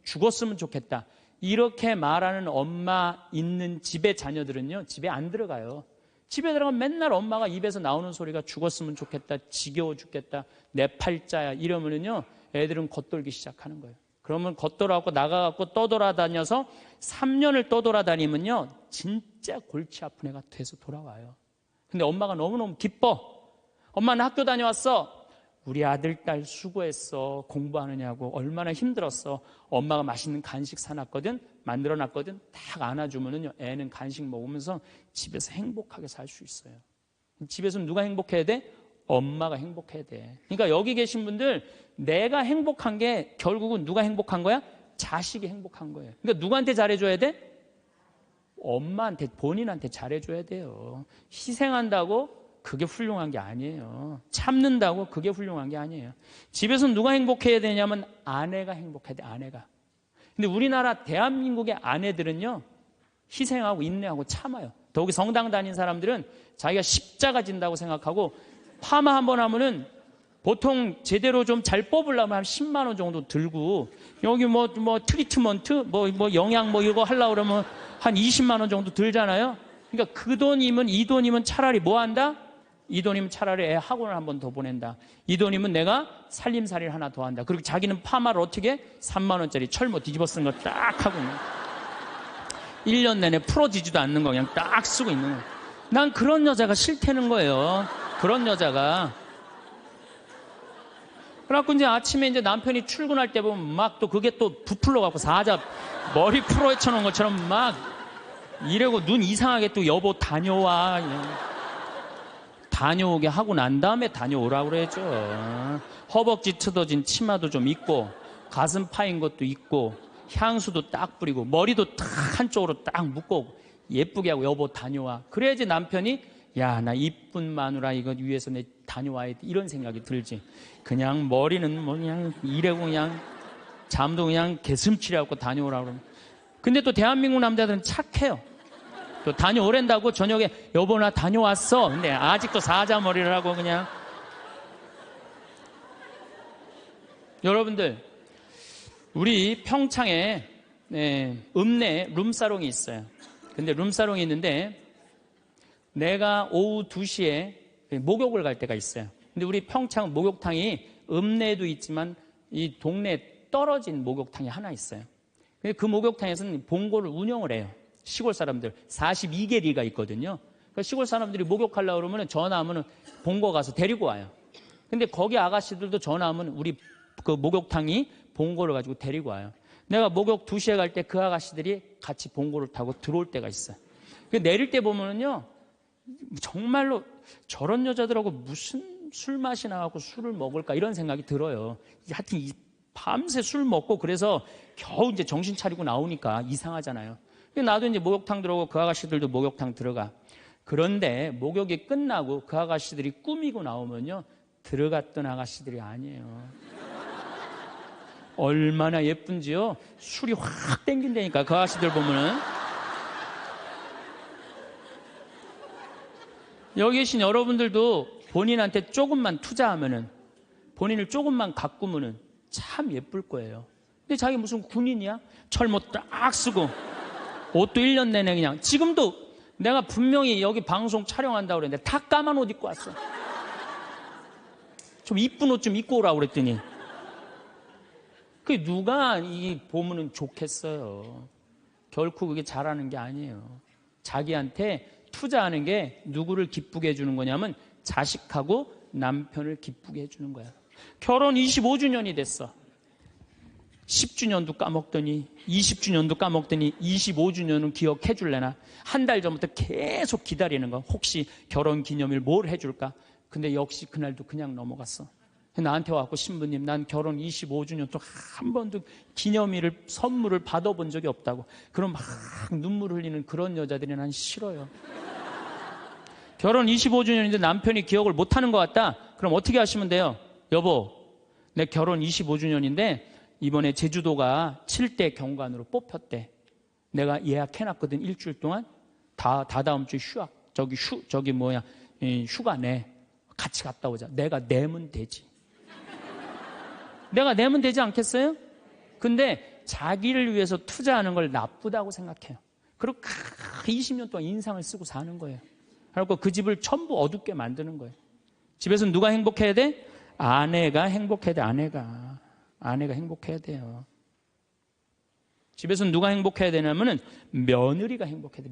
죽었으면 좋겠다. 이렇게 말하는 엄마 있는 집의 자녀들은요. 집에 안 들어가요. 집에 들어가면 맨날 엄마가 입에서 나오는 소리가 죽었으면 좋겠다. 지겨워 죽겠다. 내 팔자야. 이러면은요. 애들은 겉돌기 시작하는 거예요. 그러면 겉돌아갖고 나가갖고 떠돌아다녀서 3년을 떠돌아다니면요. 진짜 골치 아픈 애가 돼서 돌아와요. 근데 엄마가 너무너무 기뻐. 엄마는 학교 다녀왔어. 우리 아들, 딸 수고했어. 공부하느냐고 얼마나 힘들었어. 엄마가 맛있는 간식 사놨거든. 만들어놨거든. 딱 안아주면은요. 애는 간식 먹으면서 집에서 행복하게 살 수 있어요. 집에서 누가 행복해야 돼? 엄마가 행복해야 돼. 그러니까 여기 계신 분들 내가 행복한 게 결국은 누가 행복한 거야? 자식이 행복한 거예요. 그러니까 누구한테 잘해줘야 돼? 엄마한테, 본인한테 잘해줘야 돼요. 희생한다고 그게 훌륭한 게 아니에요. 참는다고 그게 훌륭한 게 아니에요. 집에서 누가 행복해야 되냐면 아내가 행복해야 돼, 아내가. 근데 우리나라 대한민국의 아내들은요, 희생하고 인내하고 참아요. 더욱이 성당 다닌 사람들은 자기가 십자가 진다고 생각하고 파마 한번 하면은 보통 제대로 좀 잘 뽑으려면 한 10만 원 정도 들고 여기 뭐 트리트먼트 뭐 영양 뭐 이거 하려고 그러면 한 20만 원 정도 들잖아요. 그러니까 그 돈이면 이 돈이면 차라리 뭐 한다? 이 돈이면 차라리 애 학원을 한 번 더 보낸다. 이 돈이면 내가 살림살이를 하나 더 한다. 그리고 자기는 파마를 어떻게? 3만 원짜리 철모 뒤집어 쓴 거 딱 하고 1년 내내 풀어지지도 않는 거 그냥 딱 쓰고 있는 거예요. 난 그런 여자가 싫다는 거예요. 그런 여자가. 그래갖고 이제 아침에 이제 남편이 출근할 때 보면 막 또 그게 또 부풀러갖고 사자 머리 풀어 헤쳐놓은 것처럼 막 이러고 눈 이상하게 또 여보 다녀와. 다녀오게 하고 난 다음에 다녀오라고 그러죠. 허벅지 트어진 치마도 좀 입고 가슴 파인 것도 입고 향수도 딱 뿌리고 머리도 딱 한쪽으로 딱 묶고 예쁘게 하고 여보 다녀와. 그래야지 남편이 야, 나 이쁜 마누라 이거 위해서 내 다녀와야 돼. 이런 생각이 들지. 그냥 머리는 뭐 그냥 이래고 그냥 잠도 그냥 개슴치레 갖고 다녀오라고 그러면. 근데 또 대한민국 남자들은 착해요. 또 다녀오랜다고 저녁에 여보 나 다녀왔어. 근데 아직도 사자머리를 하고 그냥. 여러분들, 우리 평창에 읍내 룸사롱이 있어요. 근데 룸사롱이 있는데 내가 오후 2시에 목욕을 갈 때가 있어요. 근데 우리 평창 목욕탕이 읍내에도 있지만 이 동네에 떨어진 목욕탕이 하나 있어요. 근데 그 목욕탕에서는 봉고를 운영을 해요. 시골 사람들 42개리가 있거든요. 그러니까 시골 사람들이 목욕하려고 그러면 전화하면 봉고 가서 데리고 와요. 근데 거기 아가씨들도 전화하면 우리 그 목욕탕이 봉고를 가지고 데리고 와요. 내가 목욕 2시에 갈 때 그 아가씨들이 같이 봉고를 타고 들어올 때가 있어요. 내릴 때 보면은요, 정말로 저런 여자들하고 무슨 술 맛이 나갖고 술을 먹을까 이런 생각이 들어요. 하여튼 밤새 술 먹고 그래서 겨우 이제 정신 차리고 나오니까 이상하잖아요. 나도 이제 목욕탕 들어오고 그 아가씨들도 목욕탕 들어가. 그런데 목욕이 끝나고 그 아가씨들이 꾸미고 나오면요, 들어갔던 아가씨들이 아니에요. 얼마나 예쁜지요. 술이 확 땡긴다니까 그 아가씨들 보면은. 여기 계신 여러분들도 본인한테 조금만 투자하면은, 본인을 조금만 가꾸면은 참 예쁠 거예요. 근데 자기 무슨 군인이야? 철못 딱 쓰고 옷도 1년 내내 그냥. 지금도 내가 분명히 여기 방송 촬영한다고 그랬는데 다 까만 옷 입고 왔어. 좀 이쁜 옷 좀 입고 오라고 그랬더니 그게 누가 이 보면은 좋겠어요. 결코 그게 잘하는 게 아니에요. 자기한테 투자하는 게 누구를 기쁘게 해주는 거냐면 자식하고 남편을 기쁘게 해주는 거야. 결혼 25주년이 됐어. 10주년도 까먹더니 20주년도 까먹더니 25주년은 기억해 줄래나. 한 달 전부터 계속 기다리는 거. 혹시 결혼 기념일 뭘 해줄까. 근데 역시 그날도 그냥 넘어갔어. 나한테 와서 신부님 난 결혼 25주년 또 한 번도 기념일을 선물을 받아본 적이 없다고. 그럼 막 눈물 흘리는 그런 여자들이 난 싫어요. 결혼 25주년인데 남편이 기억을 못하는 것 같다. 그럼 어떻게 하시면 돼요? 여보, 내 결혼 25주년인데 이번에 제주도가 7대 경관으로 뽑혔대. 내가 예약해놨거든. 일주일 동안 다다음 주 휴가 내. 같이 갔다 오자. 내가 내면 되지. 내가 내면 되지 않겠어요? 근데 자기를 위해서 투자하는 걸 나쁘다고 생각해요. 그리고 20년 동안 인상을 쓰고 사는 거예요. 그리고 그 집을 전부 어둡게 만드는 거예요. 집에서 누가 행복해야 돼? 아내가 행복해야 돼. 아내가 행복해야 돼요. 집에서 누가 행복해야 되냐면은 며느리가 행복해야 돼.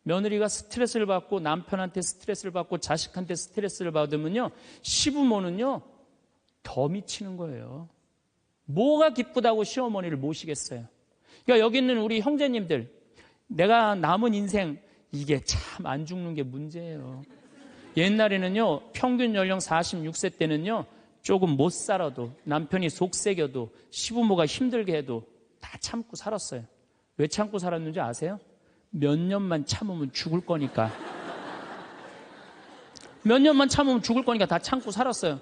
며느리가 스트레스를 받고 남편한테 스트레스를 받고 자식한테 스트레스를 받으면요, 시부모는요 더 미치는 거예요. 뭐가 기쁘다고 시어머니를 모시겠어요. 그러니까 여기 있는 우리 형제님들, 내가 남은 인생 이게 참 안 죽는 게 문제예요. 옛날에는요 평균 연령 46세 때는요 조금 못 살아도, 남편이 속색여도, 시부모가 힘들게 해도 다 참고 살았어요. 왜 참고 살았는지 아세요? 몇 년만 참으면 죽을 거니까. 몇 년만 참으면 죽을 거니까 다 참고 살았어요.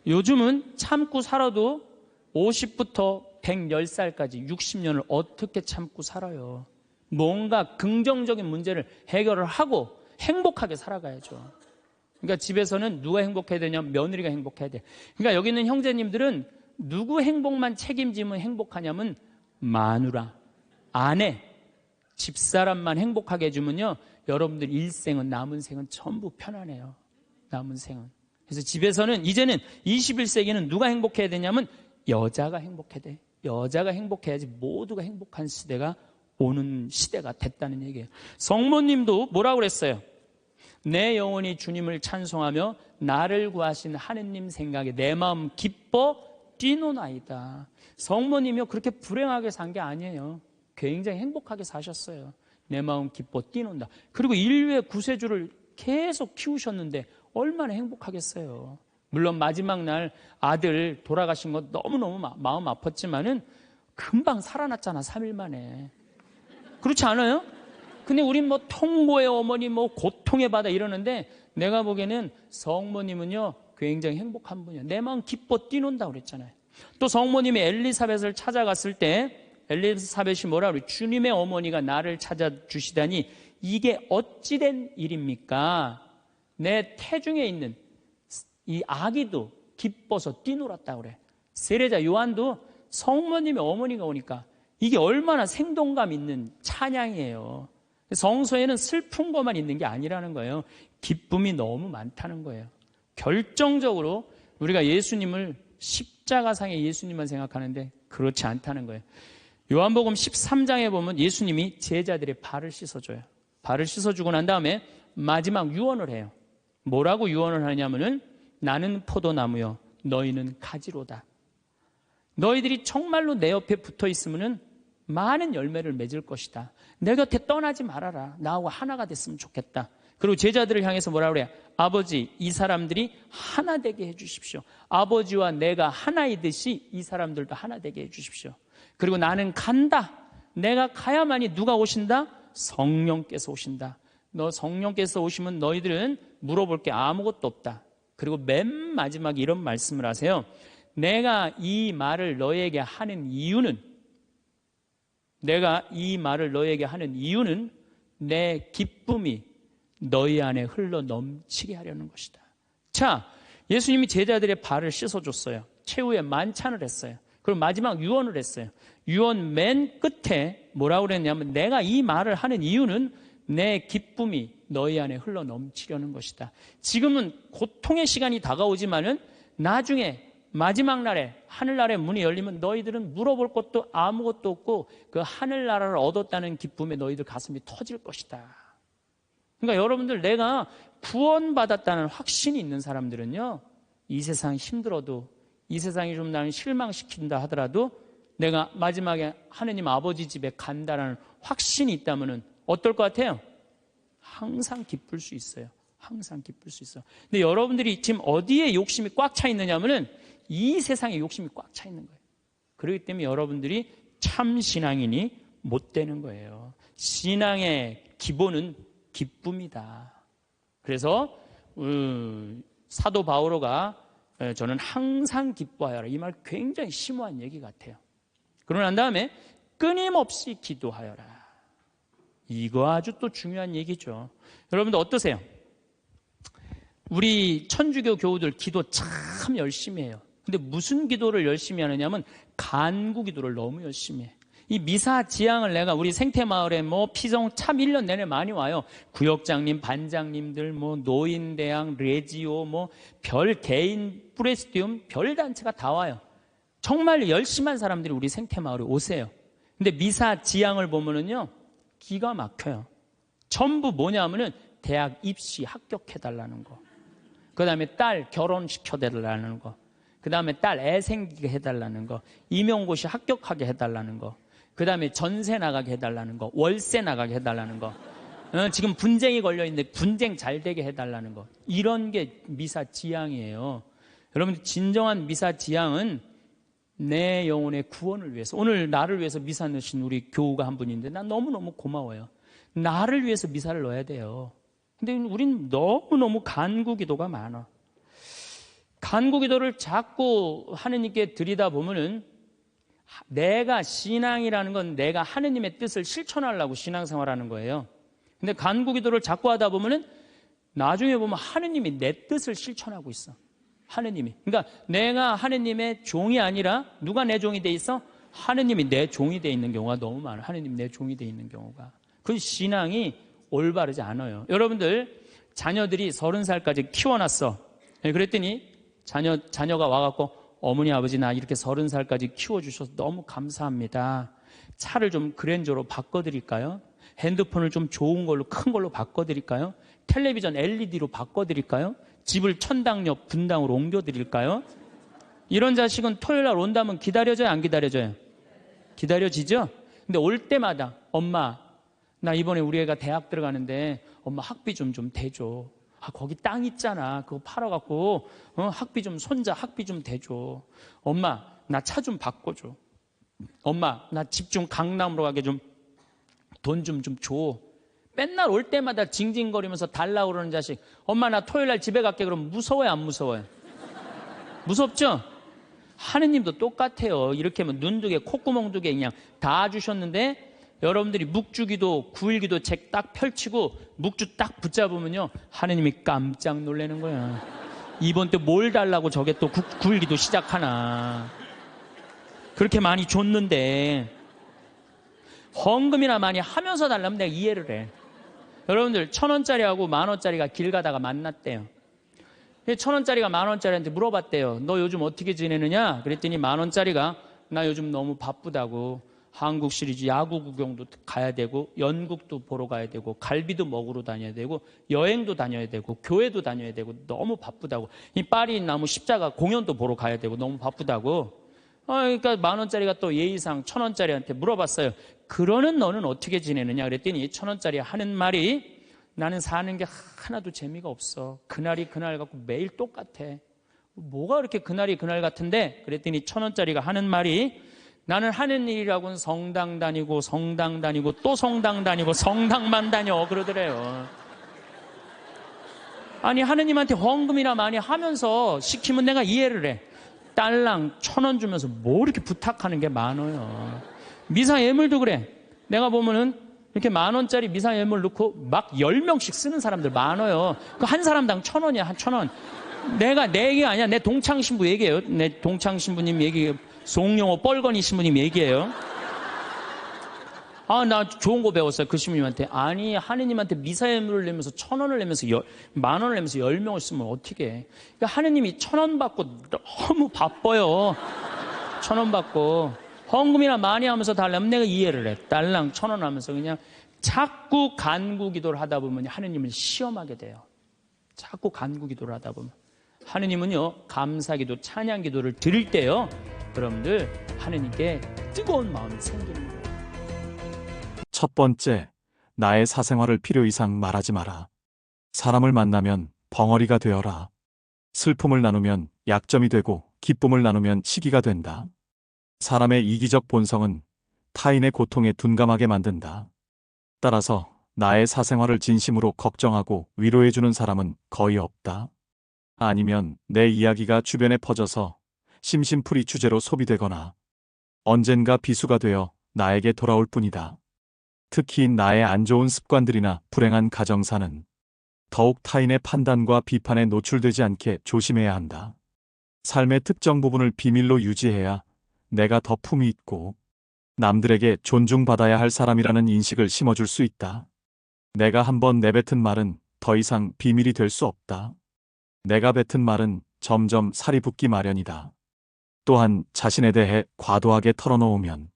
요즘은 참고 살아도 50부터 110살까지 60년을 어떻게 참고 살아요. 뭔가 긍정적인 문제를 해결을 하고 행복하게 살아가야죠. 그러니까 집에서는 누가 행복해야 되냐면 며느리가 행복해야 돼. 그러니까 여기 있는 형제님들은 누구 행복만 책임지면 행복하냐면 마누라, 아내, 집사람만 행복하게 해주면요, 여러분들 일생은, 남은 생은 전부 편안해요. 남은 생은. 그래서 집에서는 이제는 21세기는 누가 행복해야 되냐면 여자가 행복해야 돼. 여자가 행복해야지 모두가 행복한 시대가 오는 시대가 됐다는 얘기예요. 성모님도 뭐라고 그랬어요? 내 영혼이 주님을 찬송하며 나를 구하신 하느님 생각에 내 마음 기뻐 뛰노나이다. 성모님이요 그렇게 불행하게 산 게 아니에요. 굉장히 행복하게 사셨어요. 내 마음 기뻐 뛰논다. 그리고 인류의 구세주를 계속 키우셨는데 얼마나 행복하겠어요. 물론 마지막 날 아들 돌아가신 거 너무너무 마음 아팠지만은 금방 살아났잖아. 3일 만에. 그렇지 않아요? 근데 우린 뭐 통고의 어머니, 뭐 고통의 바다 이러는데 내가 보기에는 성모님은요 굉장히 행복한 분이에요. 내 마음 기뻐 뛰논다 그랬잖아요. 또 성모님이 엘리사벳을 찾아갔을 때 엘리사벳이 뭐라 그래? 주님의 어머니가 나를 찾아주시다니 이게 어찌된 일입니까? 내 태중에 있는 이 아기도 기뻐서 뛰놀았다 그래. 세례자 요한도 성모님의 어머니가 오니까 이게 얼마나 생동감 있는 찬양이에요. 성서에는 슬픈 것만 있는 게 아니라는 거예요. 기쁨이 너무 많다는 거예요. 결정적으로 우리가 예수님을 십자가상의 예수님만 생각하는데 그렇지 않다는 거예요. 요한복음 13장에 보면 예수님이 제자들의 발을 씻어줘요. 발을 씻어주고 난 다음에 마지막 유언을 해요. 뭐라고 유언을 하냐면은 나는 포도나무요 너희는 가지로다. 너희들이 정말로 내 옆에 붙어 있으면은 많은 열매를 맺을 것이다. 내 곁에 떠나지 말아라. 나하고 하나가 됐으면 좋겠다. 그리고 제자들을 향해서 뭐라 그래요? 아버지, 이 사람들이 하나 되게 해주십시오. 아버지와 내가 하나이듯이 이 사람들도 하나 되게 해주십시오. 그리고 나는 간다. 내가 가야만이 누가 오신다? 성령께서 오신다. 너 성령께서 오시면 너희들은 물어볼 게 아무것도 없다. 그리고 맨 마지막에 이런 말씀을 하세요. 내가 이 말을 너에게 하는 이유는 내 기쁨이 너희 안에 흘러 넘치게 하려는 것이다. 자, 예수님이 제자들의 발을 씻어줬어요. 최후에 만찬을 했어요. 그리고 마지막 유언을 했어요. 유언 맨 끝에 뭐라고 그랬냐면 내가 이 말을 하는 이유는 내 기쁨이 너희 안에 흘러 넘치려는 것이다. 지금은 고통의 시간이 다가오지만은 나중에 마지막 날에 하늘나라의 문이 열리면 너희들은 물어볼 것도 아무것도 없고 그 하늘나라를 얻었다는 기쁨에 너희들 가슴이 터질 것이다. 그러니까 여러분들 내가 구원받았다는 확신이 있는 사람들은요, 이 세상 힘들어도 이 세상이 좀 나를 실망시킨다 하더라도 내가 마지막에 하느님 아버지 집에 간다라는 확신이 있다면 어떨 것 같아요? 항상 기쁠 수 있어요. 항상 기쁠 수 있어요. 근데 여러분들이 지금 어디에 욕심이 꽉 차 있느냐면은 이 세상에 욕심이 꽉 차 있는 거예요. 그렇기 때문에 여러분들이 참 신앙인이 못 되는 거예요. 신앙의 기본은 기쁨이다. 그래서 사도 바오로가 저는 항상 기뻐하여라. 이 말 굉장히 심오한 얘기 같아요. 그러고 난 다음에 끊임없이 기도하여라. 이거 아주 또 중요한 얘기죠. 여러분들 어떠세요? 우리 천주교 교우들 기도 참 열심히 해요. 근데 무슨 기도를 열심히 하느냐면 간구 기도를 너무 열심히 해. 이 미사 지향을 내가 우리 생태마을에 피성 참 1년 내내 많이 와요. 구역장님, 반장님들, 노인대학, 레지오, 별 개인, 프레스티움, 별 단체가 다 와요. 정말 열심한 사람들이 우리 생태마을에 오세요. 근데 미사 지향을 보면은요, 기가 막혀요. 전부 뭐냐면은 대학 입시 합격해달라는 거. 그 다음에 딸 결혼시켜달라는 거. 그 다음에 딸 애 생기게 해달라는 거. 임용고시 합격하게 해달라는 거. 그 다음에 전세 나가게 해달라는 거. 월세 나가게 해달라는 거. 지금 분쟁이 걸려있는데 분쟁 잘 되게 해달라는 거. 이런 게 미사 지향이에요. 여러분 진정한 미사 지향은 내 영혼의 구원을 위해서. 오늘 나를 위해서 미사 넣으신 우리 교우가 한 분인데 난 너무너무 고마워요. 나를 위해서 미사를 넣어야 돼요. 근데 우린 너무너무 간구 기도가 많아. 간구 기도를 자꾸 하느님께 드리다 보면은 내가 신앙이라는 건 내가 하느님의 뜻을 실천하려고 신앙생활하는 거예요. 근데 간구 기도를 자꾸 하다 보면은 나중에 보면 하느님이 내 뜻을 실천하고 있어. 하느님이. 그러니까 내가 하느님의 종이 아니라 누가 내 종이 돼 있어? 하느님이 내 종이 돼 있는 경우가 너무 많아. 하느님이 내 종이 돼 있는 경우가. 그 신앙이 올바르지 않아요. 여러분들 자녀들이 30살까지 키워놨어. 그랬더니 자녀가 와갖고 어머니 아버지 나 이렇게 30살까지 키워주셔서 너무 감사합니다. 차를 좀 그랜저로 바꿔드릴까요? 핸드폰을 좀 좋은 걸로 큰 걸로 바꿔드릴까요? 텔레비전 LED로 바꿔드릴까요? 집을 천당역 분당으로 옮겨드릴까요? 이런 자식은 토요일날 온다면 기다려져요? 안 기다려져요? 기다려지죠? 근데 올 때마다 엄마 나 이번에 우리 애가 대학 들어가는데 엄마 학비 좀 대줘. 거기 땅 있잖아. 그거 팔아갖고 학비 좀 손자 학비 좀 대줘. 엄마 나 차 좀 바꿔줘. 엄마 나 집 좀 강남으로 가게 좀 돈 좀 줘. 맨날 올 때마다 징징거리면서 달라고 그러는 자식. 엄마 나 토요일날 집에 갈게. 그럼 무서워요 안 무서워요? 무섭죠? 하느님도 똑같아요. 이렇게 하면 눈 2개, 콧구멍 2개 그냥 다 주셨는데 여러분들이 묵주기도 9일기도 책 딱 펼치고 묵주 딱 붙잡으면요 하느님이 깜짝 놀라는 거야. 이번 때 뭘 달라고 저게 또 9일기도 시작하나. 그렇게 많이 줬는데 헌금이나 많이 하면서 달라면 내가 이해를 해. 여러분들 1,000원짜리하고 10,000원짜리가 길 가다가 만났대요. 1,000원짜리가 10,000원짜리한테 물어봤대요. 너 요즘 어떻게 지내느냐? 그랬더니 10,000원짜리가 나 요즘 너무 바쁘다고 한국 시리즈 야구 구경도 가야 되고 연극도 보러 가야 되고 갈비도 먹으러 다녀야 되고 여행도 다녀야 되고 교회도 다녀야 되고 너무 바쁘다고. 이 파리 나무 십자가 공연도 보러 가야 되고 너무 바쁘다고. 그러니까 10,000원짜리가 또 예의상 1,000원짜리한테 물어봤어요. 그러는 너는 어떻게 지내느냐? 그랬더니 1,000원짜리 하는 말이 나는 사는 게 하나도 재미가 없어. 그날이 그날 같고 매일 똑같아. 뭐가 그렇게 그날이 그날 같은데? 그랬더니 1,000원짜리가 하는 말이 나는 하는 일이라고는 성당 다니고 또 성당 다니고 성당만 다녀 그러더래요. 아니 하느님한테 헌금이나 많이 하면서 시키면 내가 이해를 해. 딸랑 1,000원 주면서 뭐 이렇게 부탁하는 게 많아요. 미사 예물도 그래. 내가 보면은 이렇게 10,000원짜리 미사 예물 넣고 막 10명씩 쓰는 사람들 많아요. 그 한 사람당 1,000원이야, 한 1,000원. 내 얘기가 아니야. 내 동창 신부 얘기예요. 내 동창 신부님 얘기, 송영호 뻘건이 신부님 얘기예요. 나 좋은 거 배웠어요. 그 신부님한테. 아니, 하느님한테 미사 예물을 내면서 1,000원을 내면서 10,000원을 내면서 10명을 쓰면 어떻게 해. 그러니까 하느님이 1,000원 받고 너무 바빠요. 1,000원 받고. 헌금이나 많이 하면서 달라면 내가 이해를 해. 딸랑 1,000원 하면서 그냥 자꾸 간구 기도를 하다 보면 하느님을 시험하게 돼요. 자꾸 간구 기도를 하다 보면. 하느님은요, 감사 기도, 찬양 기도를 드릴 때요, 여러분들, 하느님께 뜨거운 마음이 생기는 거예요. 첫 번째, 나의 사생활을 필요 이상 말하지 마라. 사람을 만나면 벙어리가 되어라. 슬픔을 나누면 약점이 되고 기쁨을 나누면 시기가 된다. 사람의 이기적 본성은 타인의 고통에 둔감하게 만든다. 따라서 나의 사생활을 진심으로 걱정하고 위로해주는 사람은 거의 없다. 아니면 내 이야기가 주변에 퍼져서 심심풀이 주제로 소비되거나 언젠가 비수가 되어 나에게 돌아올 뿐이다. 특히 나의 안 좋은 습관들이나 불행한 가정사는 더욱 타인의 판단과 비판에 노출되지 않게 조심해야 한다. 삶의 특정 부분을 비밀로 유지해야 내가 더 품이 있고 남들에게 존중받아야 할 사람이라는 인식을 심어줄 수 있다. 내가 한번 내뱉은 말은 더 이상 비밀이 될 수 없다. 내가 뱉은 말은 점점 살이 붙기 마련이다. 또한 자신에 대해 과도하게 털어놓으면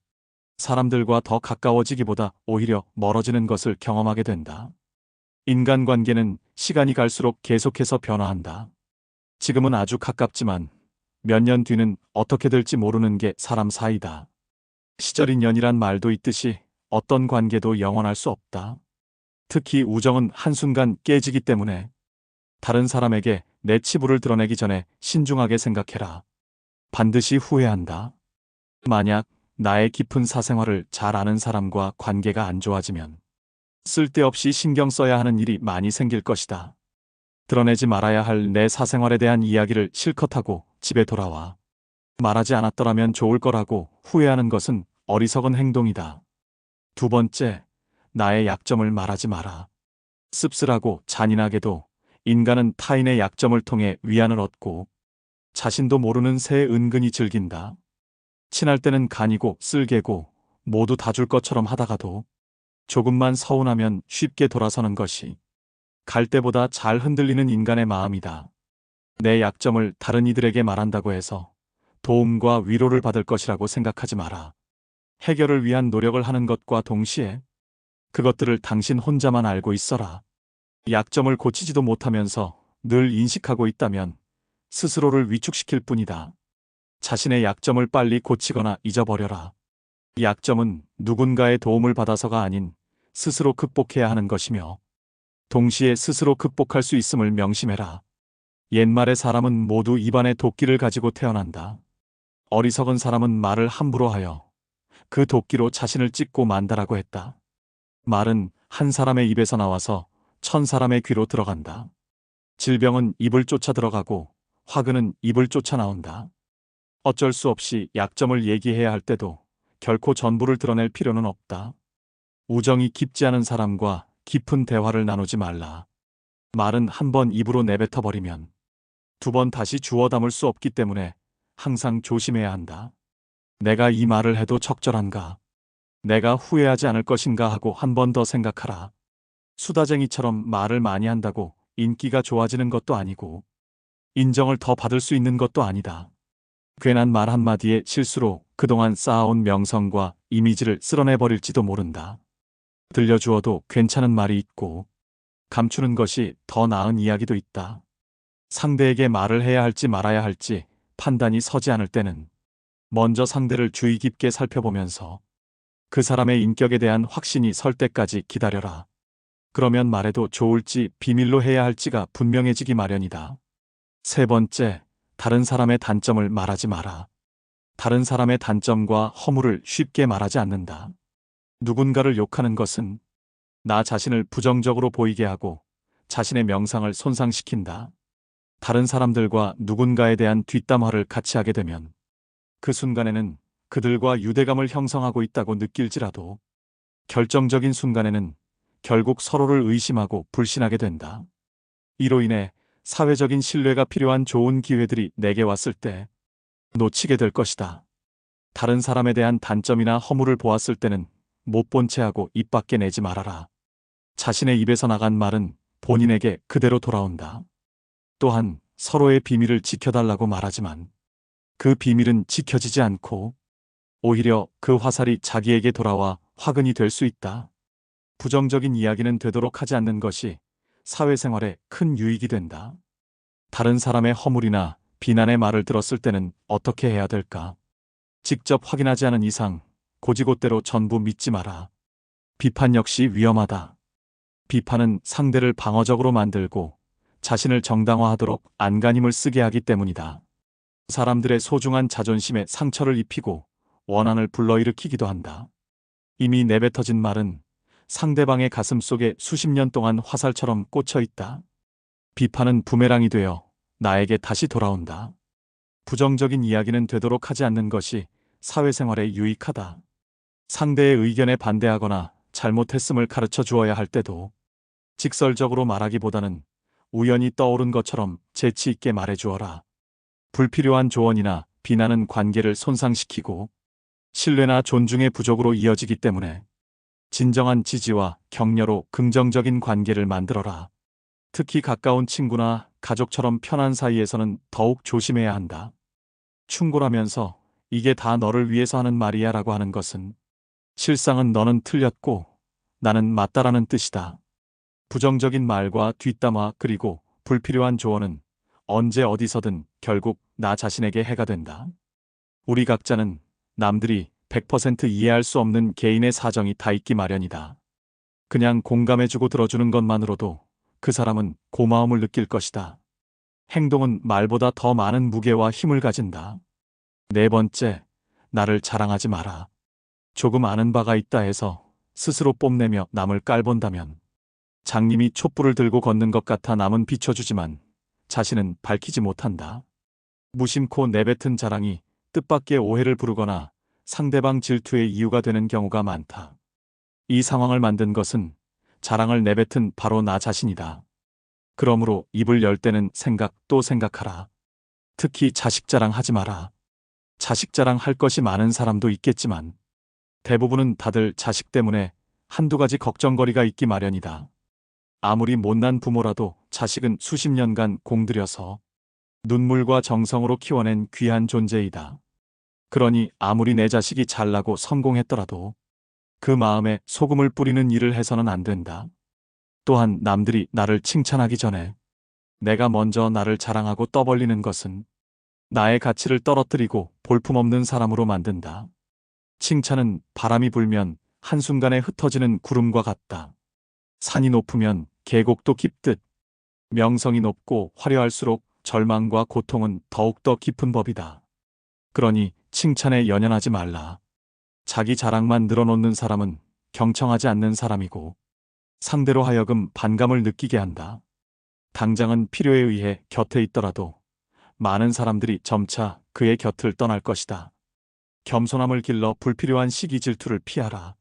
사람들과 더 가까워지기보다 오히려 멀어지는 것을 경험하게 된다. 인간관계는 시간이 갈수록 계속해서 변화한다. 지금은 아주 가깝지만 몇 년 뒤는 어떻게 될지 모르는 게 사람 사이다. 시절인연이란 말도 있듯이 어떤 관계도 영원할 수 없다. 특히 우정은 한순간 깨지기 때문에 다른 사람에게 내 치부를 드러내기 전에 신중하게 생각해라. 반드시 후회한다. 만약 나의 깊은 사생활을 잘 아는 사람과 관계가 안 좋아지면 쓸데없이 신경 써야 하는 일이 많이 생길 것이다. 드러내지 말아야 할 내 사생활에 대한 이야기를 실컷 하고 집에 돌아와. 말하지 않았더라면 좋을 거라고 후회하는 것은 어리석은 행동이다. 두 번째, 나의 약점을 말하지 마라. 씁쓸하고 잔인하게도 인간은 타인의 약점을 통해 위안을 얻고 자신도 모르는 새에 은근히 즐긴다. 친할 때는 간이고 쓸개고 모두 다 줄 것처럼 하다가도 조금만 서운하면 쉽게 돌아서는 것이 갈 때보다 잘 흔들리는 인간의 마음이다. 내 약점을 다른 이들에게 말한다고 해서 도움과 위로를 받을 것이라고 생각하지 마라. 해결을 위한 노력을 하는 것과 동시에 그것들을 당신 혼자만 알고 있어라. 약점을 고치지도 못하면서 늘 인식하고 있다면 스스로를 위축시킬 뿐이다. 자신의 약점을 빨리 고치거나 잊어버려라. 약점은 누군가의 도움을 받아서가 아닌 스스로 극복해야 하는 것이며 동시에 스스로 극복할 수 있음을 명심해라. 옛말에 사람은 모두 입안에 도끼를 가지고 태어난다. 어리석은 사람은 말을 함부로 하여 그 도끼로 자신을 찢고 만다라고 했다. 말은 한 사람의 입에서 나와서 1,000사람의 귀로 들어간다. 질병은 입을 쫓아 들어가고 화근은 입을 쫓아 나온다. 어쩔 수 없이 약점을 얘기해야 할 때도 결코 전부를 드러낼 필요는 없다. 우정이 깊지 않은 사람과 깊은 대화를 나누지 말라. 말은 한 번 입으로 내뱉어 버리면 두 번 다시 주워 담을 수 없기 때문에 항상 조심해야 한다. 내가 이 말을 해도 적절한가? 내가 후회하지 않을 것인가 하고 한 번 더 생각하라. 수다쟁이처럼 말을 많이 한다고 인기가 좋아지는 것도 아니고 인정을 더 받을 수 있는 것도 아니다. 괜한 말 한마디에 실수로 그동안 쌓아온 명성과 이미지를 쓸어내버릴지도 모른다. 들려주어도 괜찮은 말이 있고 감추는 것이 더 나은 이야기도 있다. 상대에게 말을 해야 할지 말아야 할지 판단이 서지 않을 때는 먼저 상대를 주의 깊게 살펴보면서 그 사람의 인격에 대한 확신이 설 때까지 기다려라. 그러면 말해도 좋을지 비밀로 해야 할지가 분명해지기 마련이다. 세 번째, 다른 사람의 단점을 말하지 마라. 다른 사람의 단점과 허물을 쉽게 말하지 않는다. 누군가를 욕하는 것은 나 자신을 부정적으로 보이게 하고 자신의 명상을 손상시킨다. 다른 사람들과 누군가에 대한 뒷담화를 같이 하게 되면 그 순간에는 그들과 유대감을 형성하고 있다고 느낄지라도 결정적인 순간에는 결국 서로를 의심하고 불신하게 된다. 이로 인해 사회적인 신뢰가 필요한 좋은 기회들이 내게 왔을 때 놓치게 될 것이다. 다른 사람에 대한 단점이나 허물을 보았을 때는 못 본 채 하고 입 밖에 내지 말아라. 자신의 입에서 나간 말은 본인에게 그대로 돌아온다. 또한 서로의 비밀을 지켜달라고 말하지만 그 비밀은 지켜지지 않고 오히려 그 화살이 자기에게 돌아와 화근이 될 수 있다. 부정적인 이야기는 되도록 하지 않는 것이 사회생활에 큰 유익이 된다. 다른 사람의 허물이나 비난의 말을 들었을 때는 어떻게 해야 될까? 직접 확인하지 않은 이상 고지곳대로 전부 믿지 마라. 비판 역시 위험하다. 비판은 상대를 방어적으로 만들고 자신을 정당화하도록 안간힘을 쓰게 하기 때문이다. 사람들의 소중한 자존심에 상처를 입히고 원한을 불러일으키기도 한다. 이미 내뱉어진 말은 상대방의 가슴 속에 수십 년 동안 화살처럼 꽂혀 있다. 비판은 부메랑이 되어 나에게 다시 돌아온다. 부정적인 이야기는 되도록 하지 않는 것이 사회생활에 유익하다. 상대의 의견에 반대하거나 잘못했음을 가르쳐 주어야 할 때도 직설적으로 말하기보다는 우연히 떠오른 것처럼 재치 있게 말해 주어라. 불필요한 조언이나 비난은 관계를 손상시키고 신뢰나 존중의 부족으로 이어지기 때문에 진정한 지지와 격려로 긍정적인 관계를 만들어라. 특히 가까운 친구나 가족처럼 편한 사이에서는 더욱 조심해야 한다. 충고라면서 이게 다 너를 위해서 하는 말이야 라고 하는 것은 실상은 너는 틀렸고 나는 맞다라는 뜻이다. 부정적인 말과 뒷담화 그리고 불필요한 조언은 언제 어디서든 결국 나 자신에게 해가 된다. 우리 각자는 남들이 100% 이해할 수 없는 개인의 사정이 다 있기 마련이다. 그냥 공감해주고 들어주는 것만으로도 그 사람은 고마움을 느낄 것이다. 행동은 말보다 더 많은 무게와 힘을 가진다. 네 번째, 나를 자랑하지 마라. 조금 아는 바가 있다 해서 스스로 뽐내며 남을 깔본다면 장님이 촛불을 들고 걷는 것 같아 남은 비춰주지만 자신은 밝히지 못한다. 무심코 내뱉은 자랑이 뜻밖의 오해를 부르거나 상대방 질투의 이유가 되는 경우가 많다. 이 상황을 만든 것은 자랑을 내뱉은 바로 나 자신이다. 그러므로 입을 열 때는 생각 또 생각하라. 특히 자식 자랑하지 마라. 자식 자랑할 것이 많은 사람도 있겠지만 대부분은 다들 자식 때문에 한두 가지 걱정거리가 있기 마련이다. 아무리 못난 부모라도 자식은 수십 년간 공들여서 눈물과 정성으로 키워낸 귀한 존재이다. 그러니 아무리 내 자식이 잘나고 성공했더라도 그 마음에 소금을 뿌리는 일을 해서는 안 된다. 또한 남들이 나를 칭찬하기 전에 내가 먼저 나를 자랑하고 떠벌리는 것은 나의 가치를 떨어뜨리고 볼품없는 사람으로 만든다. 칭찬은 바람이 불면 한순간에 흩어지는 구름과 같다. 산이 높으면 계곡도 깊듯 명성이 높고 화려할수록 절망과 고통은 더욱더 깊은 법이다. 그러니 칭찬에 연연하지 말라. 자기 자랑만 늘어놓는 사람은 경청하지 않는 사람이고 상대로 하여금 반감을 느끼게 한다. 당장은 필요에 의해 곁에 있더라도 많은 사람들이 점차 그의 곁을 떠날 것이다. 겸손함을 길러 불필요한 시기 질투를 피하라.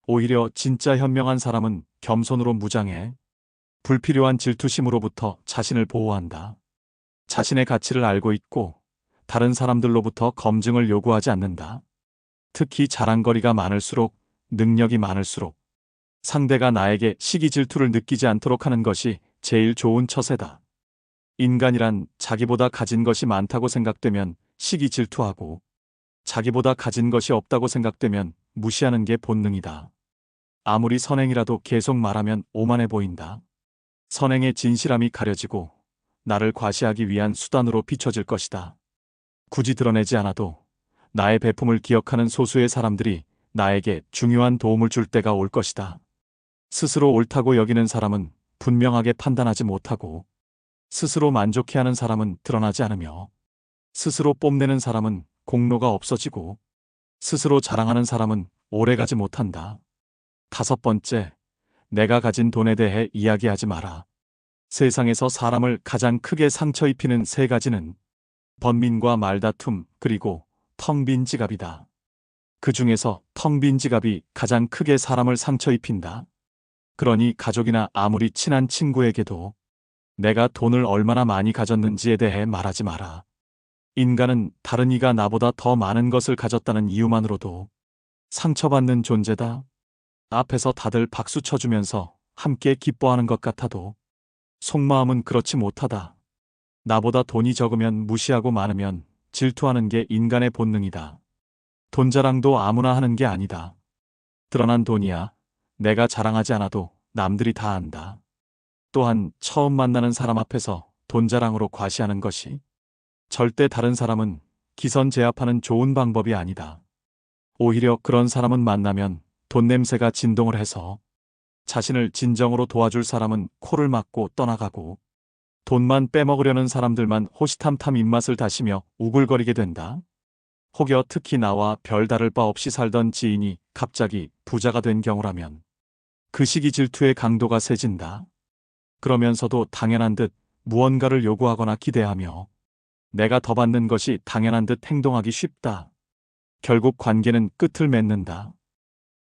오히려 진짜 현명한 사람은 겸손으로 무장해 불필요한 질투심으로부터 자신을 보호한다. 자신의 가치를 알고 있고 다른 사람들로부터 검증을 요구하지 않는다. 특히 자랑거리가 많을수록, 능력이 많을수록 상대가 나에게 시기 질투를 느끼지 않도록 하는 것이 제일 좋은 처세다. 인간이란 자기보다 가진 것이 많다고 생각되면 시기 질투하고 자기보다 가진 것이 없다고 생각되면 무시하는 게 본능이다. 아무리 선행이라도 계속 말하면 오만해 보인다. 선행의 진실함이 가려지고 나를 과시하기 위한 수단으로 비춰질 것이다. 굳이 드러내지 않아도 나의 배품을 기억하는 소수의 사람들이 나에게 중요한 도움을 줄 때가 올 것이다. 스스로 옳다고 여기는 사람은 분명하게 판단하지 못하고 스스로 만족해하는 사람은 드러나지 않으며 스스로 뽐내는 사람은 공로가 없어지고 스스로 자랑하는 사람은 오래가지 못한다. 5번째, 내가 가진 돈에 대해 이야기하지 마라. 세상에서 사람을 가장 크게 상처 입히는 3가지는 번민과 말다툼 그리고 텅 빈 지갑이다. 그 중에서 텅 빈 지갑이 가장 크게 사람을 상처 입힌다. 그러니 가족이나 아무리 친한 친구에게도 내가 돈을 얼마나 많이 가졌는지에 대해 말하지 마라. 인간은 다른 이가 나보다 더 많은 것을 가졌다는 이유만으로도 상처받는 존재다. 앞에서 다들 박수 쳐주면서 함께 기뻐하는 것 같아도 속마음은 그렇지 못하다. 나보다 돈이 적으면 무시하고 많으면 질투하는 게 인간의 본능이다. 돈 자랑도 아무나 하는 게 아니다. 드러난 돈이야. 내가 자랑하지 않아도 남들이 다 안다. 또한 처음 만나는 사람 앞에서 돈 자랑으로 과시하는 것이 절대 다른 사람은 기선제압하는 좋은 방법이 아니다. 오히려 그런 사람은 만나면 돈 냄새가 진동을 해서 자신을 진정으로 도와줄 사람은 코를 막고 떠나가고 돈만 빼먹으려는 사람들만 호시탐탐 입맛을 다시며 우글거리게 된다. 혹여 특히 나와 별 다를 바 없이 살던 지인이 갑자기 부자가 된 경우라면 그 시기 질투의 강도가 세진다. 그러면서도 당연한 듯 무언가를 요구하거나 기대하며 내가 더 받는 것이 당연한 듯 행동하기 쉽다. 결국 관계는 끝을 맺는다.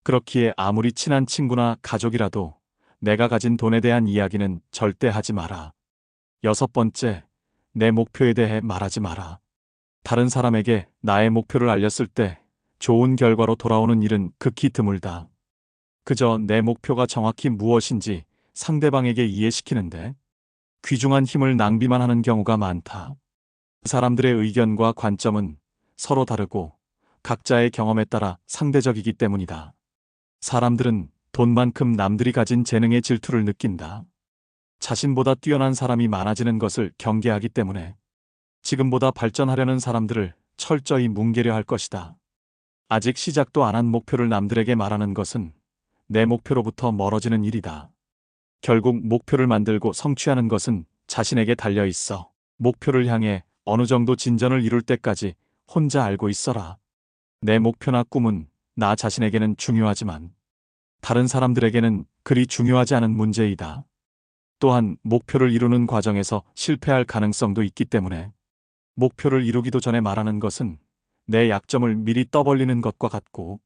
그렇기에 아무리 친한 친구나 가족이라도 내가 가진 돈에 대한 이야기는 절대 하지 마라. 6번째, 내 목표에 대해 말하지 마라. 다른 사람에게 나의 목표를 알렸을 때 좋은 결과로 돌아오는 일은 극히 드물다. 그저 내 목표가 정확히 무엇인지 상대방에게 이해시키는데 귀중한 힘을 낭비만 하는 경우가 많다. 사람들의 의견과 관점은 서로 다르고 각자의 경험에 따라 상대적이기 때문이다. 사람들은 돈만큼 남들이 가진 재능의 질투를 느낀다. 자신보다 뛰어난 사람이 많아지는 것을 경계하기 때문에 지금보다 발전하려는 사람들을 철저히 뭉개려 할 것이다. 아직 시작도 안 한 목표를 남들에게 말하는 것은 내 목표로부터 멀어지는 일이다. 결국 목표를 만들고 성취하는 것은 자신에게 달려 있어. 목표를 향해 어느 정도 진전을 이룰 때까지 혼자 알고 있어라. 내 목표나 꿈은 나 자신에게는 중요하지만 다른 사람들에게는 그리 중요하지 않은 문제이다. 또한 목표를 이루는 과정에서 실패할 가능성도 있기 때문에 목표를 이루기도 전에 말하는 것은 내 약점을 미리 떠벌리는 것과 같고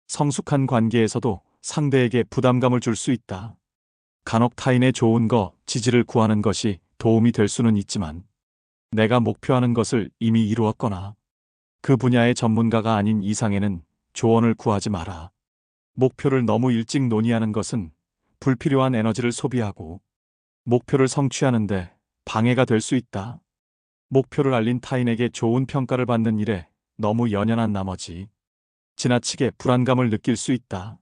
성숙한 관계에서도 상대에게 부담감을 줄 수 있다. 간혹 타인의 좋은 거, 지지를 구하는 것이 도움이 될 수는 있지만 내가 목표하는 것을 이미 이루었거나 그 분야의 전문가가 아닌 이상에는 조언을 구하지 마라. 목표를 너무 일찍 논의하는 것은 불필요한 에너지를 소비하고 목표를 성취하는데 방해가 될 수 있다. 목표를 알린 타인에게 좋은 평가를 받는 일에 너무 연연한 나머지 지나치게 불안감을 느낄 수 있다.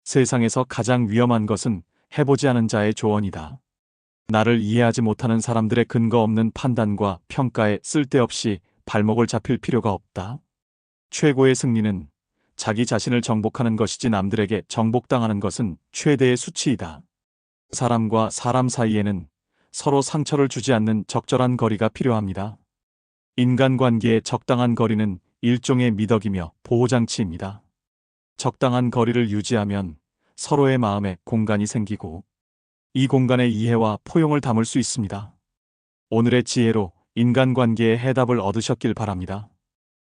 세상에서 가장 위험한 것은 해보지 않은 자의 조언이다. 나를 이해하지 못하는 사람들의 근거 없는 판단과 평가에 쓸데없이 발목을 잡힐 필요가 없다. 최고의 승리는 자기 자신을 정복하는 것이지 남들에게 정복당하는 것은 최대의 수치이다. 사람과 사람 사이에는 서로 상처를 주지 않는 적절한 거리가 필요합니다. 인간관계의 적당한 거리는 일종의 미덕이며 보호장치입니다. 적당한 거리를 유지하면 서로의 마음에 공간이 생기고 이 공간에 이해와 포용을 담을 수 있습니다. 오늘의 지혜로 인간관계의 해답을 얻으셨길 바랍니다.